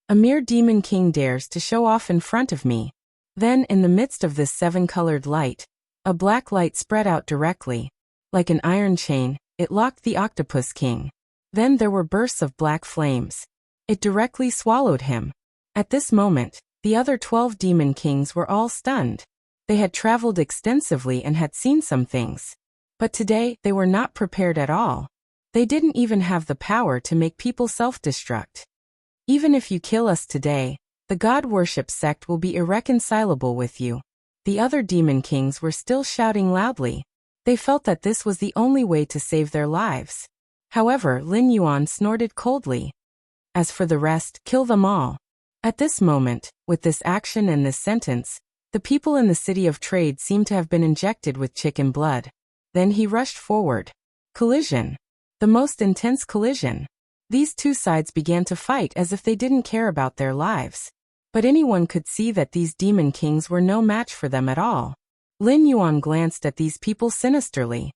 "A mere demon king dares to show off in front of me." Then, in the midst of this seven-colored light, a black light spread out directly. Like an iron chain, it locked the Octopus King. Then there were bursts of black flames. It directly swallowed him. At this moment, the other 12 demon kings were all stunned. They had traveled extensively and had seen some things. But today, they were not prepared at all. They didn't even have the power to make people self-destruct. "Even if you kill us today, the God worship sect will be irreconcilable with you." The other demon kings were still shouting loudly. They felt that this was the only way to save their lives. However, Lin Yuan snorted coldly. "As for the rest, kill them all." At this moment, with this action and this sentence, the people in the city of trade seemed to have been injected with chicken blood. Then he rushed forward. Collision. The most intense collision. These two sides began to fight as if they didn't care about their lives. But anyone could see that these demon kings were no match for them at all. Lin Yuan glanced at these people sinisterly.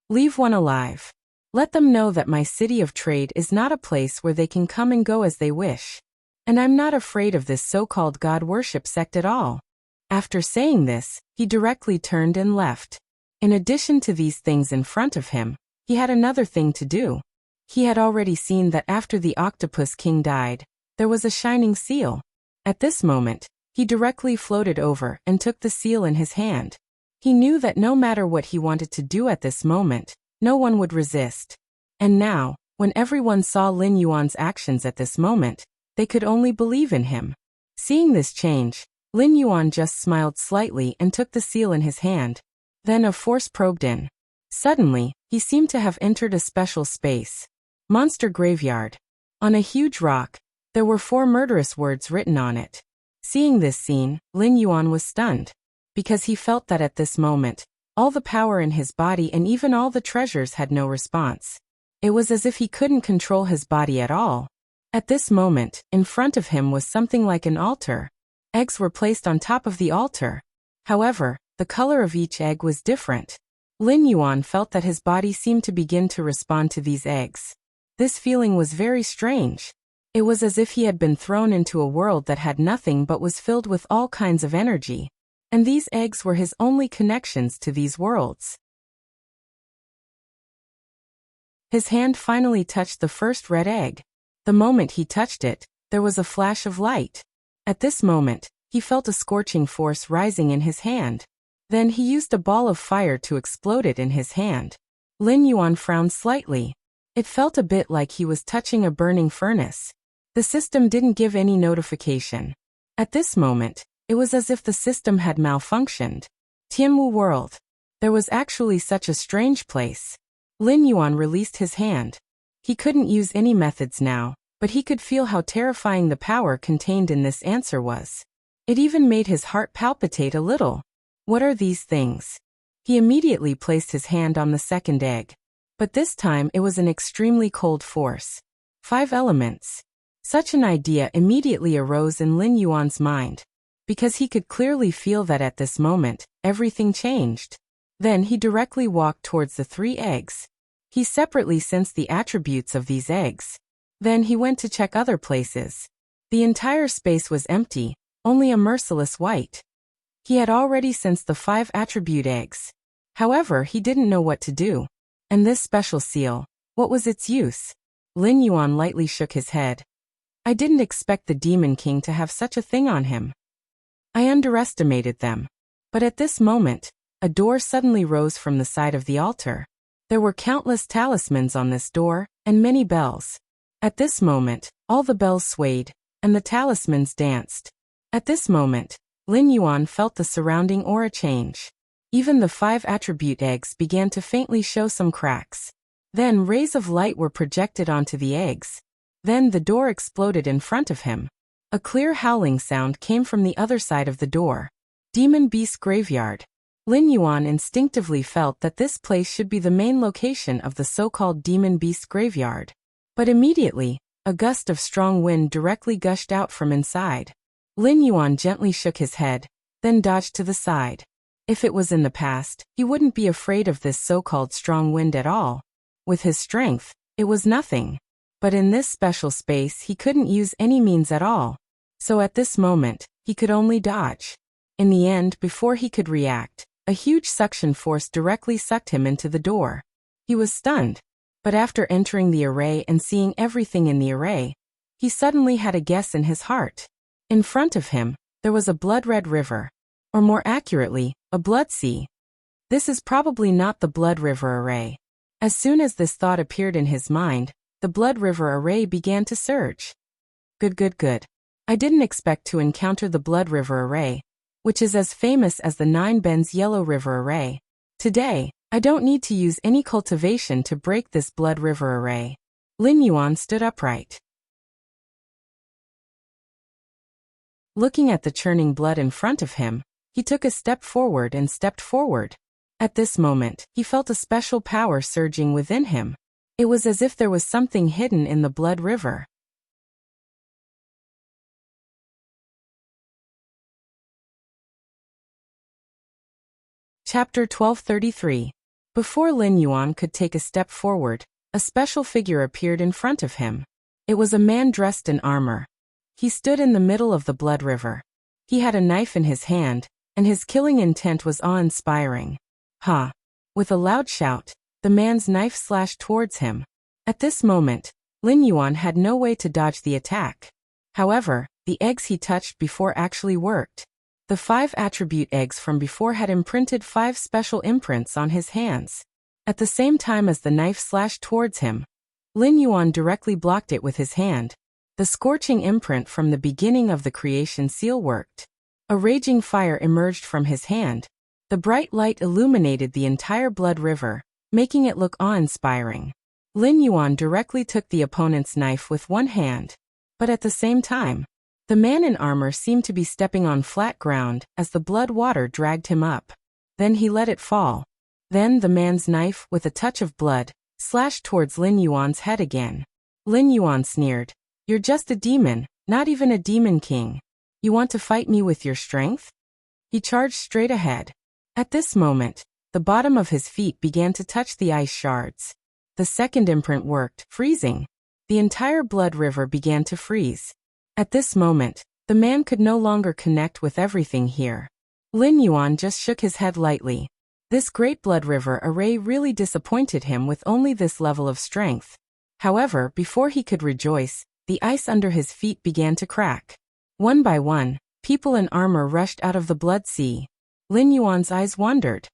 "Leave one alive. Let them know that my city of trade is not a place where they can come and go as they wish. And I'm not afraid of this so-called God worship sect at all." After saying this, he directly turned and left. In addition to these things in front of him, he had another thing to do. He had already seen that after the Octopus King died, there was a shining seal. At this moment, he directly floated over and took the seal in his hand. He knew that no matter what he wanted to do at this moment, no one would resist. And now, when everyone saw Lin Yuan's actions at this moment, they could only believe in him. Seeing this change, Lin Yuan just smiled slightly and took the seal in his hand. Then a force probed in. Suddenly, he seemed to have entered a special space. Monster Graveyard. On a huge rock, there were 4 murderous words written on it. Seeing this scene, Lin Yuan was stunned. Because he felt that at this moment, all the power in his body and even all the treasures had no response. It was as if he couldn't control his body at all. At this moment, in front of him was something like an altar. Eggs were placed on top of the altar. However, the color of each egg was different. Lin Yuan felt that his body seemed to begin to respond to these eggs. This feeling was very strange. It was as if he had been thrown into a world that had nothing but was filled with all kinds of energy. And these eggs were his only connections to these worlds. His hand finally touched the first red egg. The moment he touched it, there was a flash of light. At this moment, he felt a scorching force rising in his hand. Then he used a ball of fire to explode it in his hand. Lin Yuan frowned slightly. It felt a bit like he was touching a burning furnace. The system didn't give any notification. At this moment, It was as if the system had malfunctioned. Tianwu world. There was actually such a strange place. Lin Yuan released his hand. He couldn't use any methods now, but he could feel how terrifying the power contained in this answer was. It even made his heart palpitate a little. What are these things? He immediately placed his hand on the second egg. But this time it was an extremely cold force. 5 elements. Such an idea immediately arose in Lin Yuan's mind, because he could clearly feel that at this moment, everything changed. Then he directly walked towards the 3 eggs. He separately sensed the attributes of these eggs. Then he went to check other places. The entire space was empty, only a merciless white. He had already sensed the 5 attribute eggs. However, he didn't know what to do. And this special seal, what was its use? Lin Yuan lightly shook his head. I didn't expect the Demon King to have such a thing on him. I underestimated them. But at this moment, a door suddenly rose from the side of the altar. There were countless talismans on this door, and many bells. At this moment, all the bells swayed, and the talismans danced. At this moment, Lin Yuan felt the surrounding aura change. Even the 5 attribute eggs began to faintly show some cracks. Then rays of light were projected onto the eggs. Then the door exploded in front of him. A clear howling sound came from the other side of the door. Demon Beast Graveyard. Lin Yuan instinctively felt that this place should be the main location of the so-called Demon Beast Graveyard. But immediately, a gust of strong wind directly gushed out from inside. Lin Yuan gently shook his head, then dodged to the side. If it was in the past, he wouldn't be afraid of this so-called strong wind at all. With his strength, it was nothing. But in this special space he couldn't use any means at all. So at this moment, he could only dodge. In the end, before he could react, a huge suction force directly sucked him into the door. He was stunned. But after entering the array and seeing everything in the array, he suddenly had a guess in his heart. In front of him, there was a blood-red river. Or more accurately, a blood sea. This is probably not the blood river array. As soon as this thought appeared in his mind, the blood river array began to surge. Good. I didn't expect to encounter the blood river array, which is as famous as the 9 Bends yellow river array. Today, I don't need to use any cultivation to break this blood river array. Lin Yuan stood upright. Looking at the churning blood in front of him, he took a step forward and stepped forward. At this moment, he felt a special power surging within him. It was as if there was something hidden in the blood river. Chapter 1233. Before Lin Yuan could take a step forward, a special figure appeared in front of him. It was a man dressed in armor. He stood in the middle of the blood river. He had a knife in his hand, and his killing intent was awe-inspiring. Ha! With a loud shout, the man's knife slashed towards him. At this moment, Lin Yuan had no way to dodge the attack. However, the eggs he touched before actually worked. The 5 attribute eggs from before had imprinted 5 special imprints on his hands. At the same time as the knife slashed towards him, Lin Yuan directly blocked it with his hand. The scorching imprint from the beginning of the creation seal worked. A raging fire emerged from his hand. The bright light illuminated the entire blood river, making it look awe-inspiring. Lin Yuan directly took the opponent's knife with one hand. But at the same time, the man in armor seemed to be stepping on flat ground as the blood water dragged him up. Then he let it fall. Then the man's knife, with a touch of blood, slashed towards Lin Yuan's head again. Lin Yuan sneered. You're just a demon, not even a demon king. You want to fight me with your strength? He charged straight ahead. At this moment, the bottom of his feet began to touch the ice shards. The second imprint worked, freezing. The entire blood river began to freeze. At this moment, the man could no longer connect with everything here. Lin Yuan just shook his head lightly. This great blood river array really disappointed him with only this level of strength. However, before he could rejoice, the ice under his feet began to crack. One by one, people in armor rushed out of the blood sea. Lin Yuan's eyes wandered.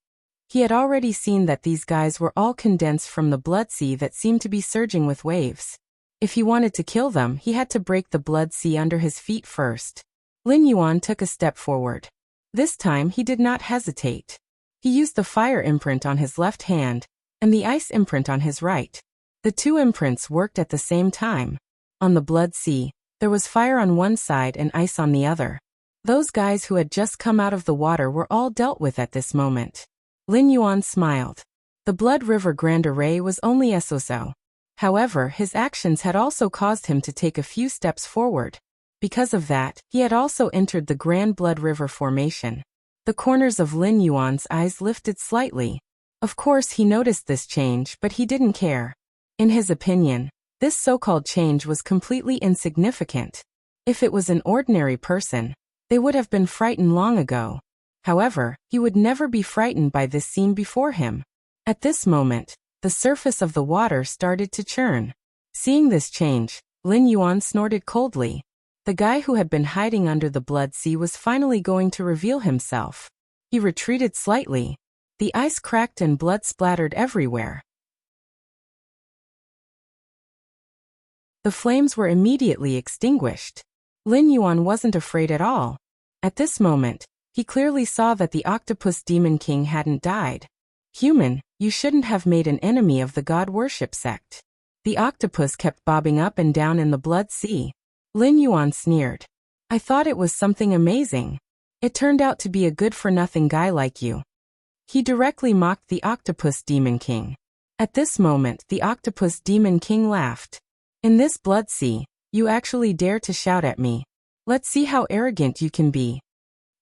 He had already seen that these guys were all condensed from the blood sea that seemed to be surging with waves. If he wanted to kill them, he had to break the blood sea under his feet first. Lin Yuan took a step forward. This time he did not hesitate. He used the fire imprint on his left hand and the ice imprint on his right. The two imprints worked at the same time. On the Blood Sea, there was fire on one side and ice on the other. Those guys who had just come out of the water were all dealt with at this moment. Lin Yuan smiled. The Blood River Grand Array was only so. However, his actions had also caused him to take a few steps forward. Because of that, he had also entered the Grand Blood River formation. The corners of Lin Yuan's eyes lifted slightly. Of course he noticed this change, but he didn't care. In his opinion, this so-called change was completely insignificant. If it was an ordinary person, they would have been frightened long ago. However, he would never be frightened by this scene before him. At this moment, the surface of the water started to churn. Seeing this change, Lin Yuan snorted coldly. The guy who had been hiding under the Blood Sea was finally going to reveal himself. He retreated slightly. The ice cracked and blood splattered everywhere. The flames were immediately extinguished. Lin Yuan wasn't afraid at all. At this moment, he clearly saw that the Octopus Demon King hadn't died. Human, you shouldn't have made an enemy of the god worship sect. The octopus kept bobbing up and down in the Blood Sea. Lin Yuan sneered. I thought it was something amazing. It turned out to be a good-for-nothing guy like you. He directly mocked the Octopus Demon King. At this moment, the Octopus Demon King laughed. In this Blood Sea, you actually dare to shout at me. Let's see how arrogant you can be.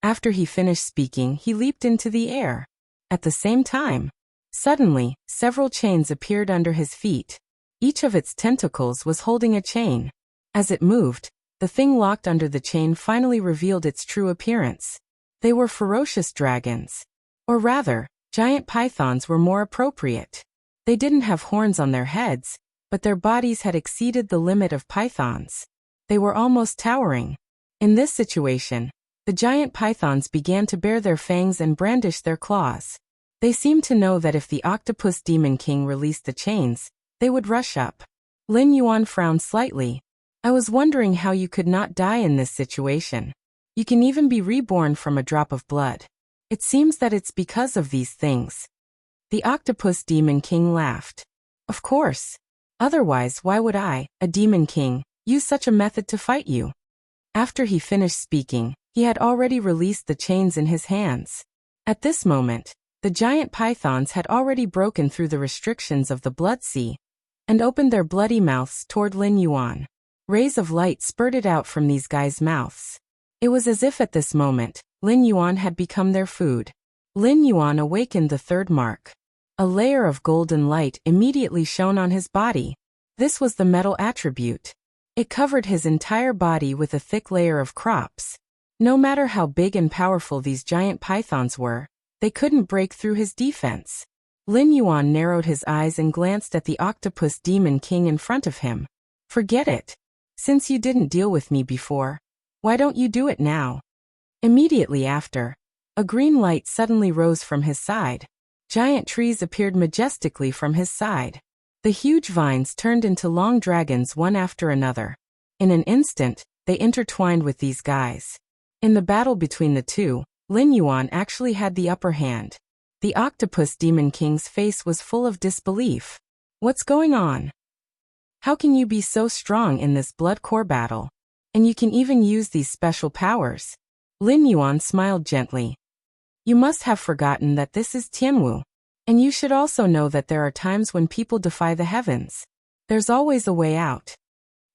After he finished speaking, he leaped into the air. At the same time, suddenly, several chains appeared under his feet. Each of its tentacles was holding a chain. As it moved, the thing locked under the chain finally revealed its true appearance. They were ferocious dragons. Or rather, giant pythons were more appropriate. They didn't have horns on their heads, but their bodies had exceeded the limit of pythons. They were almost towering. In this situation, the giant pythons began to bare their fangs and brandish their claws. They seemed to know that if the Octopus Demon King released the chains, they would rush up. Lin Yuan frowned slightly. I was wondering how you could not die in this situation. You can even be reborn from a drop of blood. It seems that it's because of these things. The Octopus Demon King laughed. Of course. Otherwise, why would I, a Demon King, use such a method to fight you? After he finished speaking, he had already released the chains in his hands. At this moment, the giant pythons had already broken through the restrictions of the Blood Sea and opened their bloody mouths toward Lin Yuan. Rays of light spurted out from these guys' mouths. It was as if at this moment, Lin Yuan had become their food. Lin Yuan awakened the third mark. A layer of golden light immediately shone on his body. This was the metal attribute. It covered his entire body with a thick layer of crops. No matter how big and powerful these giant pythons were, they couldn't break through his defense. Lin Yuan narrowed his eyes and glanced at the Octopus Demon King in front of him. Forget it. Since you didn't deal with me before, why don't you do it now? Immediately after, a green light suddenly rose from his side. Giant trees appeared majestically from his side. The huge vines turned into long dragons one after another. In an instant, they intertwined with these guys. In the battle between the two, Lin Yuan actually had the upper hand. The Octopus Demon King's face was full of disbelief. What's going on? How can you be so strong in this blood core battle? And you can even use these special powers? Lin Yuan smiled gently. You must have forgotten that this is Tianwu. And you should also know that there are times when people defy the heavens. There's always a way out.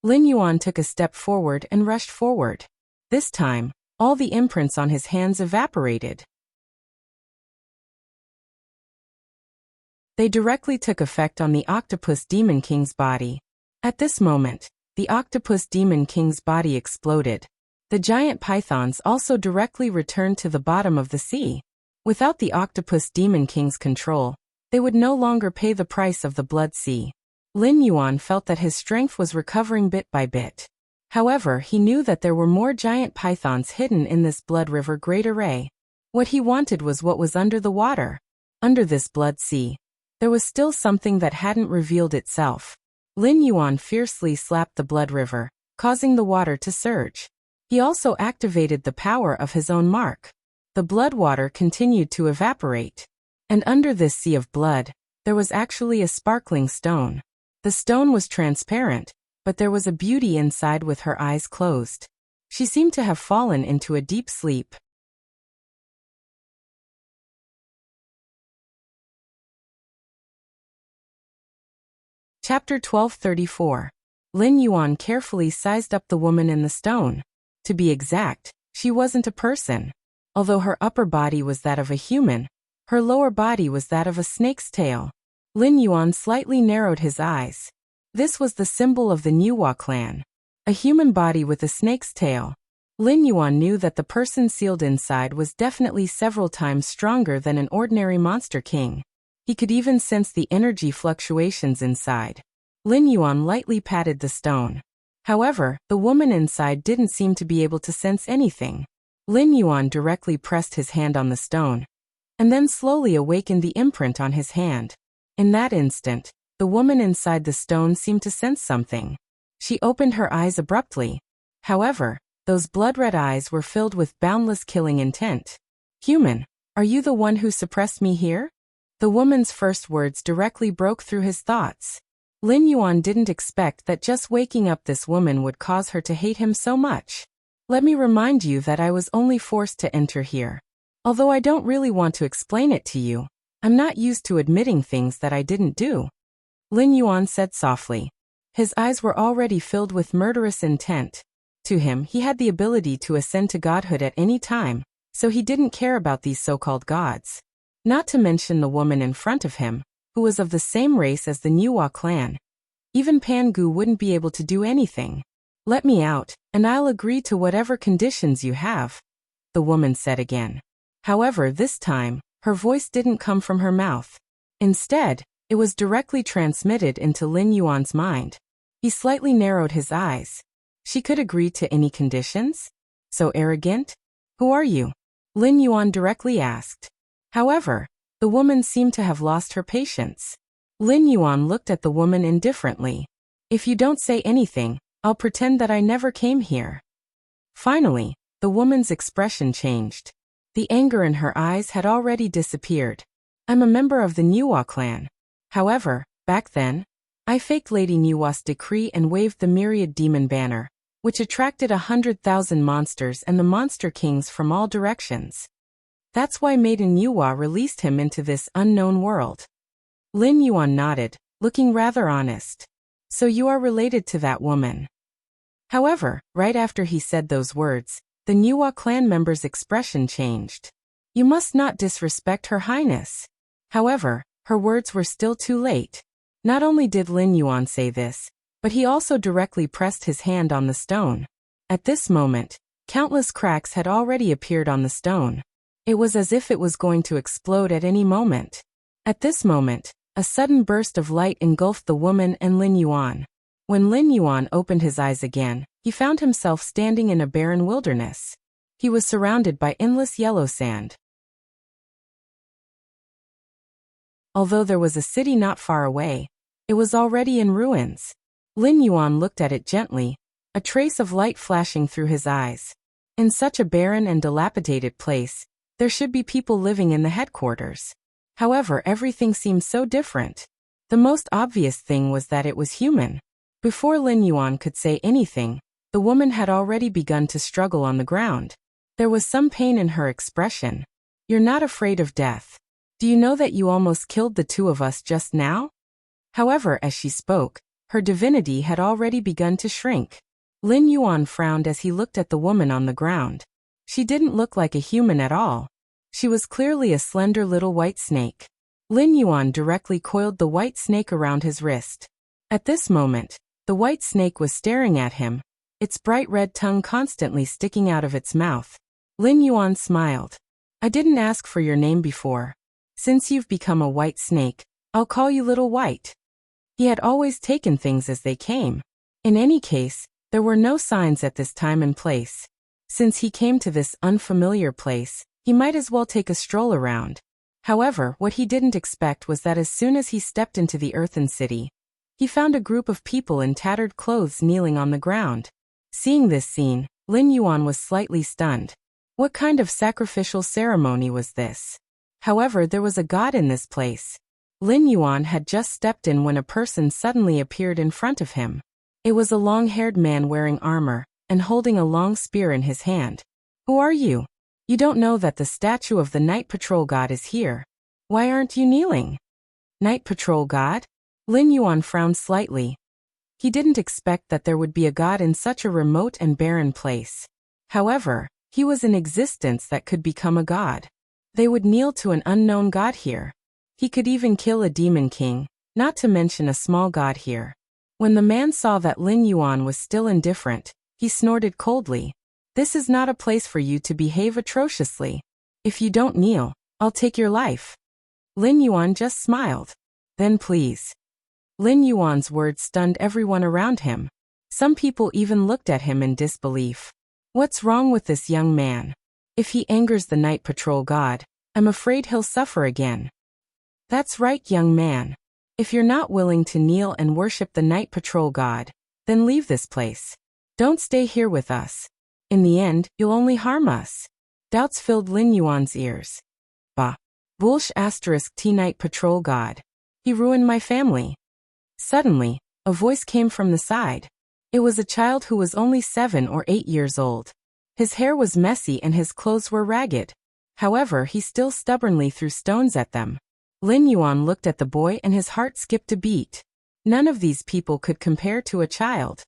Lin Yuan took a step forward and rushed forward. This time, all the imprints on his hands evaporated. They directly took effect on the Octopus Demon King's body. At this moment, the Octopus Demon King's body exploded. The giant pythons also directly returned to the bottom of the sea. Without the Octopus Demon King's control, they would no longer pay the price of the Blood Sea. Lin Yuan felt that his strength was recovering bit by bit. However, he knew that there were more giant pythons hidden in this Blood River Great Array. What he wanted was what was under the water. Under this Blood Sea, there was still something that hadn't revealed itself. Lin Yuan fiercely slapped the Blood River, causing the water to surge. He also activated the power of his own mark. The blood water continued to evaporate. And under this sea of blood, there was actually a sparkling stone. The stone was transparent, but there was a beauty inside with her eyes closed. She seemed to have fallen into a deep sleep. Chapter 1234. Lin Yuan carefully sized up the woman in the stone. To be exact, she wasn't a person. Although her upper body was that of a human, her lower body was that of a snake's tail. Lin Yuan slightly narrowed his eyes. This was the symbol of the Niuhua clan. A human body with a snake's tail. Lin Yuan knew that the person sealed inside was definitely several times stronger than an ordinary monster king. He could even sense the energy fluctuations inside. Lin Yuan lightly patted the stone. However, the woman inside didn't seem to be able to sense anything. Lin Yuan directly pressed his hand on the stone, and then slowly awakened the imprint on his hand. In that instant, the woman inside the stone seemed to sense something. She opened her eyes abruptly. However, those blood-red eyes were filled with boundless killing intent. "Human, are you the one who suppressed me here?" The woman's first words directly broke through his thoughts. Lin Yuan didn't expect that just waking up this woman would cause her to hate him so much. "Let me remind you that I was only forced to enter here. Although I don't really want to explain it to you, I'm not used to admitting things that I didn't do," Lin Yuan said softly. His eyes were already filled with murderous intent. To him, he had the ability to ascend to godhood at any time, so he didn't care about these so-called gods. Not to mention the woman in front of him, who was of the same race as the Niuhua clan. Even Pangu wouldn't be able to do anything. "Let me out, and I'll agree to whatever conditions you have," the woman said again. However, this time, her voice didn't come from her mouth. Instead, it was directly transmitted into Lin Yuan's mind. He slightly narrowed his eyes. She could agree to any conditions? So arrogant? "Who are you?" Lin Yuan directly asked. However, the woman seemed to have lost her patience. Lin Yuan looked at the woman indifferently. "If you don't say anything, I'll pretend that I never came here." Finally, the woman's expression changed. The anger in her eyes had already disappeared. "I'm a member of the Niuhua clan. However, back then, I faked Lady Niuhwa's decree and waved the myriad demon banner, which attracted 100,000 monsters and the monster kings from all directions. That's why Maiden Niuhwa released him into this unknown world." Lin Yuan nodded, looking rather honest. "So you are related to that woman." However, right after he said those words, the Niuhwa clan member's expression changed. "You must not disrespect Her Highness." However, her words were still too late. Not only did Lin Yuan say this, but he also directly pressed his hand on the stone. At this moment, countless cracks had already appeared on the stone. It was as if it was going to explode at any moment. At this moment, a sudden burst of light engulfed the woman and Lin Yuan. When Lin Yuan opened his eyes again, he found himself standing in a barren wilderness. He was surrounded by endless yellow sand. Although there was a city not far away, it was already in ruins. Lin Yuan looked at it gently, a trace of light flashing through his eyes. In such a barren and dilapidated place, there should be people living in the headquarters. However, everything seemed so different. The most obvious thing was that it was human. Before Lin Yuan could say anything, the woman had already begun to struggle on the ground. There was some pain in her expression. "You're not afraid of death. Do you know that you almost killed the two of us just now?" However, as she spoke, her divinity had already begun to shrink. Lin Yuan frowned as he looked at the woman on the ground. She didn't look like a human at all. She was clearly a slender little white snake. Lin Yuan directly coiled the white snake around his wrist. At this moment, the white snake was staring at him, its bright red tongue constantly sticking out of its mouth. Lin Yuan smiled. "I didn't ask for your name before. Since you've become a white snake, I'll call you Little White." He had always taken things as they came. In any case, there were no signs at this time and place. Since he came to this unfamiliar place, he might as well take a stroll around. However, what he didn't expect was that as soon as he stepped into the earthen city, he found a group of people in tattered clothes kneeling on the ground. Seeing this scene, Lin Yuan was slightly stunned. What kind of sacrificial ceremony was this? However, there was a god in this place. Lin Yuan had just stepped in when a person suddenly appeared in front of him. It was a long-haired man wearing armor and holding a long spear in his hand. Who are you? You don't know that the statue of the Night Patrol God is here. Why aren't you kneeling? Night Patrol God? Lin Yuan frowned slightly. He didn't expect that there would be a god in such a remote and barren place. However, he was in existence that could become a god. They would kneel to an unknown god here. He could even kill a demon king, not to mention a small god here. When the man saw that Lin Yuan was still indifferent, he snorted coldly. This is not a place for you to behave atrociously. If you don't kneel, I'll take your life. Lin Yuan just smiled. Then please. Lin Yuan's words stunned everyone around him. Some people even looked at him in disbelief. What's wrong with this young man? If he angers the Night Patrol God, I'm afraid he'll suffer again. That's right, young man. If you're not willing to kneel and worship the Night Patrol God, then leave this place. Don't stay here with us. In the end, you'll only harm us. Doubts filled Lin Yuan's ears. Bah. Bullsh * T Night Patrol God. He ruined my family. Suddenly, a voice came from the side. It was a child who was only 7 or 8 years old. His hair was messy and his clothes were ragged. However, he still stubbornly threw stones at them. Lin Yuan looked at the boy and his heart skipped a beat. None of these people could compare to a child.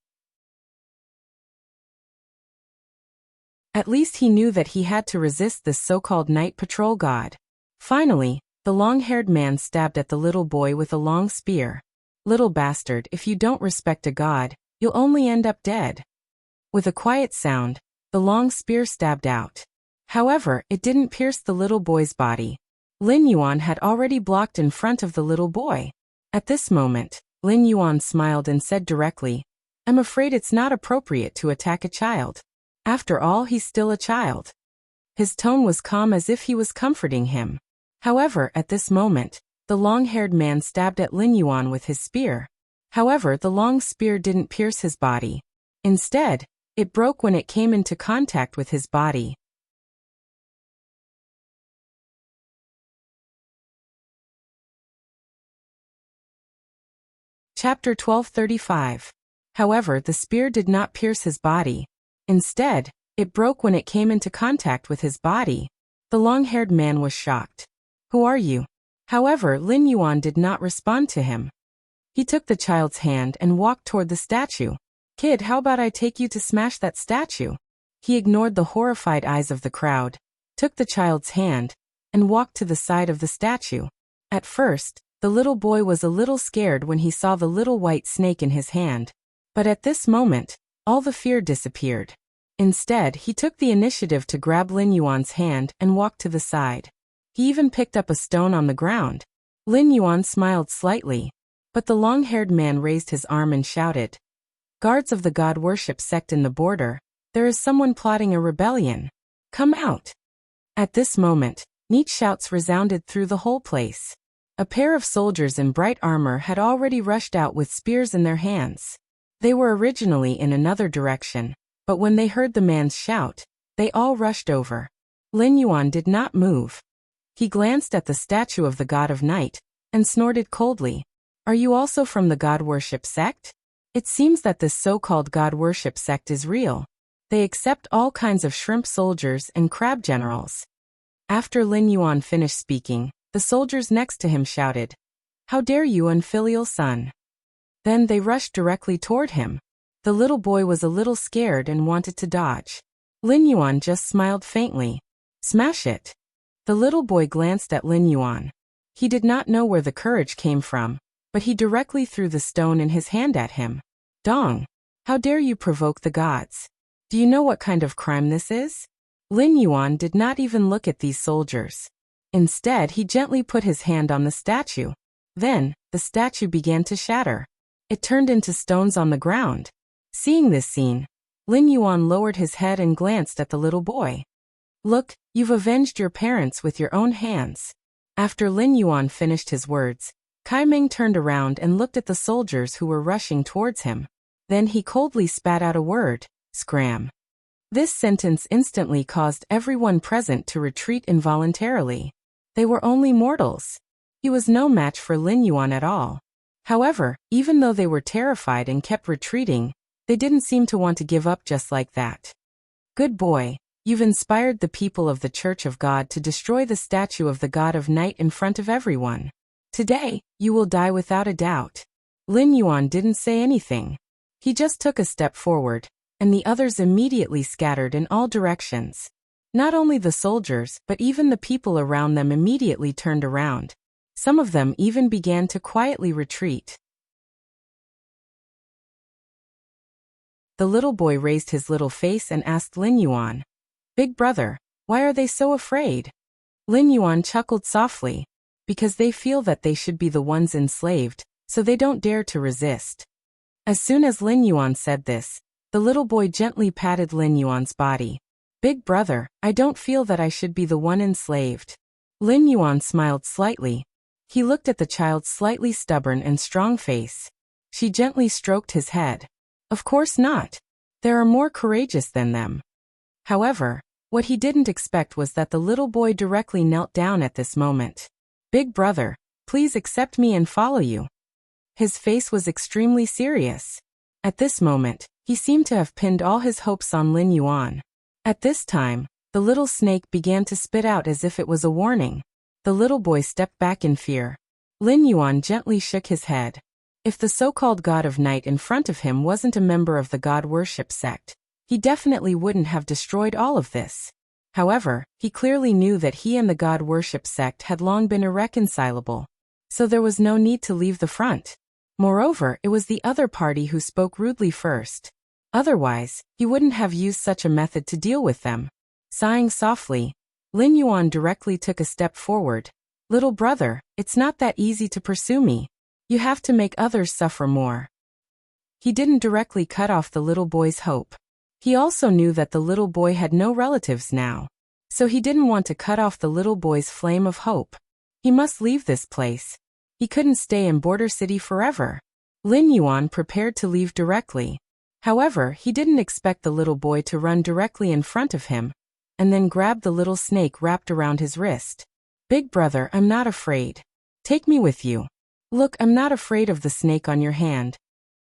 At least he knew that he had to resist this so-called Night Patrol God. Finally, the long-haired man stabbed at the little boy with a long spear. Little bastard, if you don't respect a god, you'll only end up dead. With a quiet sound, the long spear stabbed out. However, it didn't pierce the little boy's body. Lin Yuan had already blocked in front of the little boy. At this moment, Lin Yuan smiled and said directly, I'm afraid it's not appropriate to attack a child. After all, he's still a child. His tone was calm as if he was comforting him. However, at this moment, the long-haired man stabbed at Lin Yuan with his spear. However, the long spear didn't pierce his body. Instead, it broke when it came into contact with his body. Chapter 1235. However, the spear did not pierce his body. Instead, it broke when it came into contact with his body. The long-haired man was shocked. Who are you? However, Lin Yuan did not respond to him. He took the child's hand and walked toward the statue. Kid, how about I take you to smash that statue? He ignored the horrified eyes of the crowd, took the child's hand, and walked to the side of the statue. At first, the little boy was a little scared when he saw the little white snake in his hand. But at this moment, all the fear disappeared. Instead, he took the initiative to grab Lin Yuan's hand and walk to the side. He even picked up a stone on the ground. Lin Yuan smiled slightly, but the long-haired man raised his arm and shouted, Guards of the god worship sect in the border, there is someone plotting a rebellion. Come out. At this moment, neat shouts resounded through the whole place. A pair of soldiers in bright armor had already rushed out with spears in their hands. They were originally in another direction, but when they heard the man's shout, they all rushed over. Lin Yuan did not move. He glanced at the statue of the god of night, and snorted coldly. Are you also from the god worship sect? It seems that this so-called god worship sect is real. They accept all kinds of shrimp soldiers and crab generals. After Lin Yuan finished speaking, the soldiers next to him shouted, How dare you, unfilial son? Then they rushed directly toward him. The little boy was a little scared and wanted to dodge. Lin Yuan just smiled faintly. Smash it. The little boy glanced at Lin Yuan. He did not know where the courage came from, but he directly threw the stone in his hand at him. Dong! How dare you provoke the gods? Do you know what kind of crime this is? Lin Yuan did not even look at these soldiers. Instead, he gently put his hand on the statue. Then, the statue began to shatter. It turned into stones on the ground. Seeing this scene, Lin Yuan lowered his head and glanced at the little boy. Look, you've avenged your parents with your own hands. After Lin Yuan finished his words, Kai Ming turned around and looked at the soldiers who were rushing towards him. Then he coldly spat out a word, Scram. This sentence instantly caused everyone present to retreat involuntarily. They were only mortals. He was no match for Lin Yuan at all. However, even though they were terrified and kept retreating, they didn't seem to want to give up just like that. Good boy, you've inspired the people of the Church of God to destroy the statue of the God of Night in front of everyone. Today, you will die without a doubt. Lin Yuan didn't say anything. He just took a step forward, and the others immediately scattered in all directions. Not only the soldiers, but even the people around them immediately turned around. Some of them even began to quietly retreat. The little boy raised his little face and asked Lin Yuan, "Big brother, why are they so afraid?" Lin Yuan chuckled softly, "Because they feel that they should be the ones enslaved, so they don't dare to resist." As soon as Lin Yuan said this, the little boy gently patted Lin Yuan's body. "Big brother, I don't feel that I should be the one enslaved." Lin Yuan smiled slightly. He looked at the child's slightly stubborn and strong face. She gently stroked his head. "Of course not. There are more courageous than them." However, what he didn't expect was that the little boy directly knelt down at this moment. "Big brother, please accept me and follow you." His face was extremely serious. At this moment, he seemed to have pinned all his hopes on Lin Yuan. At this time, the little snake began to spit out as if it was a warning. The little boy stepped back in fear. Lin Yuan gently shook his head. If the so-called God of Night in front of him wasn't a member of the God worship sect, he definitely wouldn't have destroyed all of this. However, he clearly knew that he and the God worship sect had long been irreconcilable, so there was no need to leave the front. Moreover, it was the other party who spoke rudely first. Otherwise, he wouldn't have used such a method to deal with them. Sighing softly, Lin Yuan directly took a step forward. "Little brother, it's not that easy to pursue me. You have to make others suffer more." He didn't directly cut off the little boy's hope. He also knew that the little boy had no relatives now, so he didn't want to cut off the little boy's flame of hope. He must leave this place. He couldn't stay in Border City forever. Lin Yuan prepared to leave directly. However, he didn't expect the little boy to run directly in front of him, and then grab the little snake wrapped around his wrist. "Big brother, I'm not afraid. Take me with you." "Look, I'm not afraid of the snake on your hand."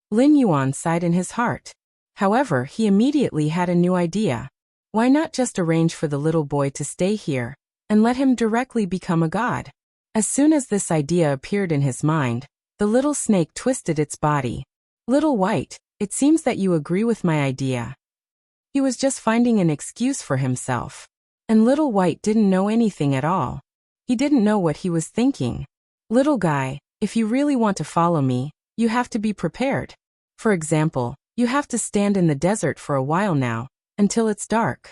Lin Yuan sighed in his heart. However, he immediately had a new idea. Why not just arrange for the little boy to stay here, and let him directly become a god? As soon as this idea appeared in his mind, the little snake twisted its body. "Little White, it seems that you agree with my idea." He was just finding an excuse for himself. And Little White didn't know anything at all. He didn't know what he was thinking. "Little guy, if you really want to follow me, you have to be prepared. For example, you have to stand in the desert for a while now, until it's dark."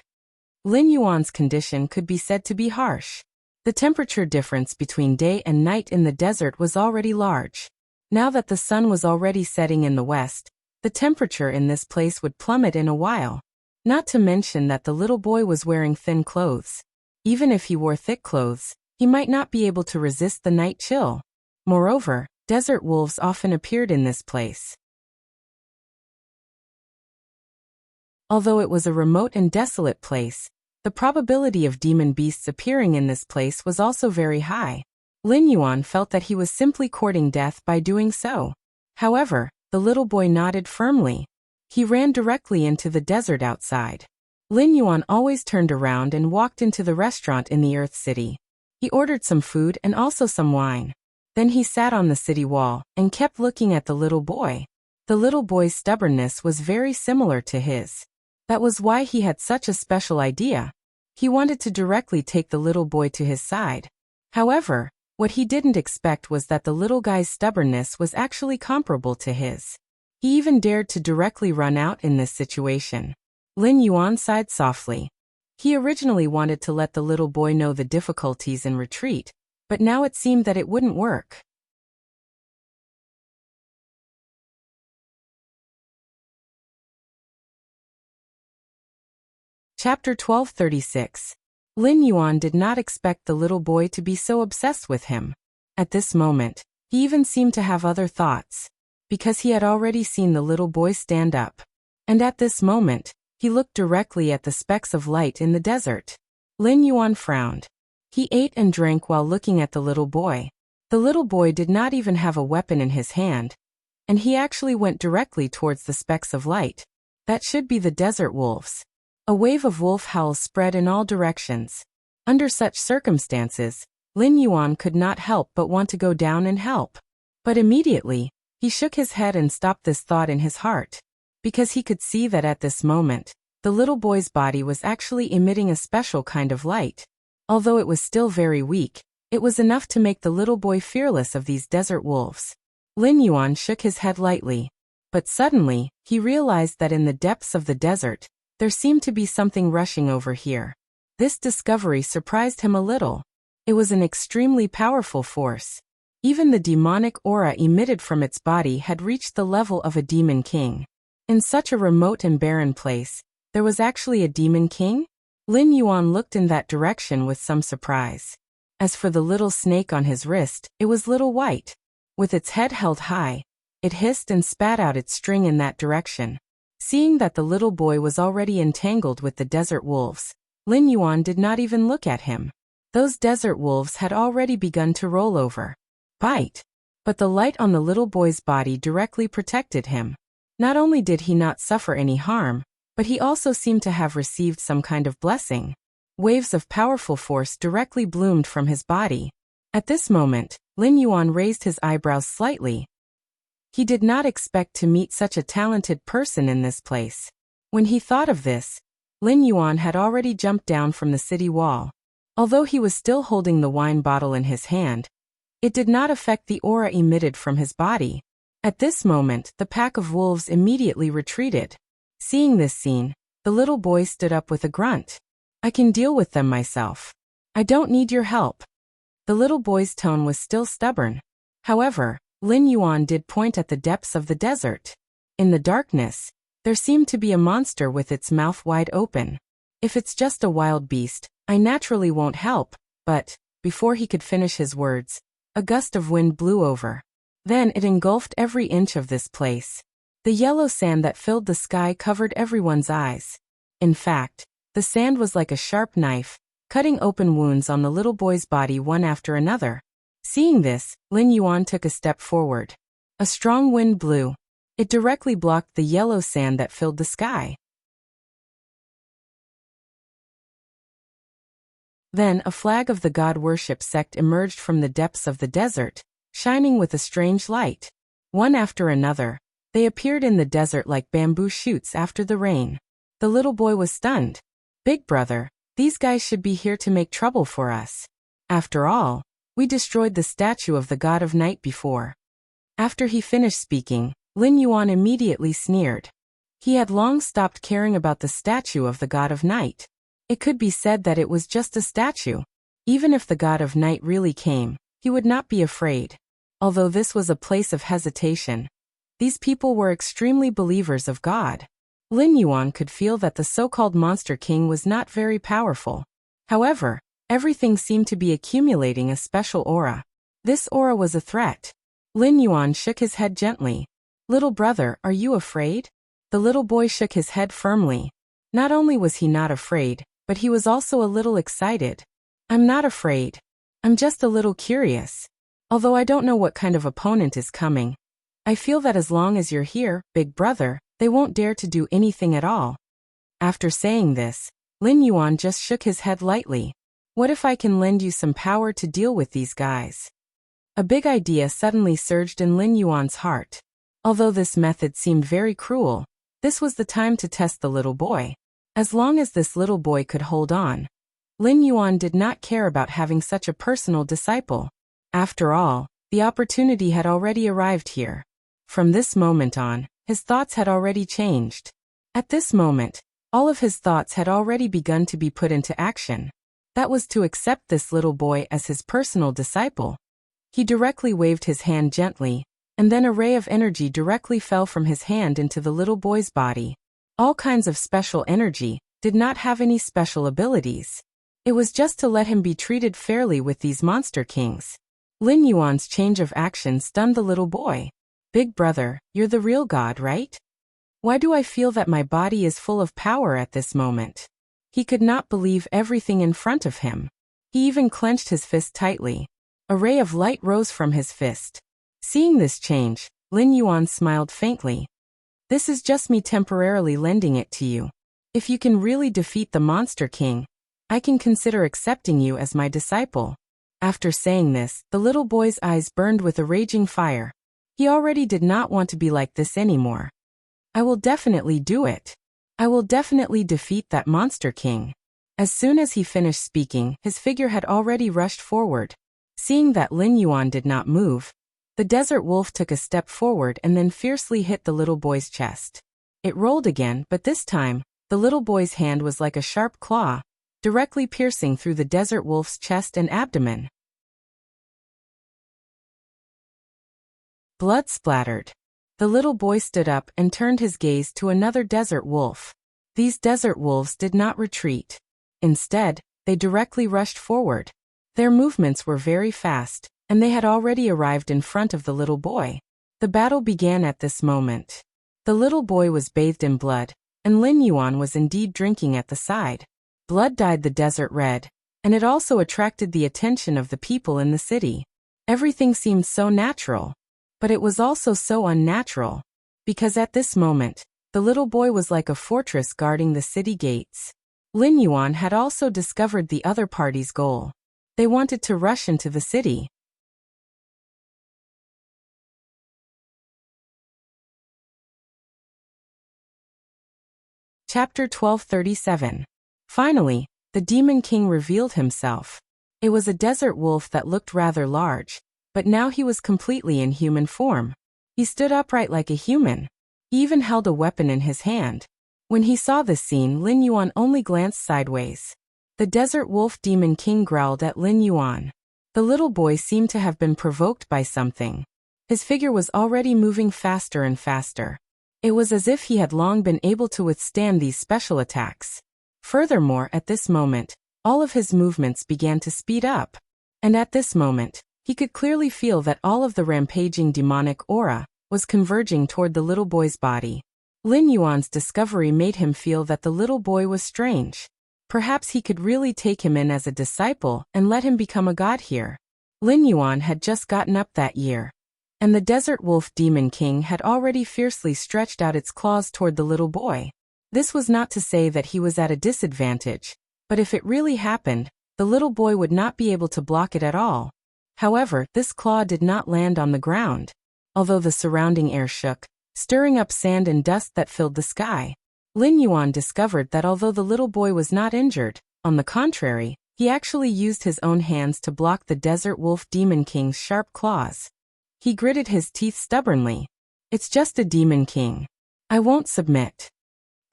Lin Yuan's condition could be said to be harsh. The temperature difference between day and night in the desert was already large. Now that the sun was already setting in the west, the temperature in this place would plummet in a while. Not to mention that the little boy was wearing thin clothes. Even if he wore thick clothes, he might not be able to resist the night chill. Moreover, desert wolves often appeared in this place. Although it was a remote and desolate place, the probability of demon beasts appearing in this place was also very high. Lin Yuan felt that he was simply courting death by doing so. However, the little boy nodded firmly. He ran directly into the desert outside. Lin Yuan always turned around and walked into the restaurant in the Earth City. He ordered some food and also some wine. Then he sat on the city wall and kept looking at the little boy. The little boy's stubbornness was very similar to his. That was why he had such a special idea. He wanted to directly take the little boy to his side. However, what he didn't expect was that the little guy's stubbornness was actually comparable to his. He even dared to directly run out in this situation. Lin Yuan sighed softly. He originally wanted to let the little boy know the difficulties in retreat, but now it seemed that it wouldn't work. Chapter 1236. Lin Yuan did not expect the little boy to be so obsessed with him. At this moment, he even seemed to have other thoughts, because he had already seen the little boy stand up. And at this moment, He looked directly at the specks of light in the desert. Lin Yuan frowned. He ate and drank while looking at the little boy. The little boy did not even have a weapon in his hand, and he actually went directly towards the specks of light. That should be the desert wolves. A wave of wolf howls spread in all directions. Under such circumstances, Lin Yuan could not help but want to go down and help. But immediately, he shook his head and stopped this thought in his heart. Because he could see that at this moment, the little boy's body was actually emitting a special kind of light. Although it was still very weak, it was enough to make the little boy fearless of these desert wolves. Lin Yuan shook his head lightly. But suddenly, he realized that in the depths of the desert, there seemed to be something rushing over here. This discovery surprised him a little. It was an extremely powerful force. Even the demonic aura emitted from its body had reached the level of a demon king. In such a remote and barren place, there was actually a demon king? Lin Yuan looked in that direction with some surprise. As for the little snake on his wrist, it was little white. With its head held high, it hissed and spat out its string in that direction. Seeing that the little boy was already entangled with the desert wolves, Lin Yuan did not even look at him. Those desert wolves had already begun to roll over. Bite. But the light on the little boy's body directly protected him. Not only did he not suffer any harm, but he also seemed to have received some kind of blessing. Waves of powerful force directly bloomed from his body. At this moment, Lin Yuan raised his eyebrows slightly. He did not expect to meet such a talented person in this place. When he thought of this, Lin Yuan had already jumped down from the city wall. Although he was still holding the wine bottle in his hand, it did not affect the aura emitted from his body. At this moment, the pack of wolves immediately retreated. Seeing this scene, the little boy stood up with a grunt. I can deal with them myself. I don't need your help. The little boy's tone was still stubborn. However, Lin Yuan did point at the depths of the desert. In the darkness, there seemed to be a monster with its mouth wide open. If it's just a wild beast, I naturally won't help, but, before he could finish his words, a gust of wind blew over. Then it engulfed every inch of this place. The yellow sand that filled the sky covered everyone's eyes. In fact, the sand was like a sharp knife, cutting open wounds on the little boy's body one after another. Seeing this, Lin Yuan took a step forward. A strong wind blew. It directly blocked the yellow sand that filled the sky. Then a flag of the god worship sect emerged from the depths of the desert, shining with a strange light. One after another, they appeared in the desert like bamboo shoots after the rain. The little boy was stunned. Big brother, these guys should be here to make trouble for us. After all, we destroyed the statue of the god of night before. After he finished speaking, Lin Yuan immediately sneered. He had long stopped caring about the statue of the god of night. It could be said that it was just a statue. Even if the god of night really came, he would not be afraid. Although this was a place of hesitation, these people were extremely believers of God. Lin Yuan could feel that the so-called Monster King was not very powerful. However, everything seemed to be accumulating a special aura. This aura was a threat. Lin Yuan shook his head gently. Little brother, are you afraid? The little boy shook his head firmly. Not only was he not afraid, but he was also a little excited. I'm not afraid. I'm just a little curious. Although I don't know what kind of opponent is coming, I feel that as long as you're here, big brother, they won't dare to do anything at all. After saying this, Lin Yuan just shook his head lightly. What if I can lend you some power to deal with these guys? A big idea suddenly surged in Lin Yuan's heart. Although this method seemed very cruel, this was the time to test the little boy. As long as this little boy could hold on, Lin Yuan did not care about having such a personal disciple. After all, the opportunity had already arrived here. From this moment on, his thoughts had already changed. At this moment, all of his thoughts had already begun to be put into action. That was to accept this little boy as his personal disciple. He directly waved his hand gently, and then a ray of energy directly fell from his hand into the little boy's body. All kinds of special energy, did not have any special abilities. It was just to let him be treated fairly with these monster kings. Lin Yuan's change of action stunned the little boy. Big brother, you're the real god, right? Why do I feel that my body is full of power at this moment? He could not believe everything in front of him. He even clenched his fist tightly. A ray of light rose from his fist. Seeing this change, Lin Yuan smiled faintly. This is just me temporarily lending it to you. If you can really defeat the Monster King, I can consider accepting you as my disciple. After saying this, the little boy's eyes burned with a raging fire. He already did not want to be like this anymore. I will definitely do it. I will definitely defeat that Monster King. As soon as he finished speaking, his figure had already rushed forward. Seeing that Lin Yuan did not move, the desert wolf took a step forward and then fiercely hit the little boy's chest. It rolled again, but this time, the little boy's hand was like a sharp claw, directly piercing through the desert wolf's chest and abdomen. Blood splattered. The little boy stood up and turned his gaze to another desert wolf. These desert wolves did not retreat. Instead, they directly rushed forward. Their movements were very fast, and they had already arrived in front of the little boy. The battle began at this moment. The little boy was bathed in blood, and Lin Yuan was indeed drinking at the side. Blood dyed the desert red, and it also attracted the attention of the people in the city. Everything seemed so natural. But it was also so unnatural, because at this moment, the little boy was like a fortress guarding the city gates. Lin Yuan had also discovered the other party's goal. They wanted to rush into the city. Chapter 1237. Finally, the Demon King revealed himself. It was a desert wolf that looked rather large, but now he was completely in human form. He stood upright like a human. He even held a weapon in his hand. When he saw this scene, Lin Yuan only glanced sideways. The desert wolf Demon King growled at Lin Yuan. The little boy seemed to have been provoked by something. His figure was already moving faster and faster. It was as if he had long been able to withstand these special attacks. Furthermore, at this moment, all of his movements began to speed up. And at this moment, he could clearly feel that all of the rampaging demonic aura was converging toward the little boy's body. Lin Yuan's discovery made him feel that the little boy was strange. Perhaps he could really take him in as a disciple and let him become a god here. Lin Yuan had just gotten up that year, and the desert wolf Demon King had already fiercely stretched out its claws toward the little boy. This was not to say that he was at a disadvantage, but if it really happened, the little boy would not be able to block it at all. However, this claw did not land on the ground, although the surrounding air shook, stirring up sand and dust that filled the sky. Lin Yuan discovered that although the little boy was not injured, on the contrary, he actually used his own hands to block the desert wolf Demon King's sharp claws. He gritted his teeth stubbornly. It's just a Demon King. I won't submit.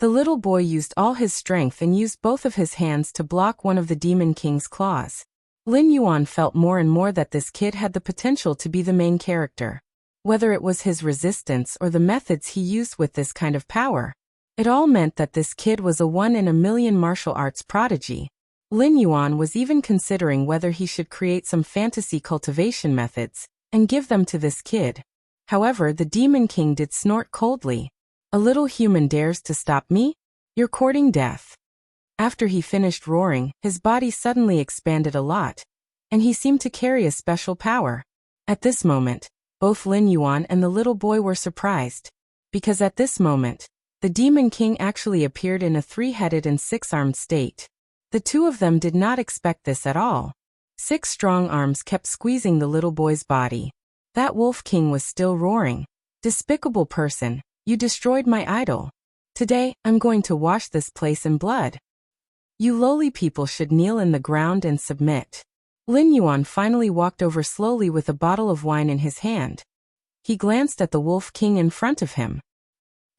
The little boy used all his strength and used both of his hands to block one of the Demon King's claws. Lin Yuan felt more and more that this kid had the potential to be the main character. Whether it was his resistance or the methods he used with this kind of power, it all meant that this kid was a one-in-a-million martial arts prodigy. Lin Yuan was even considering whether he should create some fantasy cultivation methods and give them to this kid. However, the Demon King did snort coldly. A little human dares to stop me? You're courting death. After he finished roaring, his body suddenly expanded a lot, and he seemed to carry a special power. At this moment, both Lin Yuan and the little boy were surprised, because at this moment, the Demon King actually appeared in a three-headed and six-armed state. The two of them did not expect this at all. 6 strong arms kept squeezing the little boy's body. That Wolf King was still roaring. Despicable person, you destroyed my idol. Today, I'm going to wash this place in blood. You lowly people should kneel in the ground and submit. Lin Yuan finally walked over slowly with a bottle of wine in his hand. He glanced at the Wolf King in front of him.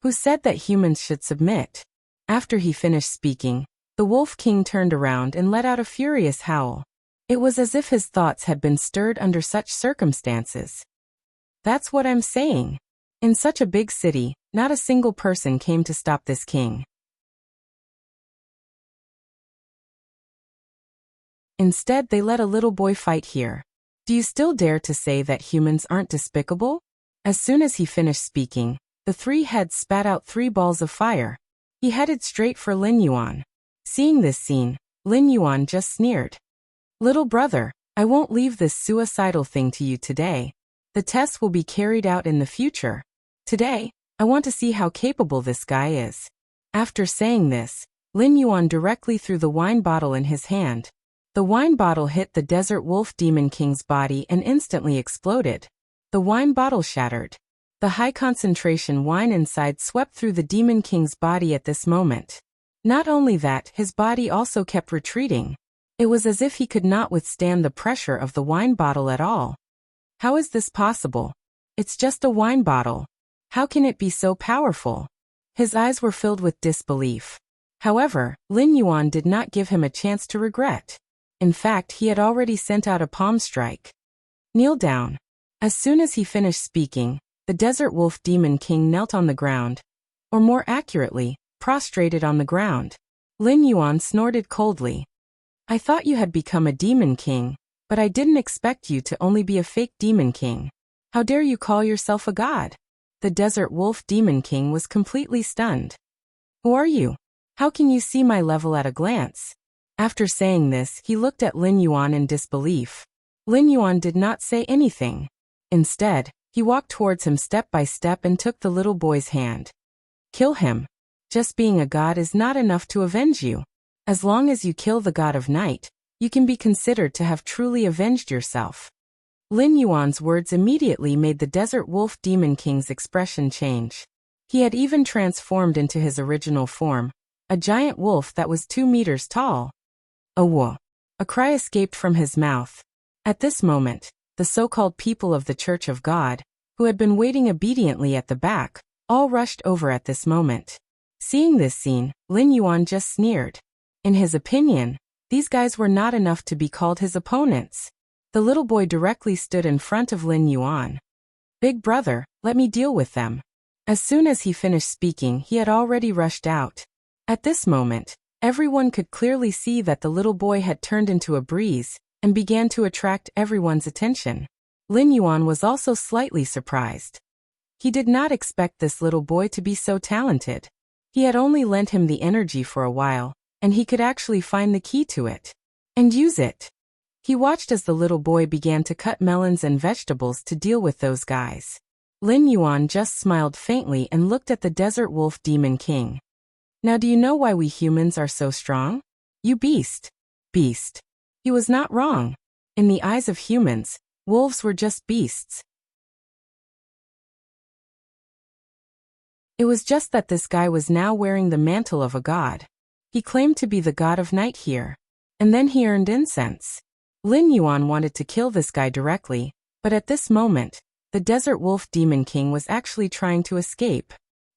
Who said that humans should submit? After he finished speaking, the Wolf King turned around and let out a furious howl. It was as if his thoughts had been stirred under such circumstances. That's what I'm saying. In such a big city, not a single person came to stop this king. Instead, they let a little boy fight here. Do you still dare to say that humans aren't despicable? As soon as he finished speaking, the three heads spat out 3 balls of fire. He headed straight for Lin Yuan. Seeing this scene, Lin Yuan just sneered. Little brother, I won't leave this suicidal thing to you today. The tests will be carried out in the future. Today, I want to see how capable this guy is. After saying this, Lin Yuan directly threw the wine bottle in his hand. The wine bottle hit the Desert Wolf Demon King's body and instantly exploded. The wine bottle shattered. The high-concentration wine inside swept through the Demon King's body at this moment. Not only that, his body also kept retreating. It was as if he could not withstand the pressure of the wine bottle at all. How is this possible? It's just a wine bottle. How can it be so powerful? His eyes were filled with disbelief. However, Lin Yuan did not give him a chance to regret. In fact, he had already sent out a palm strike. Kneel down. As soon as he finished speaking, the Desert Wolf Demon King knelt on the ground, or more accurately, prostrated on the ground. Lin Yuan snorted coldly. I thought you had become a Demon King, but I didn't expect you to only be a fake Demon King. How dare you call yourself a god? The Desert Wolf Demon King was completely stunned. Who are you? How can you see my level at a glance? After saying this, he looked at Lin Yuan in disbelief. Lin Yuan did not say anything. Instead, he walked towards him step by step and took the little boy's hand. Kill him. Just being a god is not enough to avenge you. As long as you kill the god of night, you can be considered to have truly avenged yourself. Lin Yuan's words immediately made the Desert Wolf Demon King's expression change. He had even transformed into his original form, a giant wolf that was 2 meters tall. A whoa! A cry escaped from his mouth. At this moment, the so-called people of the Church of God, who had been waiting obediently at the back, all rushed over at this moment. Seeing this scene, Lin Yuan just sneered. In his opinion, these guys were not enough to be called his opponents. The little boy directly stood in front of Lin Yuan. Big brother, let me deal with them. As soon as he finished speaking, he had already rushed out. At this moment, everyone could clearly see that the little boy had turned into a breeze and began to attract everyone's attention. Lin Yuan was also slightly surprised. He did not expect this little boy to be so talented. He had only lent him the energy for a while, and he could actually find the key to it and use it. He watched as the little boy began to cut melons and vegetables to deal with those guys. Lin Yuan just smiled faintly and looked at the Desert Wolf Demon King. Now do you know why we humans are so strong? You beast. Beast. He was not wrong. In the eyes of humans, wolves were just beasts. It was just that this guy was now wearing the mantle of a god. He claimed to be the god of night here. And then he earned incense. Lin Yuan wanted to kill this guy directly, but at this moment, the Desert Wolf Demon King was actually trying to escape.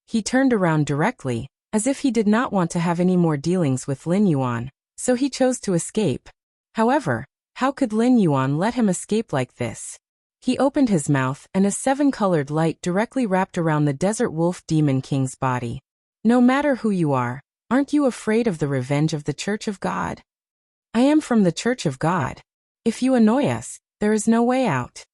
He turned around directly, as if he did not want to have any more dealings with Lin Yuan, so he chose to escape. However, how could Lin Yuan let him escape like this? He opened his mouth and a 7-colored light directly wrapped around the Desert Wolf Demon King's body. No matter who you are, aren't you afraid of the revenge of the Church of God? I am from the Church of God. If you annoy us, there is no way out.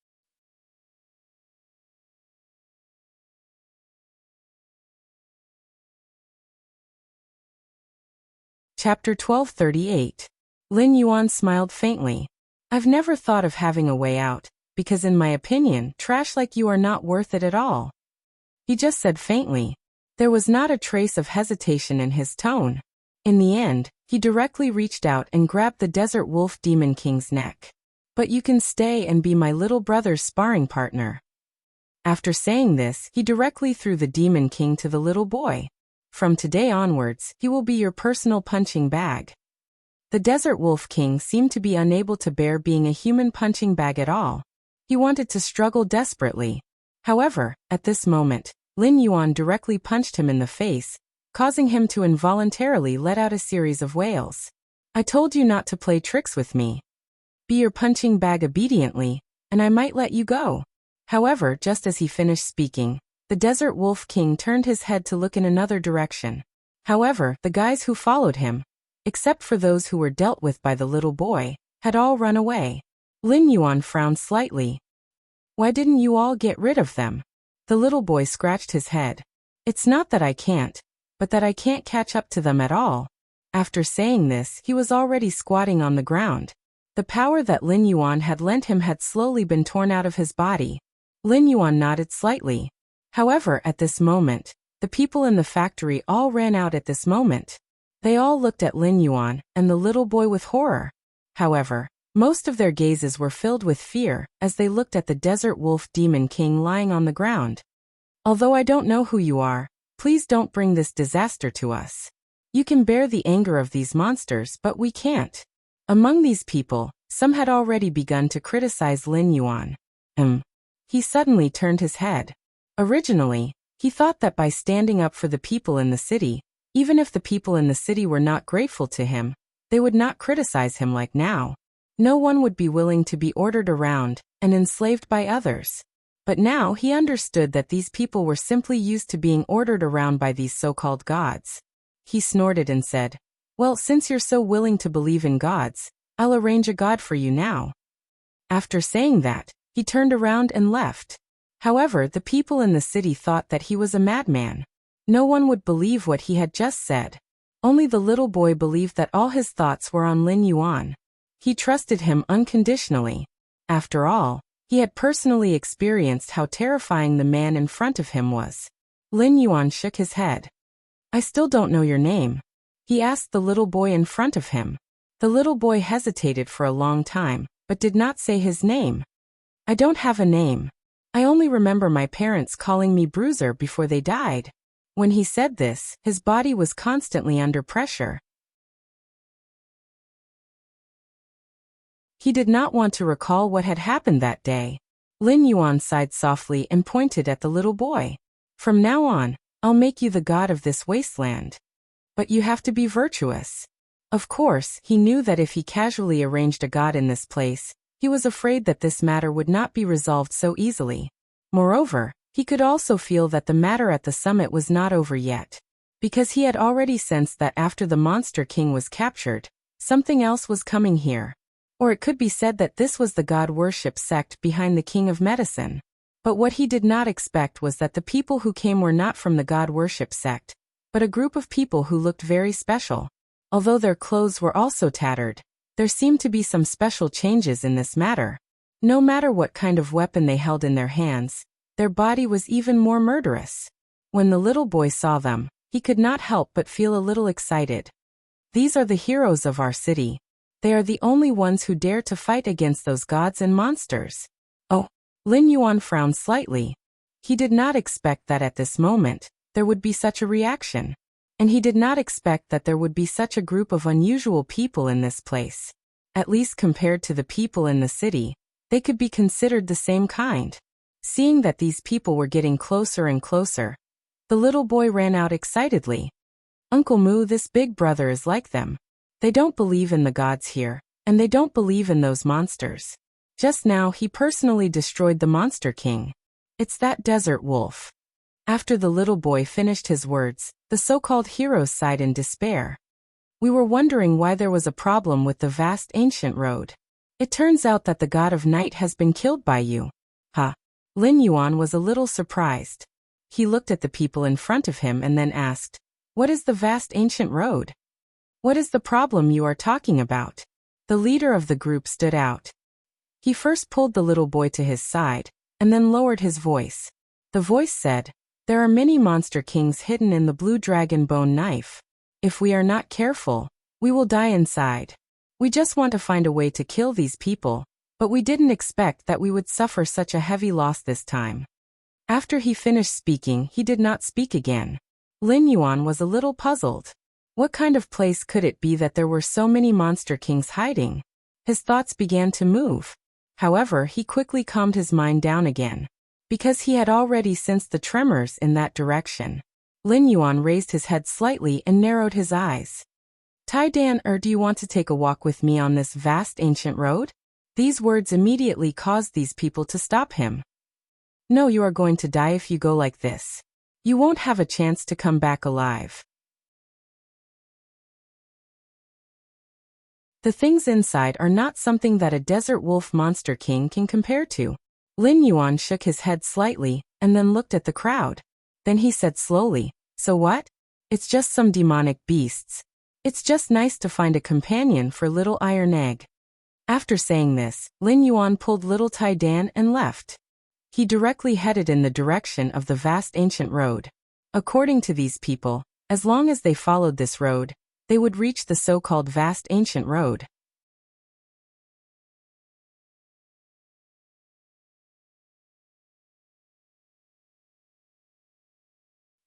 Chapter 1238. Lin Yuan smiled faintly. I've never thought of having a way out, because in my opinion, trash like you are not worth it at all. He just said faintly. There was not a trace of hesitation in his tone. In the end, he directly reached out and grabbed the Desert Wolf Demon King's neck. But you can stay and be my little brother's sparring partner. After saying this, he directly threw the Demon King to the little boy. From today onwards, he will be your personal punching bag. The Desert Wolf King seemed to be unable to bear being a human punching bag at all. He wanted to struggle desperately. However, at this moment, Lin Yuan directly punched him in the face, causing him to involuntarily let out a series of wails. I told you not to play tricks with me. Be your punching bag obediently, and I might let you go. However, just as he finished speaking, the Desert Wolf King turned his head to look in another direction. However, the guys who followed him, except for those who were dealt with by the little boy, had all run away. Lin Yuan frowned slightly. Why didn't you all get rid of them? The little boy scratched his head. It's not that I can't, but that I can't catch up to them at all. After saying this, he was already squatting on the ground. The power that Lin Yuan had lent him had slowly been torn out of his body. Lin Yuan nodded slightly. However, at this moment, the people in the factory all ran out at this moment. They all looked at Lin Yuan and the little boy with horror. However, most of their gazes were filled with fear as they looked at the desert wolf demon king lying on the ground. Although I don't know who you are, please don't bring this disaster to us. You can bear the anger of these monsters, but we can't. Among these people, some had already begun to criticize Lin Yuan. He suddenly turned his head. Originally, he thought that by standing up for the people in the city, even if the people in the city were not grateful to him, they would not criticize him like now. No one would be willing to be ordered around and enslaved by others. But now he understood that these people were simply used to being ordered around by these so-called gods. He snorted and said, "Well, since you're so willing to believe in gods, I'll arrange a god for you now." After saying that, he turned around and left. However, the people in the city thought that he was a madman. No one would believe what he had just said. Only the little boy believed that all his thoughts were on Lin Yuan. He trusted him unconditionally. After all, he had personally experienced how terrifying the man in front of him was. Lin Yuan shook his head. "I still don't know your name," he asked the little boy in front of him. The little boy hesitated for a long time, but did not say his name. "I don't have a name. I only remember my parents calling me Bruiser before they died." When he said this, his body was constantly under pressure. He did not want to recall what had happened that day. Lin Yuan sighed softly and pointed at the little boy. "From now on, I'll make you the god of this wasteland. But you have to be virtuous." Of course, he knew that if he casually arranged a god in this place, he was afraid that this matter would not be resolved so easily. Moreover, he could also feel that the matter at the summit was not over yet. Because he had already sensed that after the Monster King was captured, something else was coming here. Or it could be said that this was the god worship sect behind the King of Medicine. But what he did not expect was that the people who came were not from the god worship sect, but a group of people who looked very special. Although their clothes were also tattered, there seemed to be some special changes in this matter. No matter what kind of weapon they held in their hands, their body was even more murderous. When the little boy saw them, he could not help but feel a little excited. These are the heroes of our city. They are the only ones who dare to fight against those gods and monsters. Oh, Lin Yuan frowned slightly. He did not expect that at this moment, there would be such a reaction. And he did not expect that there would be such a group of unusual people in this place. At least compared to the people in the city, they could be considered the same kind. Seeing that these people were getting closer and closer, the little boy ran out excitedly. "Uncle Moo, this big brother is like them. They don't believe in the gods here, and they don't believe in those monsters. Just now he personally destroyed the Monster King. It's that desert wolf." After the little boy finished his words, the so-called heroes sighed in despair. "We were wondering why there was a problem with the vast ancient road. It turns out that the god of night has been killed by you." "Huh?" Lin Yuan was a little surprised. He looked at the people in front of him and then asked, "What is the vast ancient road? What is the problem you are talking about?" The leader of the group stood out. He first pulled the little boy to his side, and then lowered his voice. The voice said, "There are many monster kings hidden in the blue dragon bone knife. If we are not careful, we will die inside. We just want to find a way to kill these people, but we didn't expect that we would suffer such a heavy loss this time." After he finished speaking, he did not speak again. Lin Yuan was a little puzzled. What kind of place could it be that there were so many monster kings hiding? His thoughts began to move. However, he quickly calmed his mind down again, because he had already sensed the tremors in that direction. Lin Yuan raised his head slightly and narrowed his eyes. "Tai Dan, do you want to take a walk with me on this vast ancient road?" These words immediately caused these people to stop him. "No, you are going to die if you go like this. You won't have a chance to come back alive." The things inside are not something that a desert wolf monster king can compare to. Lin Yuan shook his head slightly, and then looked at the crowd. Then he said slowly, "So what? It's just some demonic beasts. It's just nice to find a companion for little Iron Egg." After saying this, Lin Yuan pulled little Tai Dan and left. He directly headed in the direction of the vast ancient road. According to these people, as long as they followed this road, they would reach the so-called vast ancient road.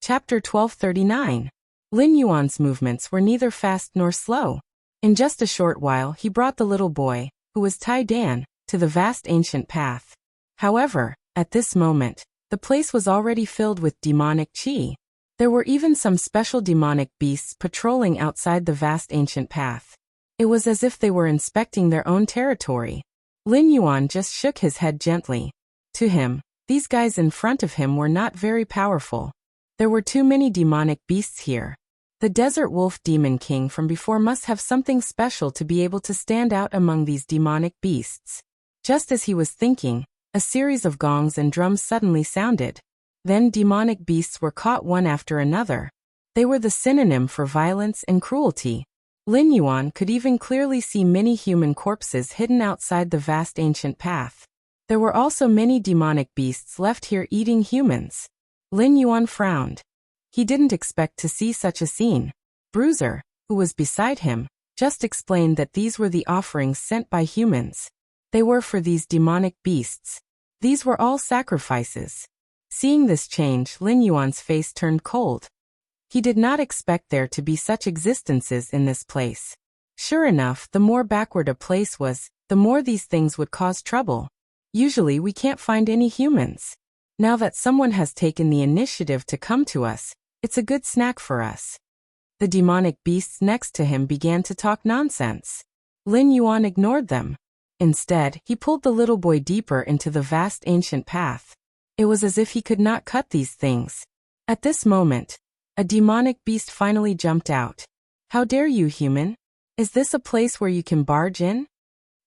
Chapter 1239. Lin Yuan's movements were neither fast nor slow. In just a short while he brought the little boy, who was Tai Dan, to the vast ancient path. However, at this moment, the place was already filled with demonic chi. There were even some special demonic beasts patrolling outside the vast ancient path. It was as if they were inspecting their own territory. Lin Yuan just shook his head gently. To him, these guys in front of him were not very powerful. There were too many demonic beasts here. The Desert Wolf Demon King from before must have something special to be able to stand out among these demonic beasts. Just as he was thinking, a series of gongs and drums suddenly sounded. Then demonic beasts were caught one after another. They were the synonym for violence and cruelty. Lin Yuan could even clearly see many human corpses hidden outside the vast ancient path. There were also many demonic beasts left here eating humans. Lin Yuan frowned. He didn't expect to see such a scene. Bruiser, who was beside him, just explained that these were the offerings sent by humans. They were for these demonic beasts. These were all sacrifices. Seeing this change, Lin Yuan's face turned cold. He did not expect there to be such existences in this place. Sure enough, the more backward a place was, the more these things would cause trouble. Usually we can't find any humans. Now that someone has taken the initiative to come to us, it's a good snack for us. The demonic beasts next to him began to talk nonsense. Lin Yuan ignored them. Instead, he pulled the little boy deeper into the vast ancient path. It was as if he could not cut these things. At this moment, a demonic beast finally jumped out. "How dare you, human? Is this a place where you can barge in?"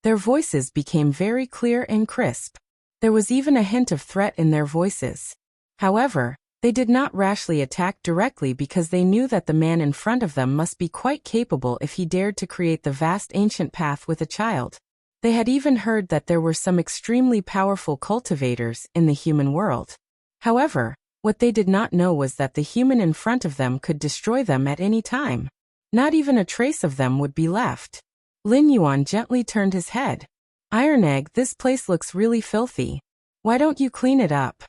Their voices became very clear and crisp. There was even a hint of threat in their voices. However, they did not rashly attack directly because they knew that the man in front of them must be quite capable if he dared to create the vast ancient path with a child. They had even heard that there were some extremely powerful cultivators in the human world. However, what they did not know was that the human in front of them could destroy them at any time. Not even a trace of them would be left. Lin Yuan gently turned his head. "Iron Egg, this place looks really filthy. Why don't you clean it up?"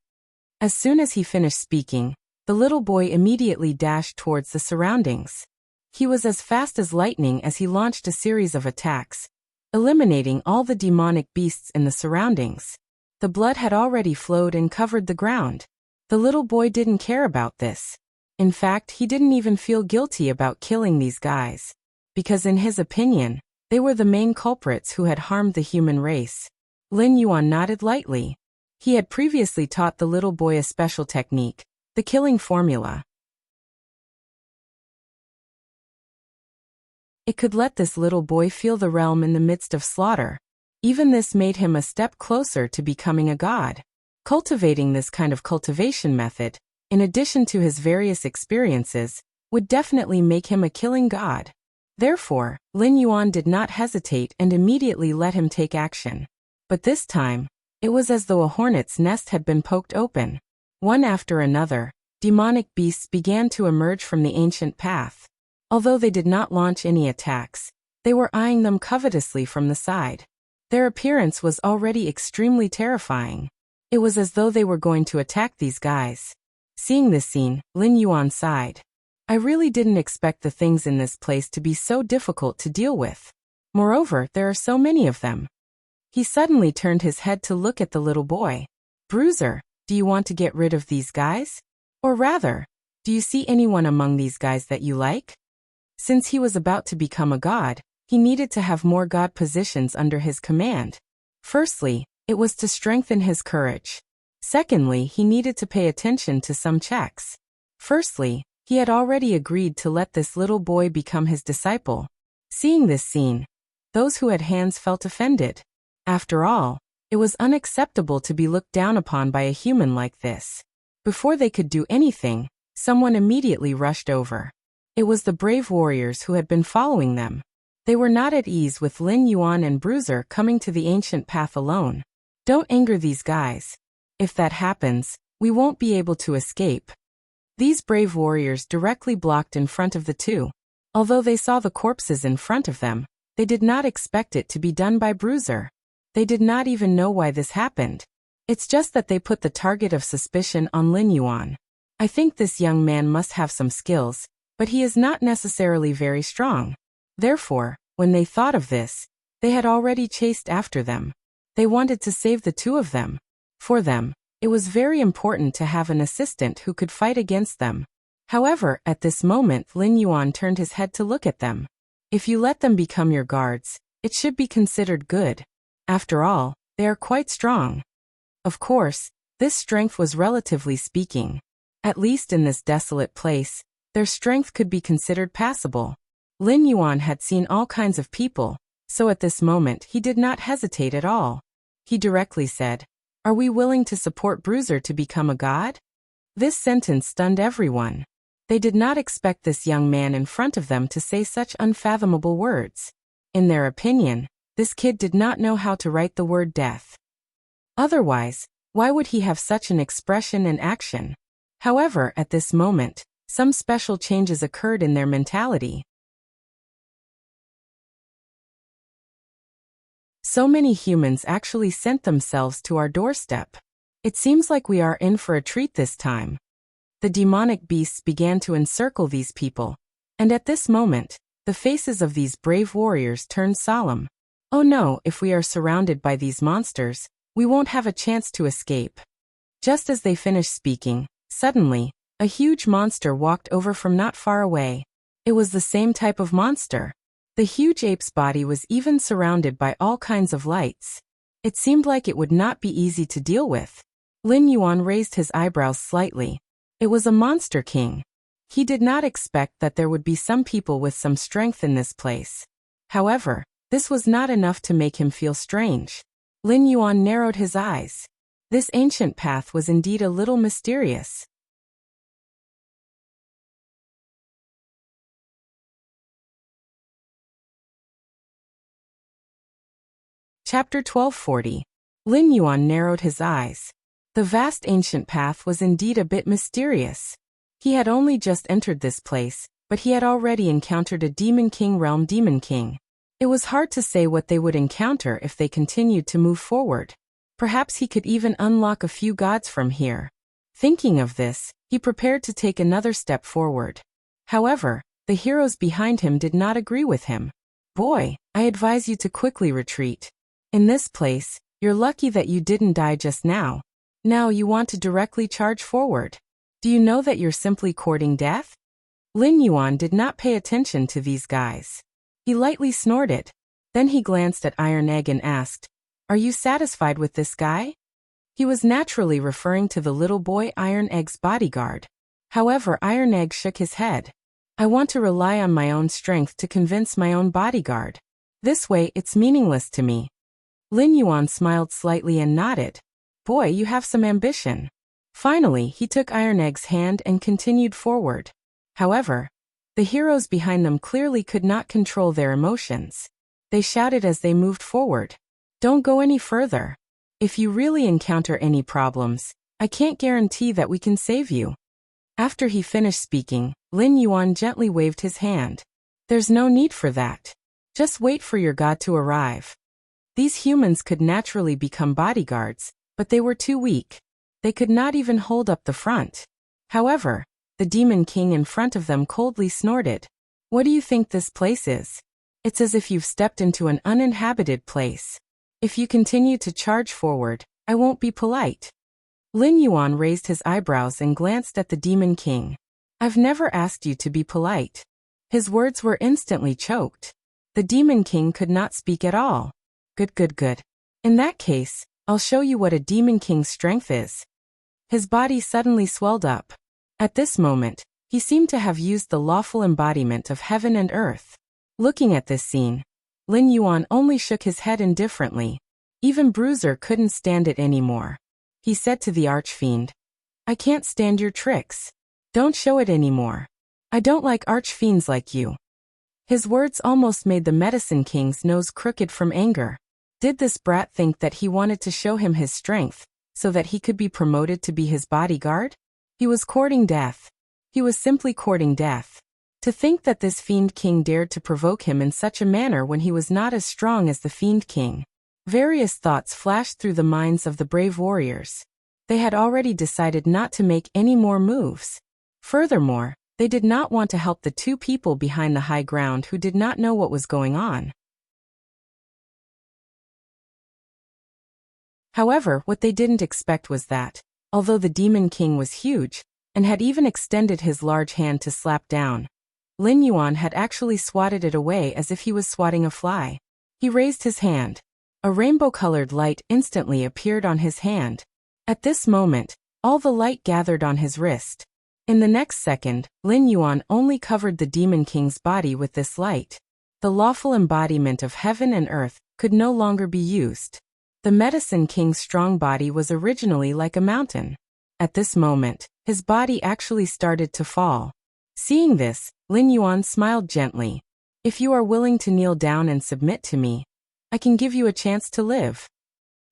As soon as he finished speaking, the little boy immediately dashed towards the surroundings. He was as fast as lightning as he launched a series of attacks, eliminating all the demonic beasts in the surroundings. The blood had already flowed and covered the ground. The little boy didn't care about this. In fact, he didn't even feel guilty about killing these guys. Because in his opinion, they were the main culprits who had harmed the human race. Lin Yuan nodded lightly. He had previously taught the little boy a special technique, the killing formula. It could let this little boy feel the realm in the midst of slaughter. Even this made him a step closer to becoming a god. Cultivating this kind of cultivation method, in addition to his various experiences, would definitely make him a killing god. Therefore, Lin Yuan did not hesitate and immediately let him take action. But this time, it was as though a hornet's nest had been poked open. One after another, demonic beasts began to emerge from the ancient path. Although they did not launch any attacks, they were eyeing them covetously from the side. Their appearance was already extremely terrifying. It was as though they were going to attack these guys. Seeing this scene, Lin Yuan sighed. "I really didn't expect the things in this place to be so difficult to deal with. Moreover, there are so many of them." He suddenly turned his head to look at the little boy. "Bruiser, do you want to get rid of these guys? Or rather, do you see anyone among these guys that you like?" Since he was about to become a god, he needed to have more god positions under his command. Firstly, it was to strengthen his courage. Secondly, he needed to pay attention to some checks. Firstly, he had already agreed to let this little boy become his disciple. Seeing this scene, those who had hands felt offended. After all, It was unacceptable to be looked down upon by a human like this. Before they could do anything, someone immediately rushed over. It was the brave warriors who had been following them. They were not at ease with Lin Yuan and Bruiser coming to the ancient path alone. Don't anger these guys. If that happens, we won't be able to escape. These brave warriors directly blocked in front of the two. Although they saw the corpses in front of them, they did not expect it to be done by Bruiser. They did not even know why this happened. It's just that they put the target of suspicion on Lin Yuan. I think this young man must have some skills, but he is not necessarily very strong. Therefore, when they thought of this, they had already chased after them. They wanted to save the two of them. For them, it was very important to have an assistant who could fight against them. However, at this moment Lin Yuan turned his head to look at them. If you let them become your guards, it should be considered good. After all, they are quite strong. Of course, this strength was relatively speaking. At least in this desolate place, their strength could be considered passable. Lin Yuan had seen all kinds of people, so at this moment he did not hesitate at all. He directly said, "Are we willing to support Bruiser to become a god?" This sentence stunned everyone. They did not expect this young man in front of them to say such unfathomable words. In their opinion, this kid did not know how to write the word death. Otherwise, why would he have such an expression and action? However, at this moment, some special changes occurred in their mentality. So many humans actually sent themselves to our doorstep. It seems like we are in for a treat this time. The demonic beasts began to encircle these people, and at this moment, the faces of these brave warriors turned solemn. Oh no, if we are surrounded by these monsters, we won't have a chance to escape. Just as they finished speaking, suddenly, a huge monster walked over from not far away. It was the same type of monster. The huge ape's body was even surrounded by all kinds of lights. It seemed like it would not be easy to deal with. Lin Yuan raised his eyebrows slightly. It was a monster king. He did not expect that there would be some people with some strength in this place. However, this was not enough to make him feel strange. Lin Yuan narrowed his eyes. This ancient path was indeed a little mysterious. Chapter 1240. Lin Yuan narrowed his eyes. The vast ancient path was indeed a bit mysterious. He had only just entered this place, but he had already encountered a Demon King realm Demon King. It was hard to say what they would encounter if they continued to move forward. Perhaps he could even unlock a few gods from here. Thinking of this, he prepared to take another step forward. However, the heroes behind him did not agree with him. "Boy, I advise you to quickly retreat. In this place, you're lucky that you didn't die just now. Now you want to directly charge forward. Do you know that you're simply courting death?" Lin Yuan did not pay attention to these guys. He lightly snorted. Then he glanced at Iron Egg and asked, "Are you satisfied with this guy?" He was naturally referring to the little boy Iron Egg's bodyguard. However, Iron Egg shook his head. "I want to rely on my own strength to convince my own bodyguard. This way, it's meaningless to me." Lin Yuan smiled slightly and nodded. "Boy, you have some ambition." Finally, he took Iron Egg's hand and continued forward. However, the heroes behind them clearly could not control their emotions. They shouted as they moved forward, "Don't go any further. If you really encounter any problems, I can't guarantee that we can save you." After he finished speaking, Lin Yuan gently waved his hand. "There's no need for that. Just wait for your god to arrive." These humans could naturally become bodyguards, but they were too weak. They could not even hold up the front. However, the Demon King in front of them coldly snorted. "What do you think this place is? It's as if you've stepped into an uninhabited place. If you continue to charge forward, I won't be polite." Lin Yuan raised his eyebrows and glanced at the Demon King. "I've never asked you to be polite." His words were instantly choked. The Demon King could not speak at all. Good. In that case, I'll show you what a Demon King's strength is." His body suddenly swelled up. At this moment, he seemed to have used the lawful embodiment of heaven and earth. Looking at this scene, Lin Yuan only shook his head indifferently. Even Bruiser couldn't stand it anymore. He said to the Archfiend, "I can't stand your tricks. Don't show it anymore. I don't like archfiends like you." His words almost made the Medicine King's nose crooked from anger. Did this brat think that he wanted to show him his strength, so that he could be promoted to be his bodyguard? He was courting death. He was simply courting death. To think that this Fiend King dared to provoke him in such a manner when he was not as strong as the Fiend King. Various thoughts flashed through the minds of the brave warriors. They had already decided not to make any more moves. Furthermore, they did not want to help the two people behind the high ground who did not know what was going on. However, what they didn't expect was that, although the Demon King was huge, and had even extended his large hand to slap down, Lin Yuan had actually swatted it away as if he was swatting a fly. He raised his hand. A rainbow-colored light instantly appeared on his hand. At this moment, all the light gathered on his wrist. In the next second, Lin Yuan only covered the Demon King's body with this light. The lawful embodiment of heaven and earth could no longer be used. The Medicine King's strong body was originally like a mountain. At this moment, his body actually started to fall. Seeing this, Lin Yuan smiled gently. "If you are willing to kneel down and submit to me, I can give you a chance to live."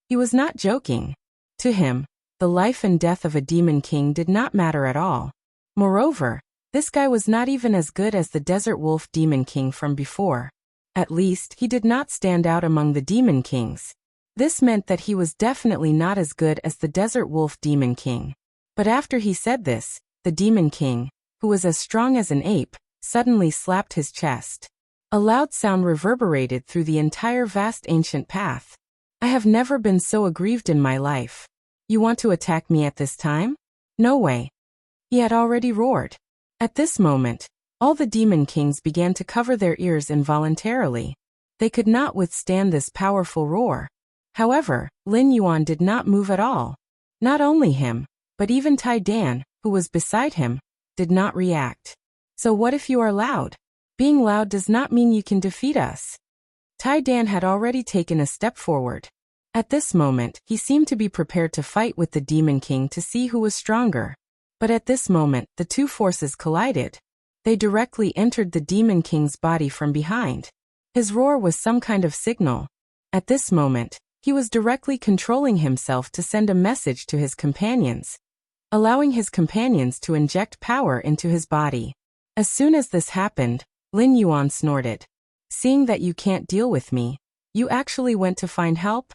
He was not joking. To him, the life and death of a Demon King did not matter at all. Moreover, this guy was not even as good as the Desert Wolf Demon King from before. At least, he did not stand out among the Demon Kings. This meant that he was definitely not as good as the Desert Wolf Demon King. But after he said this, the Demon King, who was as strong as an ape, suddenly slapped his chest. A loud sound reverberated through the entire vast ancient path. "I have never been so aggrieved in my life. You want to attack me at this time? No way." He had already roared. At this moment, all the Demon Kings began to cover their ears involuntarily. They could not withstand this powerful roar. However, Lin Yuan did not move at all. Not only him, but even Tai Dan, who was beside him, did not react. So what if you are loud? Being loud does not mean you can defeat us. Tai Dan had already taken a step forward. At this moment, he seemed to be prepared to fight with the Demon King to see who was stronger. But at this moment, the two forces collided. They directly entered the Demon King's body from behind. His roar was some kind of signal. At this moment, he was directly controlling himself to send a message to his companions, allowing his companions to inject power into his body. As soon as this happened, Lin Yuan snorted. "Seeing that you can't deal with me, you actually went to find help?"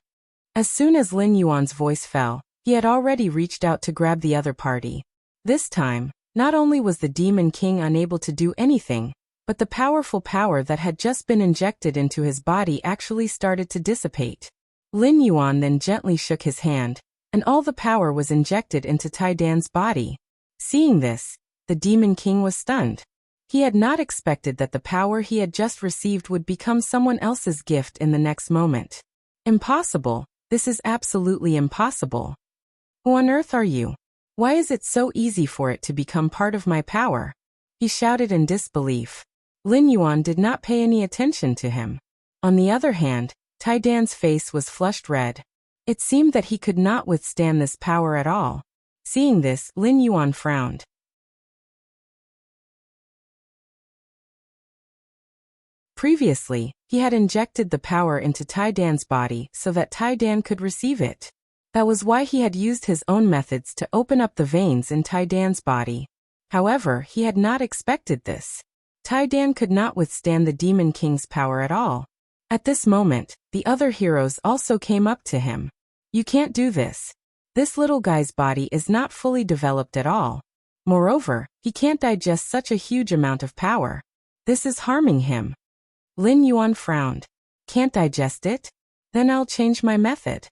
As soon as Lin Yuan's voice fell, he had already reached out to grab the other party. This time, not only was the Demon King unable to do anything, but the powerful power that had just been injected into his body actually started to dissipate. Lin Yuan then gently shook his hand, and all the power was injected into Tai Dan's body. Seeing this, the Demon King was stunned. He had not expected that the power he had just received would become someone else's gift in the next moment. Impossible. This is absolutely impossible. Who on earth are you? Why is it so easy for it to become part of my power? He shouted in disbelief. Lin Yuan did not pay any attention to him. On the other hand, Tai Dan's face was flushed red. It seemed that he could not withstand this power at all. Seeing this, Lin Yuan frowned. Previously, he had injected the power into Tai Dan's body so that Tai Dan could receive it. That was why he had used his own methods to open up the veins in Tai Dan's body. However, he had not expected this. Tai Dan could not withstand the Demon King's power at all. At this moment, the other heroes also came up to him. "You can't do this. This little guy's body is not fully developed at all. Moreover, he can't digest such a huge amount of power. This is harming him." Lin Yuan frowned. "Can't digest it? Then I'll change my method."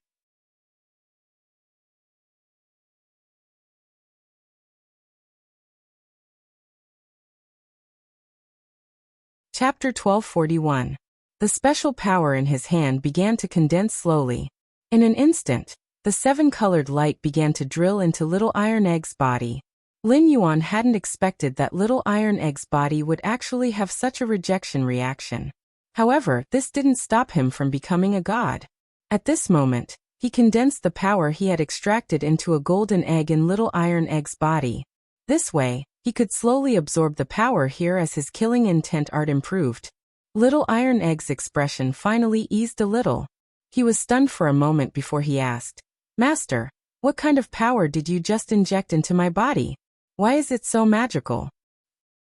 Chapter 1241. The special power in his hand began to condense slowly. In an instant, the seven-colored light began to drill into Little Iron Egg's body. Lin Yuan hadn't expected that Little Iron Egg's body would actually have such a rejection reaction. However, this didn't stop him from becoming a god. At this moment, he condensed the power he had extracted into a golden egg in Little Iron Egg's body. This way, he could slowly absorb the power here as his killing intent art improved. Little Iron Egg's expression finally eased a little. He was stunned for a moment before he asked, "Master, what kind of power did you just inject into my body? Why is it so magical?"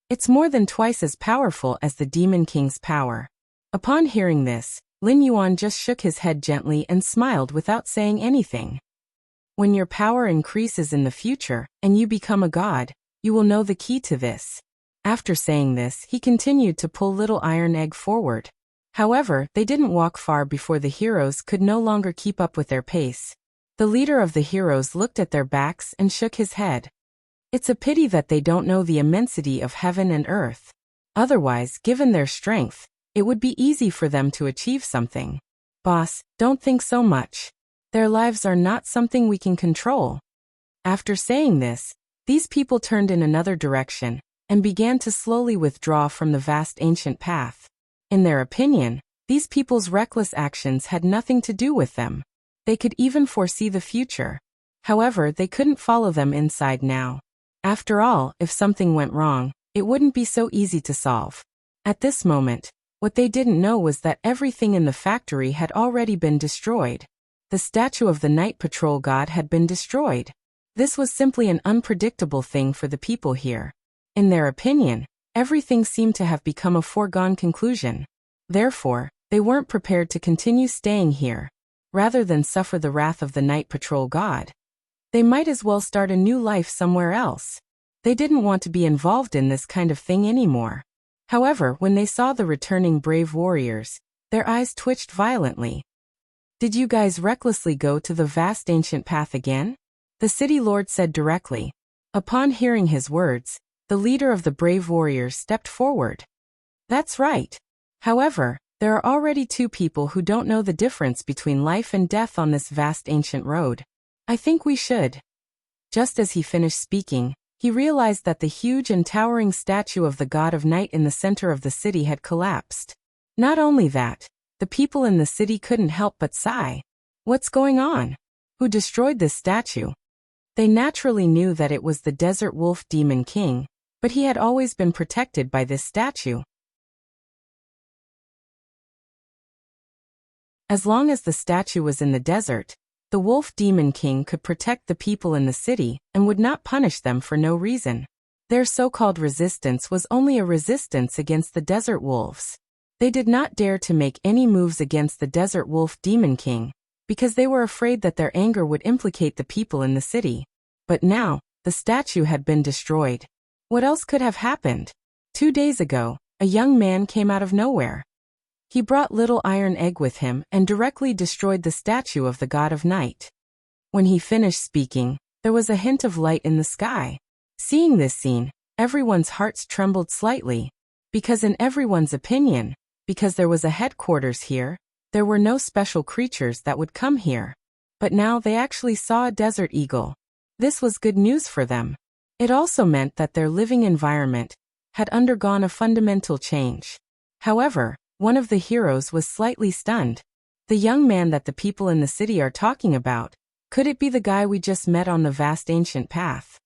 "It's more than twice as powerful as the Demon King's power." Upon hearing this, Lin Yuan just shook his head gently and smiled without saying anything. When your power increases in the future, and you become a god, you will know the key to this. After saying this, he continued to pull Little Iron Egg forward. However, they didn't walk far before the heroes could no longer keep up with their pace. The leader of the heroes looked at their backs and shook his head. It's a pity that they don't know the immensity of heaven and earth. Otherwise, given their strength, it would be easy for them to achieve something. Boss, don't think so much. Their lives are not something we can control. After saying this, these people turned in another direction and began to slowly withdraw from the vast ancient path. In their opinion, these people's reckless actions had nothing to do with them. They could even foresee the future. However, they couldn't follow them inside now. After all, if something went wrong, it wouldn't be so easy to solve. At this moment, what they didn't know was that everything in the factory had already been destroyed. The statue of the Night Patrol god had been destroyed. This was simply an unpredictable thing for the people here. In their opinion, everything seemed to have become a foregone conclusion. Therefore, they weren't prepared to continue staying here. Rather than suffer the wrath of the Night Patrol god, they might as well start a new life somewhere else. They didn't want to be involved in this kind of thing anymore. However, when they saw the returning brave warriors, their eyes twitched violently. "Did you guys recklessly go to the vast ancient path again?" the city lord said directly. Upon hearing his words, the leader of the brave warriors stepped forward. "That's right. However, there are already two people who don't know the difference between life and death on this vast ancient road. I think we should." Just as he finished speaking, he realized that the huge and towering statue of the god of night in the center of the city had collapsed. Not only that, the people in the city couldn't help but sigh. What's going on? Who destroyed this statue? They naturally knew that it was the Desert Wolf Demon King, but he had always been protected by this statue. As long as the statue was in the desert, the Wolf Demon King could protect the people in the city and would not punish them for no reason. Their so-called resistance was only a resistance against the desert wolves. They did not dare to make any moves against the Desert Wolf Demon King, because they were afraid that their anger would implicate the people in the city. But now, the statue had been destroyed. What else could have happened? 2 days ago, a young man came out of nowhere. He brought Little Iron Egg with him and directly destroyed the statue of the god of night. When he finished speaking, there was a hint of light in the sky. Seeing this scene, everyone's hearts trembled slightly. Because in everyone's opinion, because there was a headquarters here, there were no special creatures that would come here. But now they actually saw a desert eagle. This was good news for them. It also meant that their living environment had undergone a fundamental change. However, one of the heroes was slightly stunned. The young man that the people in the city are talking about, could it be the guy we just met on the vast ancient path?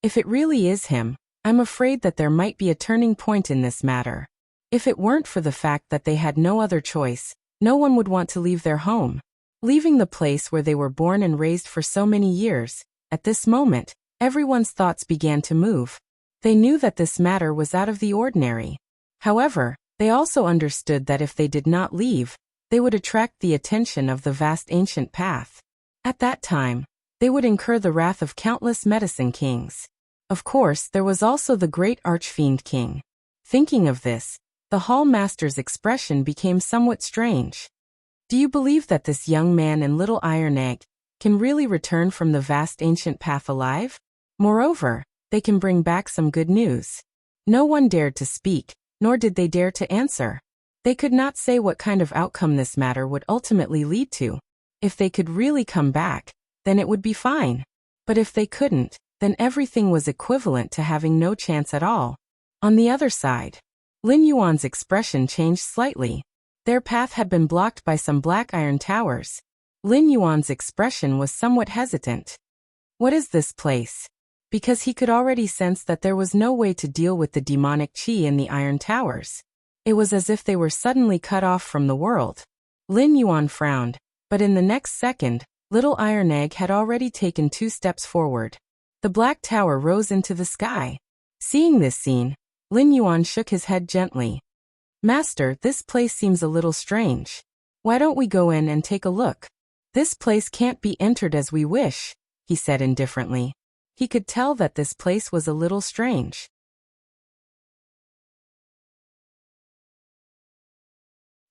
If it really is him, I'm afraid that there might be a turning point in this matter. If it weren't for the fact that they had no other choice, no one would want to leave their home. Leaving the place where they were born and raised for so many years, at this moment, everyone's thoughts began to move. They knew that this matter was out of the ordinary. However, they also understood that if they did not leave, they would attract the attention of the vast ancient path. At that time, they would incur the wrath of countless medicine kings. Of course, there was also the great Archfiend King. Thinking of this, the Hall Master's expression became somewhat strange. Do you believe that this young man in Little Iron Egg can really return from the vast ancient path alive? Moreover, they can bring back some good news. No one dared to speak, nor did they dare to answer. They could not say what kind of outcome this matter would ultimately lead to. If they could really come back, then it would be fine. But if they couldn't, then everything was equivalent to having no chance at all. On the other side, Lin Yuan's expression changed slightly. Their path had been blocked by some black iron towers, Lin Yuan's expression was somewhat hesitant. What is this place? Because he could already sense that there was no way to deal with the demonic qi in the iron towers. It was as if they were suddenly cut off from the world. Lin Yuan frowned, but in the next second, little Iron Egg had already taken 2 steps forward. The black tower rose into the sky. Seeing this scene, Lin Yuan shook his head gently. Master, this place seems a little strange. Why don't we go in and take a look? This place can't be entered as we wish, he said indifferently. He could tell that this place was a little strange.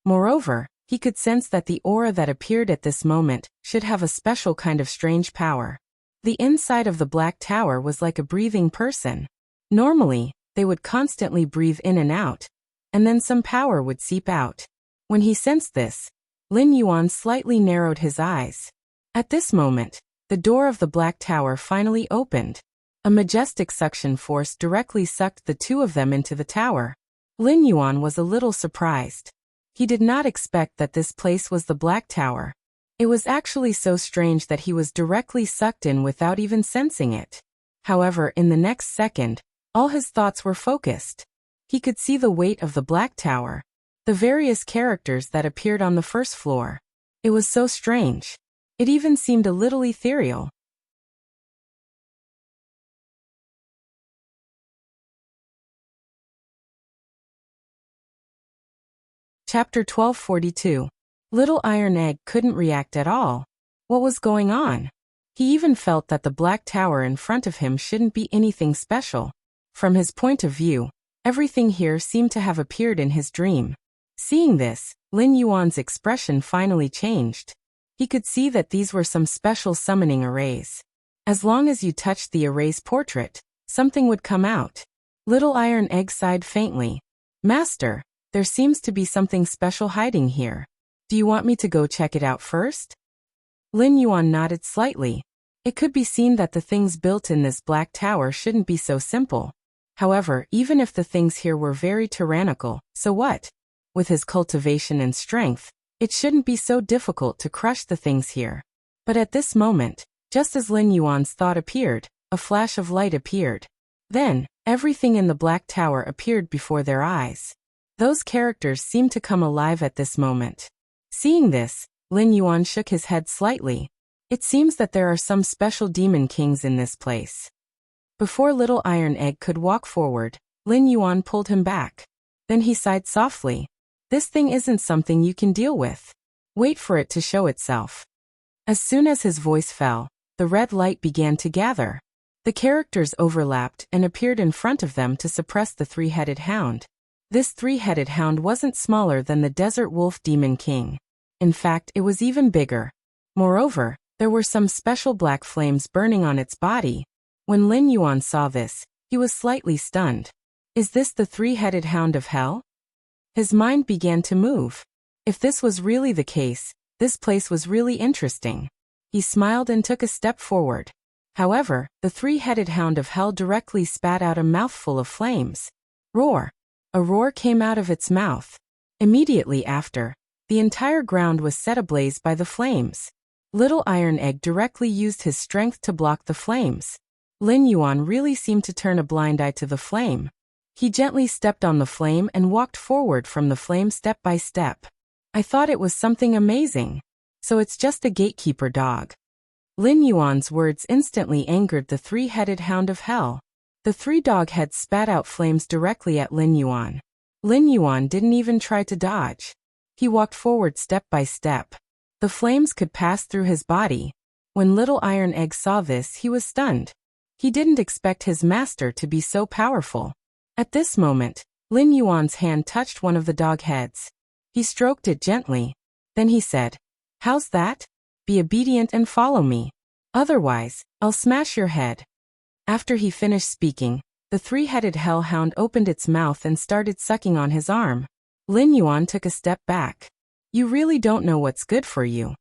Moreover, he could sense that the aura that appeared at this moment should have a special kind of strange power. The inside of the black tower was like a breathing person. Normally, they would constantly breathe in and out, and then some power would seep out. When he sensed this, Lin Yuan slightly narrowed his eyes. At this moment, the door of the black tower finally opened. A majestic suction force directly sucked the 2 of them into the tower. Lin Yuan was a little surprised. He did not expect that this place was the black tower. It was actually so strange that he was directly sucked in without even sensing it. However, in the next second, all his thoughts were focused. He could see the weight of the black tower, the various characters that appeared on the first floor. It was so strange. It even seemed a little ethereal. Chapter 1242. Little Iron Egg couldn't react at all. What was going on? He even felt that the black tower in front of him shouldn't be anything special. From his point of view, everything here seemed to have appeared in his dream. Seeing this, Lin Yuan's expression finally changed. He could see that these were some special summoning arrays. As long as you touched the array's portrait, something would come out. Little Iron Egg sighed faintly. Master, there seems to be something special hiding here. Do you want me to go check it out first? Lin Yuan nodded slightly. It could be seen that the things built in this black tower shouldn't be so simple. However, even if the things here were very tyrannical, so what? With his cultivation and strength, it shouldn't be so difficult to crush the things here. But at this moment, just as Lin Yuan's thought appeared, a flash of light appeared. Then, everything in the black tower appeared before their eyes. Those characters seemed to come alive at this moment. Seeing this, Lin Yuan shook his head slightly. It seems that there are some special demon kings in this place. Before Little Iron Egg could walk forward, Lin Yuan pulled him back. Then he sighed softly. This thing isn't something you can deal with. Wait for it to show itself. As soon as his voice fell, the red light began to gather. The characters overlapped and appeared in front of them to suppress the 3-headed hound. This 3-headed hound wasn't smaller than the Desert Wolf Demon King. In fact, it was even bigger. Moreover, there were some special black flames burning on its body. When Lin Yuan saw this, he was slightly stunned. Is this the 3-headed hound of hell? His mind began to move. If this was really the case, this place was really interesting. He smiled and took a step forward. However, the 3-headed hound of hell directly spat out a mouthful of flames. Roar! A roar came out of its mouth. Immediately after, the entire ground was set ablaze by the flames. Little Iron Egg directly used his strength to block the flames. Lin Yuan really seemed to turn a blind eye to the flame. He gently stepped on the flame and walked forward from the flame step by step. I thought it was something amazing. So it's just a gatekeeper dog. Lin Yuan's words instantly angered the 3-headed hound of hell. The 3 dog heads spat out flames directly at Lin Yuan. Lin Yuan didn't even try to dodge. He walked forward step by step. The flames could pass through his body. When Little Iron Egg saw this, he was stunned. He didn't expect his master to be so powerful. At this moment, Lin Yuan's hand touched one of the dog heads. He stroked it gently. Then he said, "How's that? Be obedient and follow me. Otherwise, I'll smash your head." After he finished speaking, the 3-headed hellhound opened its mouth and started sucking on his arm. Lin Yuan took a step back. You really don't know what's good for you.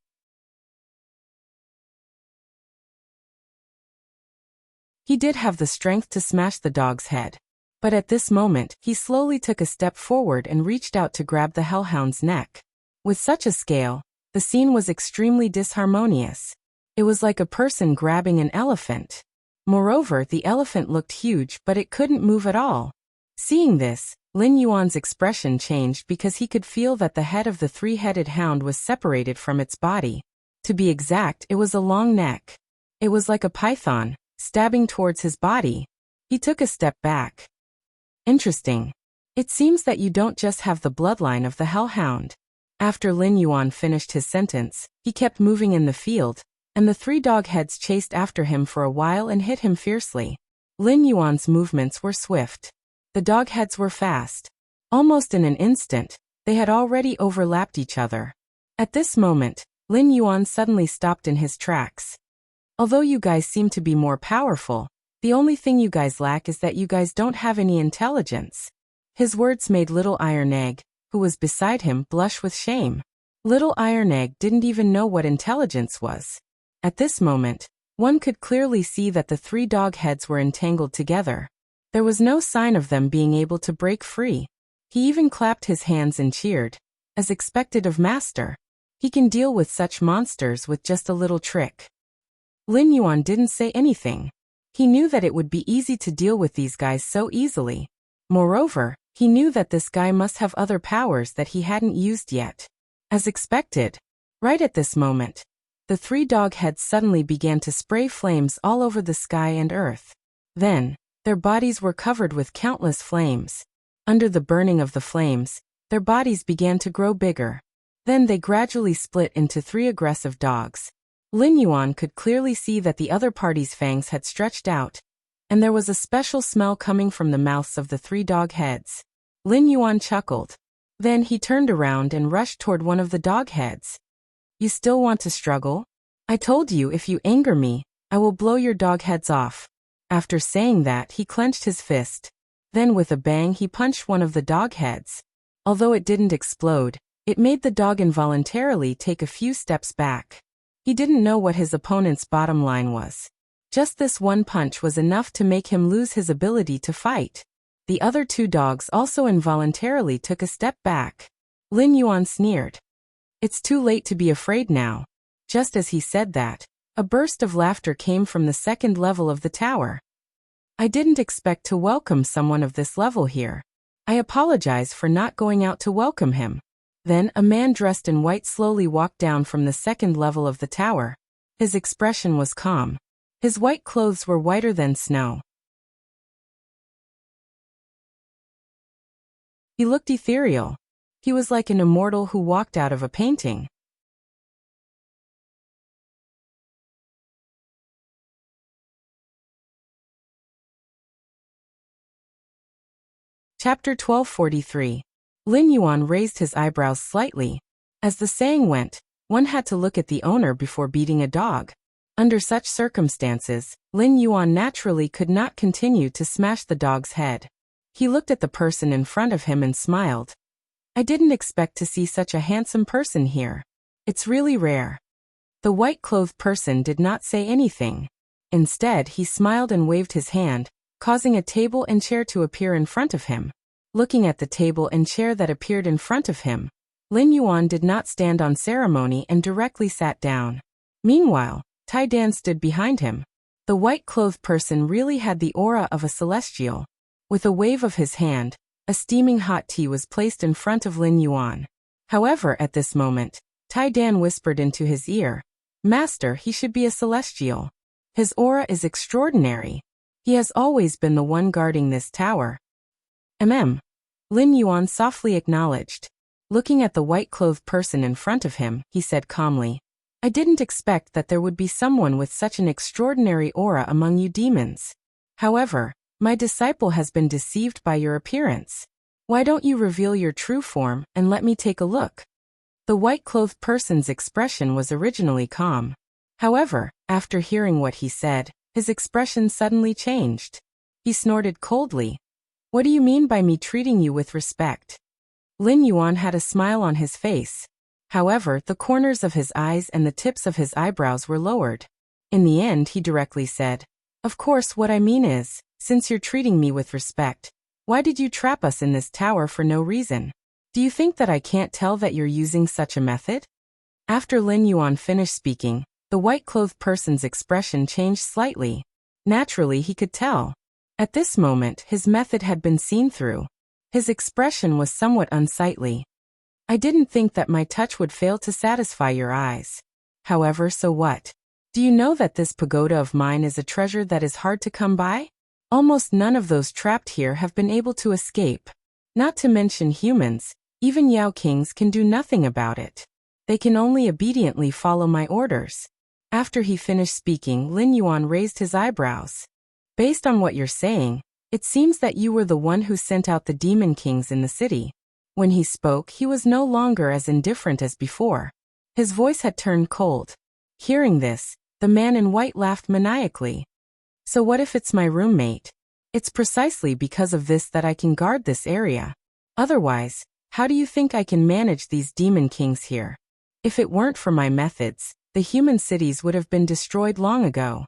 He did have the strength to smash the dog's head. But at this moment, he slowly took a step forward and reached out to grab the hellhound's neck. With such a scale, The scene was extremely disharmonious. It was like a person grabbing an elephant. Moreover, the elephant looked huge, but it couldn't move at all. Seeing this, Lin Yuan's expression changed because he could feel that the head of the three-headed hound was separated from its body. To be exact, it was a long neck. It was like a python, stabbing towards his body. He took a step back. Interesting. It seems that you don't just have the bloodline of the hellhound. After Lin Yuan finished his sentence, he kept moving in the field, and the three dog heads chased after him for a while and hit him fiercely. Lin Yuan's movements were swift. The dog heads were fast. Almost in an instant, they had already overlapped each other. At this moment, Lin Yuan suddenly stopped in his tracks. Although you guys seem to be more powerful, the only thing you guys lack is that you guys don't have any intelligence. His words made Little Iron Egg, who was beside him, blush with shame. Little Iron Egg didn't even know what intelligence was. At this moment, one could clearly see that the three dog heads were entangled together. There was no sign of them being able to break free. He even clapped his hands and cheered, as expected of Master. He can deal with such monsters with just a little trick. Lin Yuan didn't say anything. He knew that it would be easy to deal with these guys so easily. Moreover, he knew that this guy must have other powers that he hadn't used yet. As expected, right at this moment, the three dog heads suddenly began to spray flames all over the sky and earth. Then, their bodies were covered with countless flames. Under the burning of the flames, their bodies began to grow bigger. Then they gradually split into three aggressive dogs. Lin Yuan could clearly see that the other party's fangs had stretched out, and there was a special smell coming from the mouths of the three dog heads. Lin Yuan chuckled. Then he turned around and rushed toward one of the dog heads. You still want to struggle? I told you if you anger me, I will blow your dog heads off. After saying that, he clenched his fist. Then with a bang he punched one of the dog heads. Although it didn't explode, it made the dog involuntarily take a few steps back. He didn't know what his opponent's bottom line was. Just this one punch was enough to make him lose his ability to fight. The other two dogs also involuntarily took a step back. Lin Yuan sneered. It's too late to be afraid now. Just as he said that, a burst of laughter came from the second level of the tower. I didn't expect to welcome someone of this level here. I apologize for not going out to welcome him. Then a man dressed in white slowly walked down from the second level of the tower. His expression was calm. His white clothes were whiter than snow. He looked ethereal. He was like an immortal who walked out of a painting. Chapter 1243. Lin Yuan raised his eyebrows slightly. As the saying went, one had to look at the owner before beating a dog. Under such circumstances, Lin Yuan naturally could not continue to smash the dog's head. He looked at the person in front of him and smiled. I didn't expect to see such a handsome person here. It's really rare. The white-clothed person did not say anything. Instead, he smiled and waved his hand, causing a table and chair to appear in front of him. Looking at the table and chair that appeared in front of him, Lin Yuan did not stand on ceremony and directly sat down. Meanwhile, Tai Dan stood behind him. The white-clothed person really had the aura of a celestial. With a wave of his hand, a steaming hot tea was placed in front of Lin Yuan. However, at this moment, Tai Dan whispered into his ear, Master, he should be a celestial. His aura is extraordinary. He has always been the one guarding this tower. Lin Yuan softly acknowledged. Looking at the white-clothed person in front of him, he said calmly, I didn't expect that there would be someone with such an extraordinary aura among you demons. However, my disciple has been deceived by your appearance. Why don't you reveal your true form and let me take a look? The white-clothed person's expression was originally calm. However, after hearing what he said, his expression suddenly changed. He snorted coldly. What do you mean by me treating you with respect? Lin Yuan had a smile on his face. However, the corners of his eyes and the tips of his eyebrows were lowered. In the end, he directly said, Of course, what I mean is, since you're treating me with respect, why did you trap us in this tower for no reason? Do you think that I can't tell that you're using such a method? After Lin Yuan finished speaking, the white-clothed person's expression changed slightly. Naturally, he could tell. At this moment, his method had been seen through. His expression was somewhat unsightly. I didn't think that my touch would fail to satisfy your eyes. However, so what? Do you know that this pagoda of mine is a treasure that is hard to come by? Almost none of those trapped here have been able to escape. Not to mention humans, even Yao Kings can do nothing about it. They can only obediently follow my orders. After he finished speaking, Lin Yuan raised his eyebrows. Based on what you're saying, it seems that you were the one who sent out the demon kings in the city. When he spoke, he was no longer as indifferent as before. His voice had turned cold. Hearing this, the man in white laughed maniacally. So what if it's my roommate? It's precisely because of this that I can guard this area. Otherwise, how do you think I can manage these demon kings here? If it weren't for my methods, the human cities would have been destroyed long ago.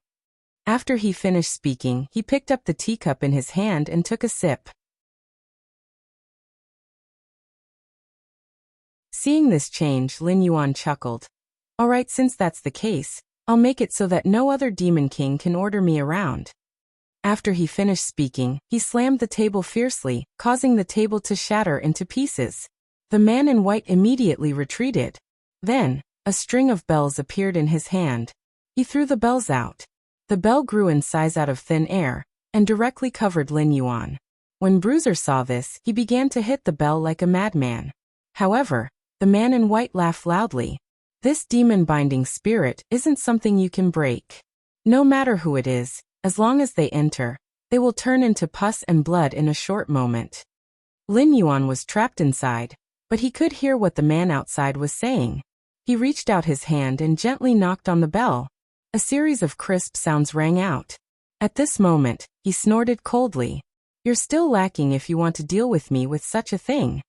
After he finished speaking, he picked up the teacup in his hand and took a sip. Seeing this change, Lin Yuan chuckled. Alright, since that's the case, I'll make it so that no other demon king can order me around. After he finished speaking, he slammed the table fiercely, causing the table to shatter into pieces. The man in white immediately retreated. Then, a string of bells appeared in his hand. He threw the bells out. The bell grew in size out of thin air, and directly covered Lin Yuan. When Bruiser saw this, he began to hit the bell like a madman. However, the man in white laughed loudly. This demon-binding spirit isn't something you can break. No matter who it is, as long as they enter, they will turn into pus and blood in a short moment. Lin Yuan was trapped inside, but he could hear what the man outside was saying. He reached out his hand and gently knocked on the bell. A series of crisp sounds rang out. At this moment, he snorted coldly. You're still lacking if you want to deal with me with such a thing.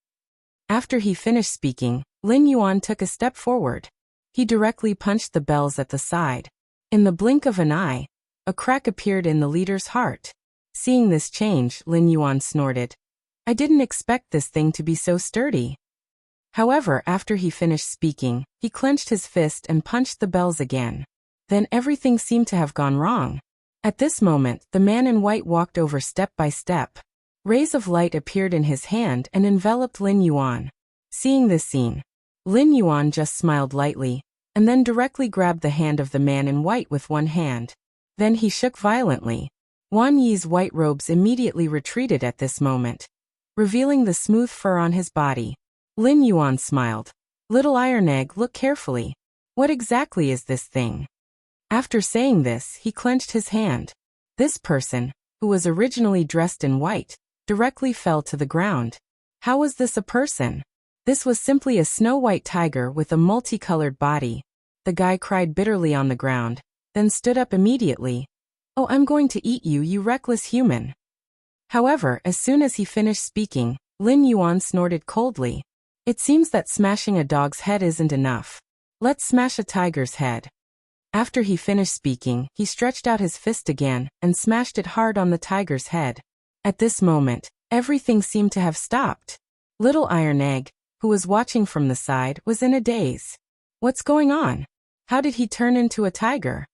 After he finished speaking, Lin Yuan took a step forward. He directly punched the bells at the side. In the blink of an eye, a crack appeared in the leader's heart. Seeing this change, Lin Yuan snorted. I didn't expect this thing to be so sturdy. However, after he finished speaking, he clenched his fist and punched the bells again. Then everything seemed to have gone wrong. At this moment, the man in white walked over step by step. Rays of light appeared in his hand and enveloped Lin Yuan. Seeing this scene, Lin Yuan just smiled lightly, and then directly grabbed the hand of the man in white with one hand. Then he shook violently. Wan Yi's white robes immediately retreated at this moment, revealing the smooth fur on his body. Lin Yuan smiled. Little Iron Egg, look carefully. What exactly is this thing? After saying this, he clenched his hand. This person, who was originally dressed in white, directly fell to the ground. How was this a person? This was simply a snow-white tiger with a multicolored body. The guy cried bitterly on the ground, then stood up immediately. Oh, I'm going to eat you, you reckless human. However, as soon as he finished speaking, Lin Yuan snorted coldly. It seems that smashing a dog's head isn't enough. Let's smash a tiger's head. After he finished speaking, he stretched out his fist again and smashed it hard on the tiger's head. At this moment, everything seemed to have stopped. Little Iron Egg, who was watching from the side, was in a daze. What's going on? How did he turn into a tiger?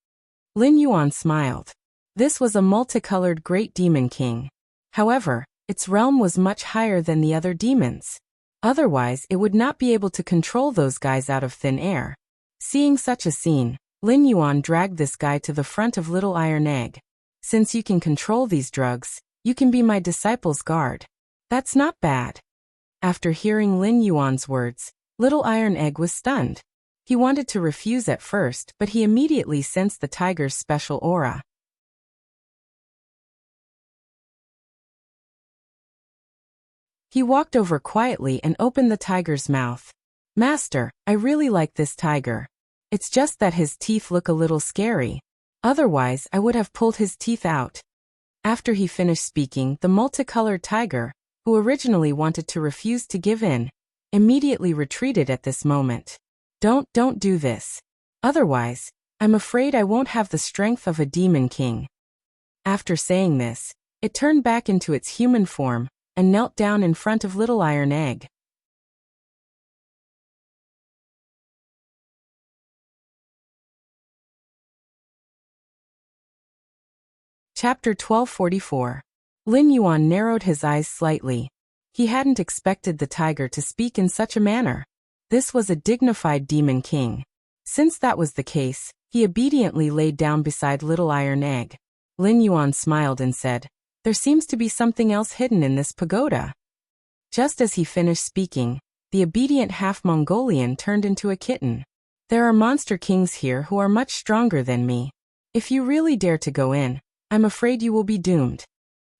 Lin Yuan smiled. This was a multicolored great demon king. However, its realm was much higher than the other demons. Otherwise, it would not be able to control those guys out of thin air. Seeing such a scene, Lin Yuan dragged this guy to the front of Little Iron Egg. Since you can control these drugs, you can be my disciple's guard. That's not bad. After hearing Lin Yuan's words, Little Iron Egg was stunned. He wanted to refuse at first, but he immediately sensed the tiger's special aura. He walked over quietly and opened the tiger's mouth. Master, I really like this tiger. It's just that his teeth look a little scary. Otherwise, I would have pulled his teeth out. After he finished speaking, the multicolored tiger, who originally wanted to refuse to give in, immediately retreated at this moment. Don't do this. Otherwise, I'm afraid I won't have the strength of a demon king. After saying this, it turned back into its human form and knelt down in front of Little Iron Egg. Chapter 1244. Lin Yuan narrowed his eyes slightly. He hadn't expected the tiger to speak in such a manner. This was a dignified demon king. Since that was the case, he obediently laid down beside Little Iron Egg. Lin Yuan smiled and said, "There seems to be something else hidden in this pagoda." Just as he finished speaking, the obedient half-Mongolian turned into a kitten. "There are monster kings here who are much stronger than me. If you really dare to go in, I'm afraid you will be doomed."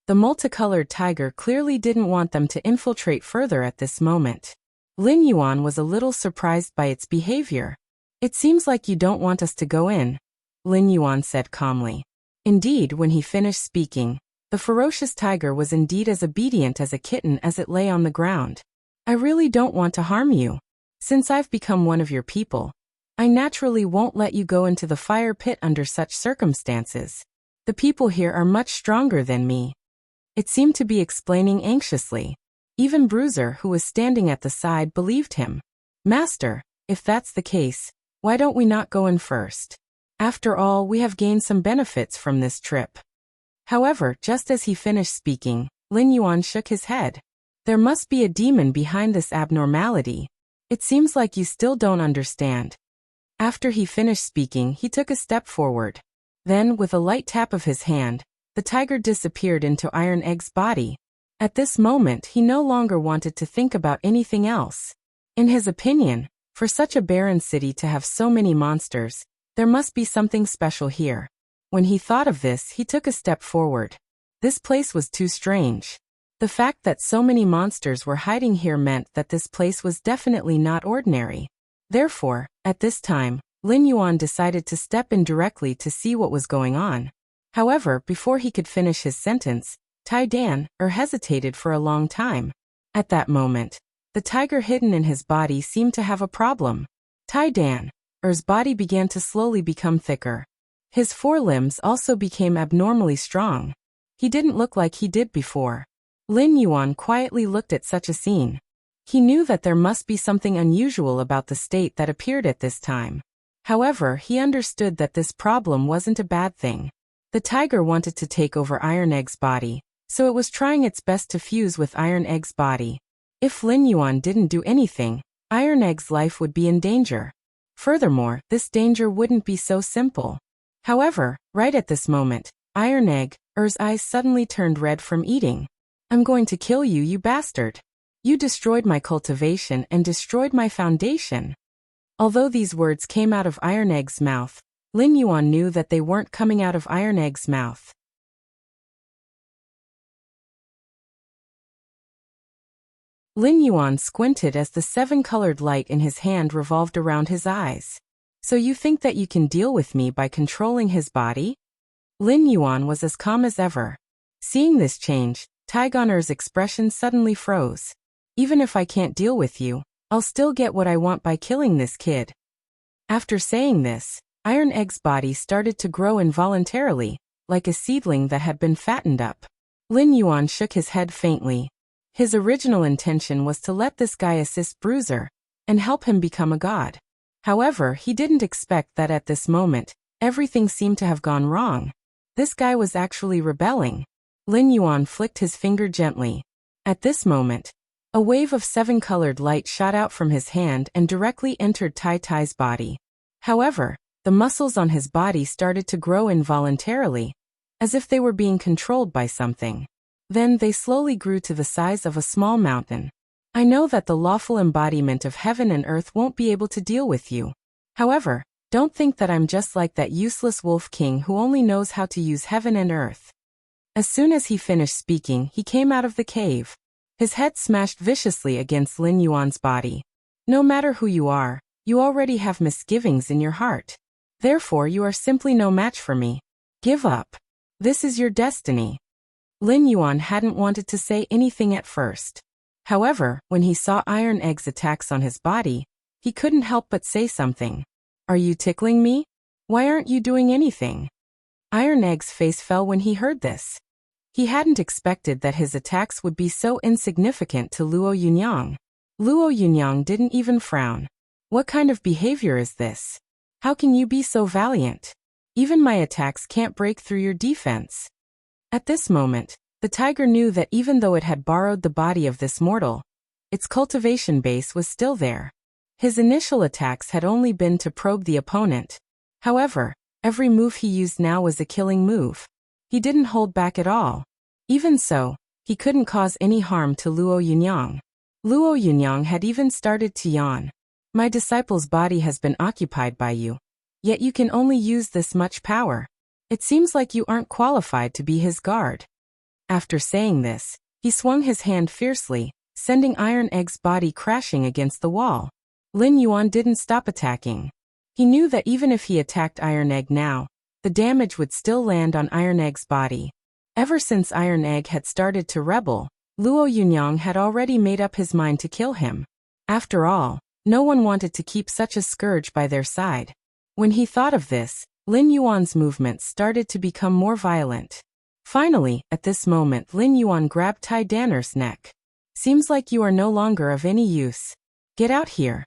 The multicolored tiger clearly didn't want them to infiltrate further at this moment. Lin Yuan was a little surprised by its behavior. "It seems like you don't want us to go in," Lin Yuan said calmly. Indeed, when he finished speaking, the ferocious tiger was indeed as obedient as a kitten as it lay on the ground. "I really don't want to harm you. Since I've become one of your people, I naturally won't let you go into the fire pit under such circumstances. The people here are much stronger than me." It seemed to be explaining anxiously. Even Bruiser, who was standing at the side, believed him. "Master, if that's the case, why don't we not go in first? After all, we have gained some benefits from this trip." However, just as he finished speaking, Lin Yuan shook his head. "There must be a demon behind this abnormality. It seems like you still don't understand." After he finished speaking, he took a step forward. Then, with a light tap of his hand, the tiger disappeared into Iron Egg's body. At this moment, he no longer wanted to think about anything else. In his opinion, for such a barren city to have so many monsters, there must be something special here. When he thought of this, he took a step forward. This place was too strange. The fact that so many monsters were hiding here meant that this place was definitely not ordinary. Therefore, at this time, Lin Yuan decided to step in directly to see what was going on. However, before he could finish his sentence, Tai Dan hesitated for a long time. At that moment, the tiger hidden in his body seemed to have a problem. Tai Dan's body began to slowly become thicker. His forelimbs also became abnormally strong. He didn't look like he did before. Lin Yuan quietly looked at such a scene. He knew that there must be something unusual about the state that appeared at this time. However, he understood that this problem wasn't a bad thing. The tiger wanted to take over Iron Egg's body, so it was trying its best to fuse with Iron Egg's body. If Lin Yuan didn't do anything, Iron Egg's life would be in danger. Furthermore, this danger wouldn't be so simple. However, right at this moment, Iron Egg's eyes suddenly turned red from eating. "I'm going to kill you, you bastard. You destroyed my cultivation and destroyed my foundation." Although these words came out of Iron Egg's mouth, Lin Yuan knew that they weren't coming out of Iron Egg's mouth. Lin Yuan squinted as the seven-colored light in his hand revolved around his eyes. "So you think that you can deal with me by controlling his body?" Lin Yuan was as calm as ever. Seeing this change, Taigoner's expression suddenly froze. "Even if I can't deal with you, I'll still get what I want by killing this kid." After saying this, Iron Egg's body started to grow involuntarily, like a seedling that had been fattened up. Lin Yuan shook his head faintly. His original intention was to let this guy assist Bruiser and help him become a god. However, he didn't expect that at this moment, everything seemed to have gone wrong. This guy was actually rebelling. Lin Yuan flicked his finger gently. At this moment, a wave of seven-colored light shot out from his hand and directly entered Tai Tai's body. However, the muscles on his body started to grow involuntarily, as if they were being controlled by something. Then they slowly grew to the size of a small mountain. "I know that the lawful embodiment of heaven and earth won't be able to deal with you. However, don't think that I'm just like that useless wolf king who only knows how to use heaven and earth." As soon as he finished speaking, he came out of the cave. His head smashed viciously against Lin Yuan's body. "No matter who you are, you already have misgivings in your heart. Therefore, you are simply no match for me. Give up. This is your destiny." Lin Yuan hadn't wanted to say anything at first. However, when he saw Iron Egg's attacks on his body, he couldn't help but say something. "Are you tickling me? Why aren't you doing anything?" Iron Egg's face fell when he heard this. He hadn't expected that his attacks would be so insignificant to Luo Yunyang. Luo Yunyang didn't even frown. "What kind of behavior is this? How can you be so valiant? Even my attacks can't break through your defense." At this moment, the tiger knew that even though it had borrowed the body of this mortal, its cultivation base was still there. His initial attacks had only been to probe the opponent. However, every move he used now was a killing move. He didn't hold back at all. Even so, he couldn't cause any harm to Luo Yunyang. Luo Yunyang had even started to yawn. My disciple's body has been occupied by you. Yet you can only use this much power. It seems like you aren't qualified to be his guard. After saying this, he swung his hand fiercely, sending Iron Egg's body crashing against the wall. Lin Yuan didn't stop attacking. He knew that even if he attacked Iron Egg now, the damage would still land on Iron Egg's body. Ever since Iron Egg had started to rebel, Luo Yunyang had already made up his mind to kill him. After all, no one wanted to keep such a scourge by their side. When he thought of this, Lin Yuan's movements started to become more violent. Finally, at this moment Lin Yuan grabbed Tai Danner's neck. Seems like you are no longer of any use. Get out here.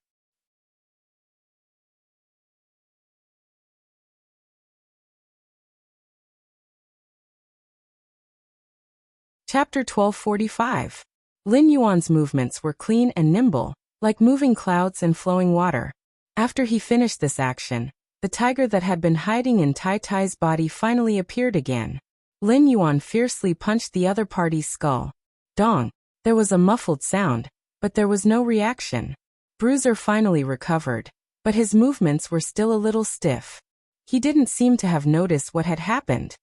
Chapter 1245. Lin Yuan's movements were clean and nimble, like moving clouds and flowing water. After he finished this action, the tiger that had been hiding in Tai Tai's body finally appeared again. Lin Yuan fiercely punched the other party's skull. Dong! There was a muffled sound, but there was no reaction. Bruiser finally recovered, but his movements were still a little stiff. He didn't seem to have noticed what had happened.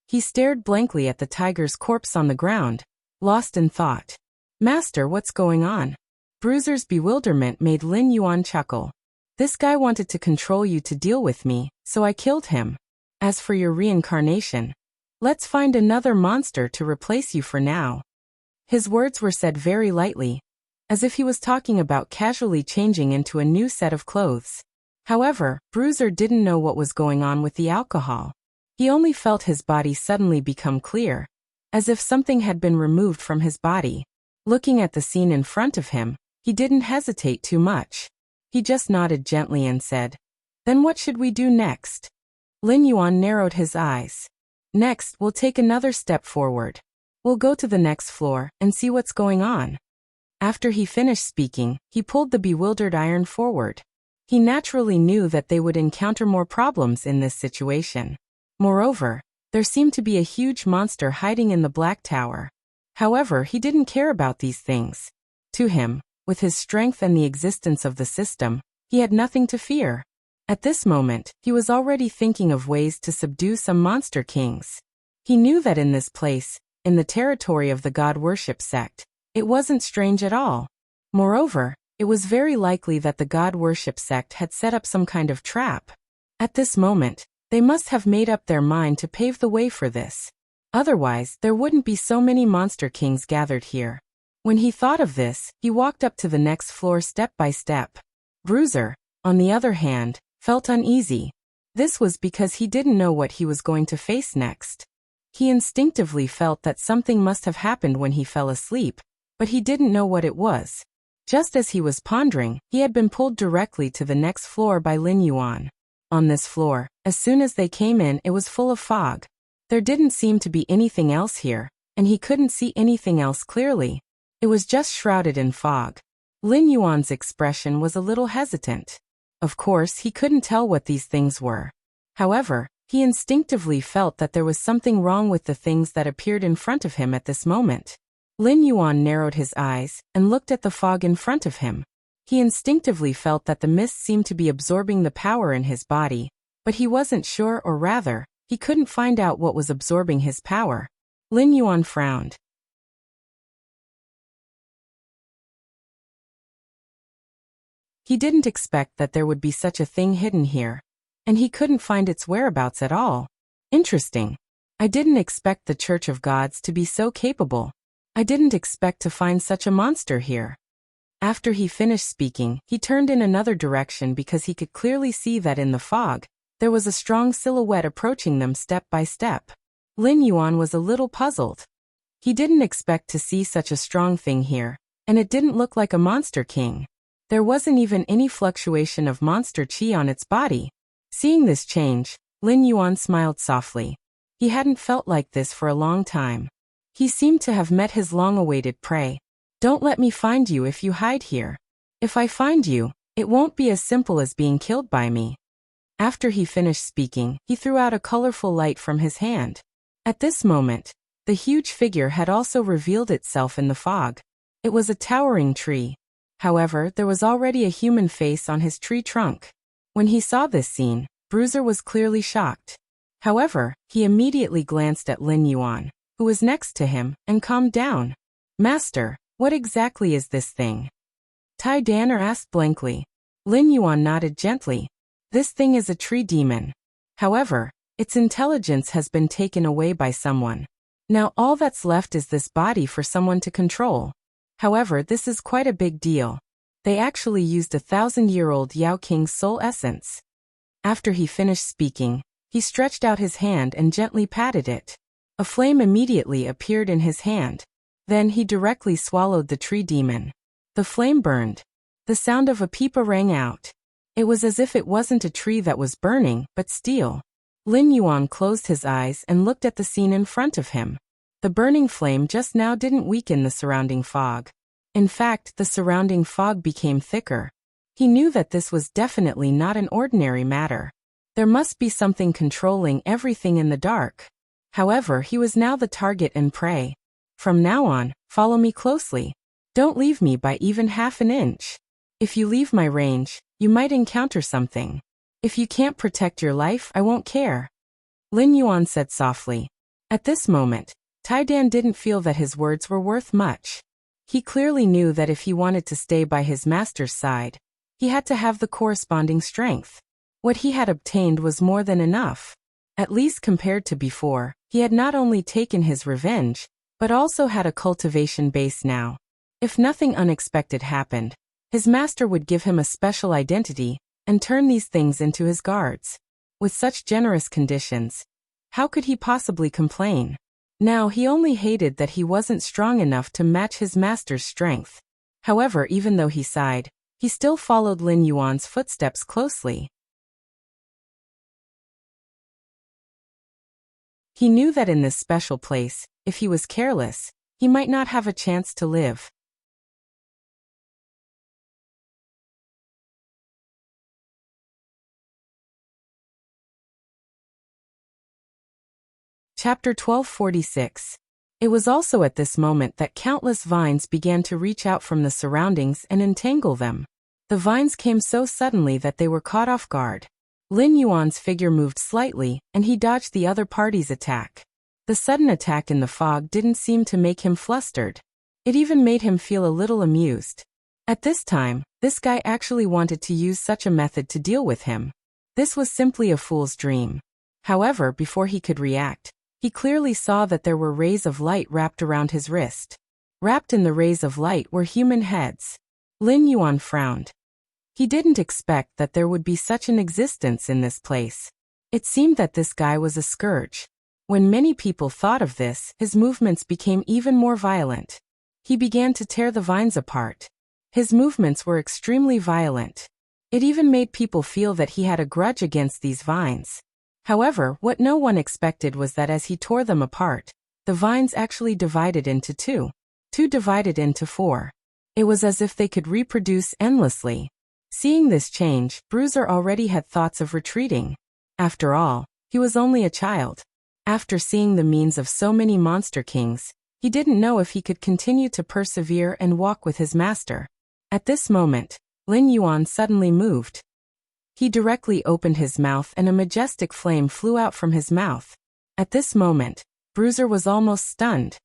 He stared blankly at the tiger's corpse on the ground, lost in thought. Master, what's going on? Bruiser's bewilderment made Lin Yuan chuckle. This guy wanted to control you to deal with me, so I killed him. As for your reincarnation, let's find another monster to replace you for now. His words were said very lightly, as if he was talking about casually changing into a new set of clothes. However, Bruiser didn't know what was going on with the alcohol. He only felt his body suddenly become clear, as if something had been removed from his body. Looking at the scene in front of him, he didn't hesitate too much. He just nodded gently and said, "Then what should we do next?" Lin Yuan narrowed his eyes. "Next, we'll take another step forward. We'll go to the next floor and see what's going on." After he finished speaking, he pulled the bewildered iron forward. He naturally knew that they would encounter more problems in this situation. Moreover, there seemed to be a huge monster hiding in the Black Tower. However, he didn't care about these things. To him, with his strength and the existence of the system, he had nothing to fear. At this moment, he was already thinking of ways to subdue some monster kings. He knew that in this place, in the territory of the God Worship sect, it wasn't strange at all. Moreover, it was very likely that the God Worship sect had set up some kind of trap. At this moment, they must have made up their mind to pave the way for this. Otherwise, there wouldn't be so many monster kings gathered here. When he thought of this, he walked up to the next floor step by step. Bruiser, on the other hand, felt uneasy. This was because he didn't know what he was going to face next. He instinctively felt that something must have happened when he fell asleep, but he didn't know what it was. Just as he was pondering, he had been pulled directly to the next floor by Lin Yuan. On this floor, as soon as they came in, it was full of fog. There didn't seem to be anything else here, and he couldn't see anything else clearly. It was just shrouded in fog. Lin Yuan's expression was a little hesitant. Of course, he couldn't tell what these things were. However, he instinctively felt that there was something wrong with the things that appeared in front of him at this moment. Lin Yuan narrowed his eyes and looked at the fog in front of him. He instinctively felt that the mist seemed to be absorbing the power in his body, but he wasn't sure, or rather, he couldn't find out what was absorbing his power. Lin Yuan frowned. He didn't expect that there would be such a thing hidden here, and he couldn't find its whereabouts at all. Interesting. I didn't expect the Church of Gods to be so capable. I didn't expect to find such a monster here. After he finished speaking, he turned in another direction because he could clearly see that in the fog, there was a strong silhouette approaching them step by step. Lin Yuan was a little puzzled. He didn't expect to see such a strong thing here, and it didn't look like a monster king. There wasn't even any fluctuation of monster chi on its body. Seeing this change, Lin Yuan smiled softly. He hadn't felt like this for a long time. He seemed to have met his long-awaited prey. Don't let me find you if you hide here. If I find you, it won't be as simple as being killed by me. After he finished speaking, he threw out a colorful light from his hand. At this moment, the huge figure had also revealed itself in the fog. It was a towering tree. However, there was already a human face on his tree trunk. When he saw this scene, Bruiser was clearly shocked. However, he immediately glanced at Lin Yuan, who was next to him, and calmed down. Master, what exactly is this thing? Tai Danner asked blankly. Lin Yuan nodded gently. This thing is a tree demon. However, its intelligence has been taken away by someone. Now all that's left is this body for someone to control. However, this is quite a big deal. They actually used 1,000-year-old Yao King's soul essence. After he finished speaking, he stretched out his hand and gently patted it. A flame immediately appeared in his hand. Then he directly swallowed the tree demon. The flame burned. The sound of a pipa rang out. It was as if it wasn't a tree that was burning, but steel. Lin Yuan closed his eyes and looked at the scene in front of him. The burning flame just now didn't weaken the surrounding fog. In fact, the surrounding fog became thicker. He knew that this was definitely not an ordinary matter. There must be something controlling everything in the dark. However, he was now the target and prey. From now on, follow me closely. Don't leave me by even half an inch. If you leave my range, you might encounter something. If you can't protect your life, I won't care. Lin Yuan said softly. At this moment, Tai Dan didn't feel that his words were worth much. He clearly knew that if he wanted to stay by his master's side, he had to have the corresponding strength. What he had obtained was more than enough. At least compared to before, he had not only taken his revenge, but also had a cultivation base now. If nothing unexpected happened, his master would give him a special identity and turn these things into his guards. With such generous conditions, how could he possibly complain? Now he only hated that he wasn't strong enough to match his master's strength. However, even though he sighed, he still followed Lin Yuan's footsteps closely. He knew that in this special place, if he was careless, he might not have a chance to live. Chapter 1246. It was also at this moment that countless vines began to reach out from the surroundings and entangle them. The vines came so suddenly that they were caught off guard. Lin Yuan's figure moved slightly, and he dodged the other party's attack. The sudden attack in the fog didn't seem to make him flustered. It even made him feel a little amused. At this time, this guy actually wanted to use such a method to deal with him. This was simply a fool's dream. However, before he could react, he clearly saw that there were rays of light wrapped around his wrist. Wrapped in the rays of light were human heads. Lin Yuan frowned. He didn't expect that there would be such an existence in this place. It seemed that this guy was a scourge. When many people thought of this, his movements became even more violent. He began to tear the vines apart. His movements were extremely violent. It even made people feel that he had a grudge against these vines. However, what no one expected was that as he tore them apart, the vines actually divided into two. Two divided into four. It was as if they could reproduce endlessly. Seeing this change, Bruiser already had thoughts of retreating. After all, he was only a child. After seeing the means of so many monster kings, he didn't know if he could continue to persevere and walk with his master. At this moment, Lin Yuan suddenly moved. He directly opened his mouth and a majestic flame flew out from his mouth. At this moment, Bruiser was almost stunned.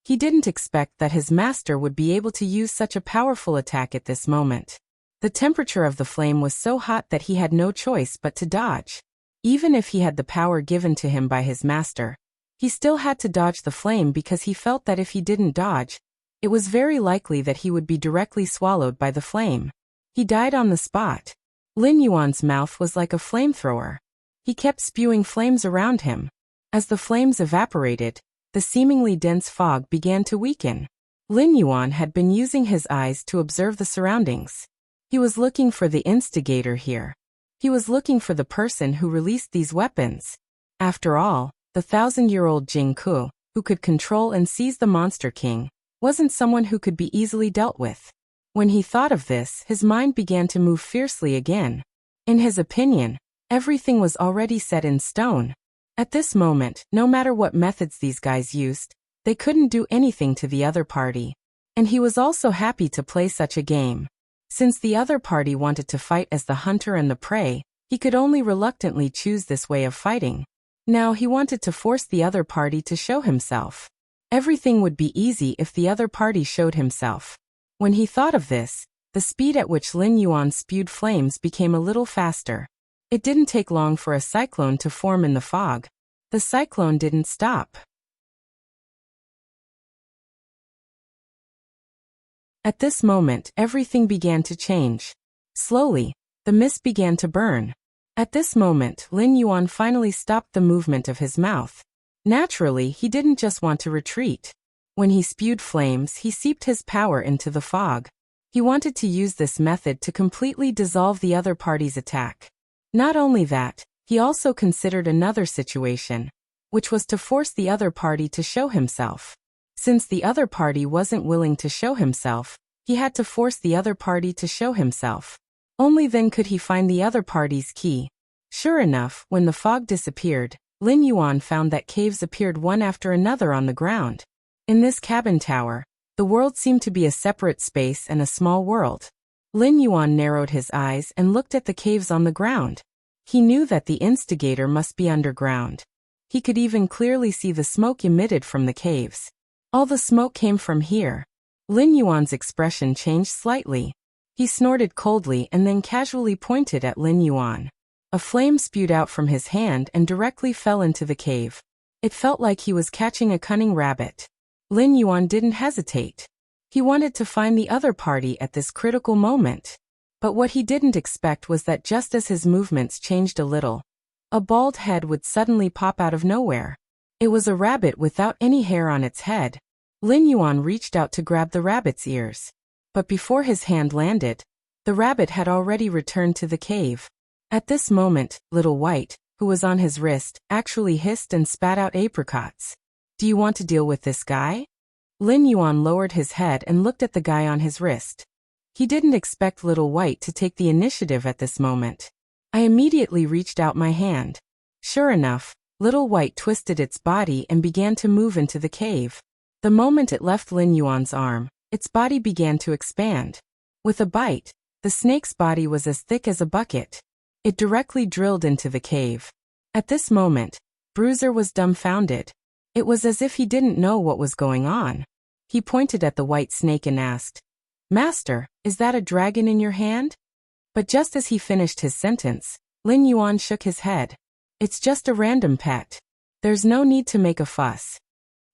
He didn't expect that his master would be able to use such a powerful attack at this moment. The temperature of the flame was so hot that he had no choice but to dodge. Even if he had the power given to him by his master, he still had to dodge the flame because he felt that if he didn't dodge, it was very likely that he would be directly swallowed by the flame. He died on the spot. Lin Yuan's mouth was like a flamethrower. He kept spewing flames around him. As the flames evaporated, the seemingly dense fog began to weaken. Lin Yuan had been using his eyes to observe the surroundings. He was looking for the instigator here. He was looking for the person who released these weapons. After all, the 1,000-year-old Jing Ku, who could control and seize the Monster King, wasn't someone who could be easily dealt with. When he thought of this, his mind began to move fiercely again. In his opinion, everything was already set in stone. At this moment, no matter what methods these guys used, they couldn't do anything to the other party. And he was also happy to play such a game. Since the other party wanted to fight as the hunter and the prey, he could only reluctantly choose this way of fighting. Now he wanted to force the other party to show himself. Everything would be easy if the other party showed himself. When he thought of this, the speed at which Lin Yuan spewed flames became a little faster. It didn't take long for a cyclone to form in the fog. The cyclone didn't stop. At this moment, everything began to change. Slowly, the mist began to burn. At this moment, Lin Yuan finally stopped the movement of his mouth. Naturally, he didn't just want to retreat. When he spewed flames, he seeped his power into the fog. He wanted to use this method to completely dissolve the other party's attack. Not only that, he also considered another situation, which was to force the other party to show himself. Since the other party wasn't willing to show himself, he had to force the other party to show himself. Only then could he find the other party's key. Sure enough, when the fog disappeared, Lin Yuan found that caves appeared one after another on the ground. In this cabin tower, the world seemed to be a separate space and a small world. Lin Yuan narrowed his eyes and looked at the caves on the ground. He knew that the instigator must be underground. He could even clearly see the smoke emitted from the caves. All the smoke came from here. Lin Yuan's expression changed slightly. He snorted coldly and then casually pointed at Lin Yuan. A flame spewed out from his hand and directly fell into the cave. It felt like he was catching a cunning rabbit. Lin Yuan didn't hesitate. He wanted to find the other party at this critical moment. But what he didn't expect was that just as his movements changed a little, a bald head would suddenly pop out of nowhere. It was a rabbit without any hair on its head. Lin Yuan reached out to grab the rabbit's ears. But before his hand landed, the rabbit had already returned to the cave. At this moment, Little White, who was on his wrist, actually hissed and spat out apricots. "Do you want to deal with this guy?" Lin Yuan lowered his head and looked at the guy on his wrist. He didn't expect Little White to take the initiative at this moment. I immediately reached out my hand. Sure enough, Little White twisted its body and began to move into the cave. The moment it left Lin Yuan's arm, its body began to expand. With a bite, the snake's body was as thick as a bucket. It directly drilled into the cave. At this moment, Bruiser was dumbfounded. It was as if he didn't know what was going on. He pointed at the white snake and asked, "Master, is that a dragon in your hand?" But just as he finished his sentence, Lin Yuan shook his head. "It's just a random pet. There's no need to make a fuss."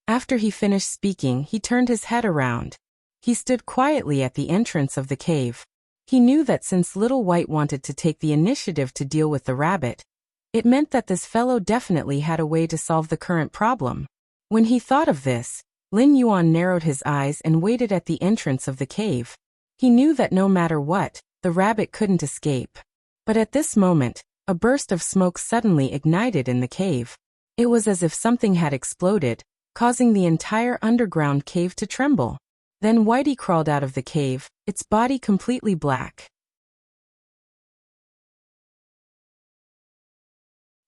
After he finished speaking, he turned his head around. He stood quietly at the entrance of the cave. He knew that since Little White wanted to take the initiative to deal with the rabbit, it meant that this fellow definitely had a way to solve the current problem. When he thought of this, Lin Yuan narrowed his eyes and waited at the entrance of the cave. He knew that no matter what, the rabbit couldn't escape. But at this moment, a burst of smoke suddenly ignited in the cave. It was as if something had exploded, causing the entire underground cave to tremble. Then Whitey crawled out of the cave, its body completely black.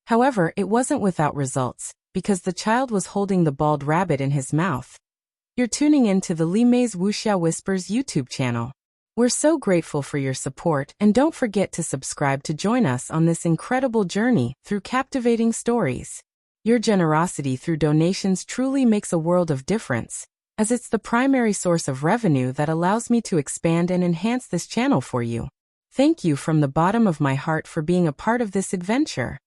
However, it wasn't without results, because the child was holding the bald rabbit in his mouth. You're tuning in to the Li Mei's Wuxia Whispers YouTube channel. We're so grateful for your support, and don't forget to subscribe to join us on this incredible journey through captivating stories. Your generosity through donations truly makes a world of difference, as it's the primary source of revenue that allows me to expand and enhance this channel for you. Thank you from the bottom of my heart for being a part of this adventure.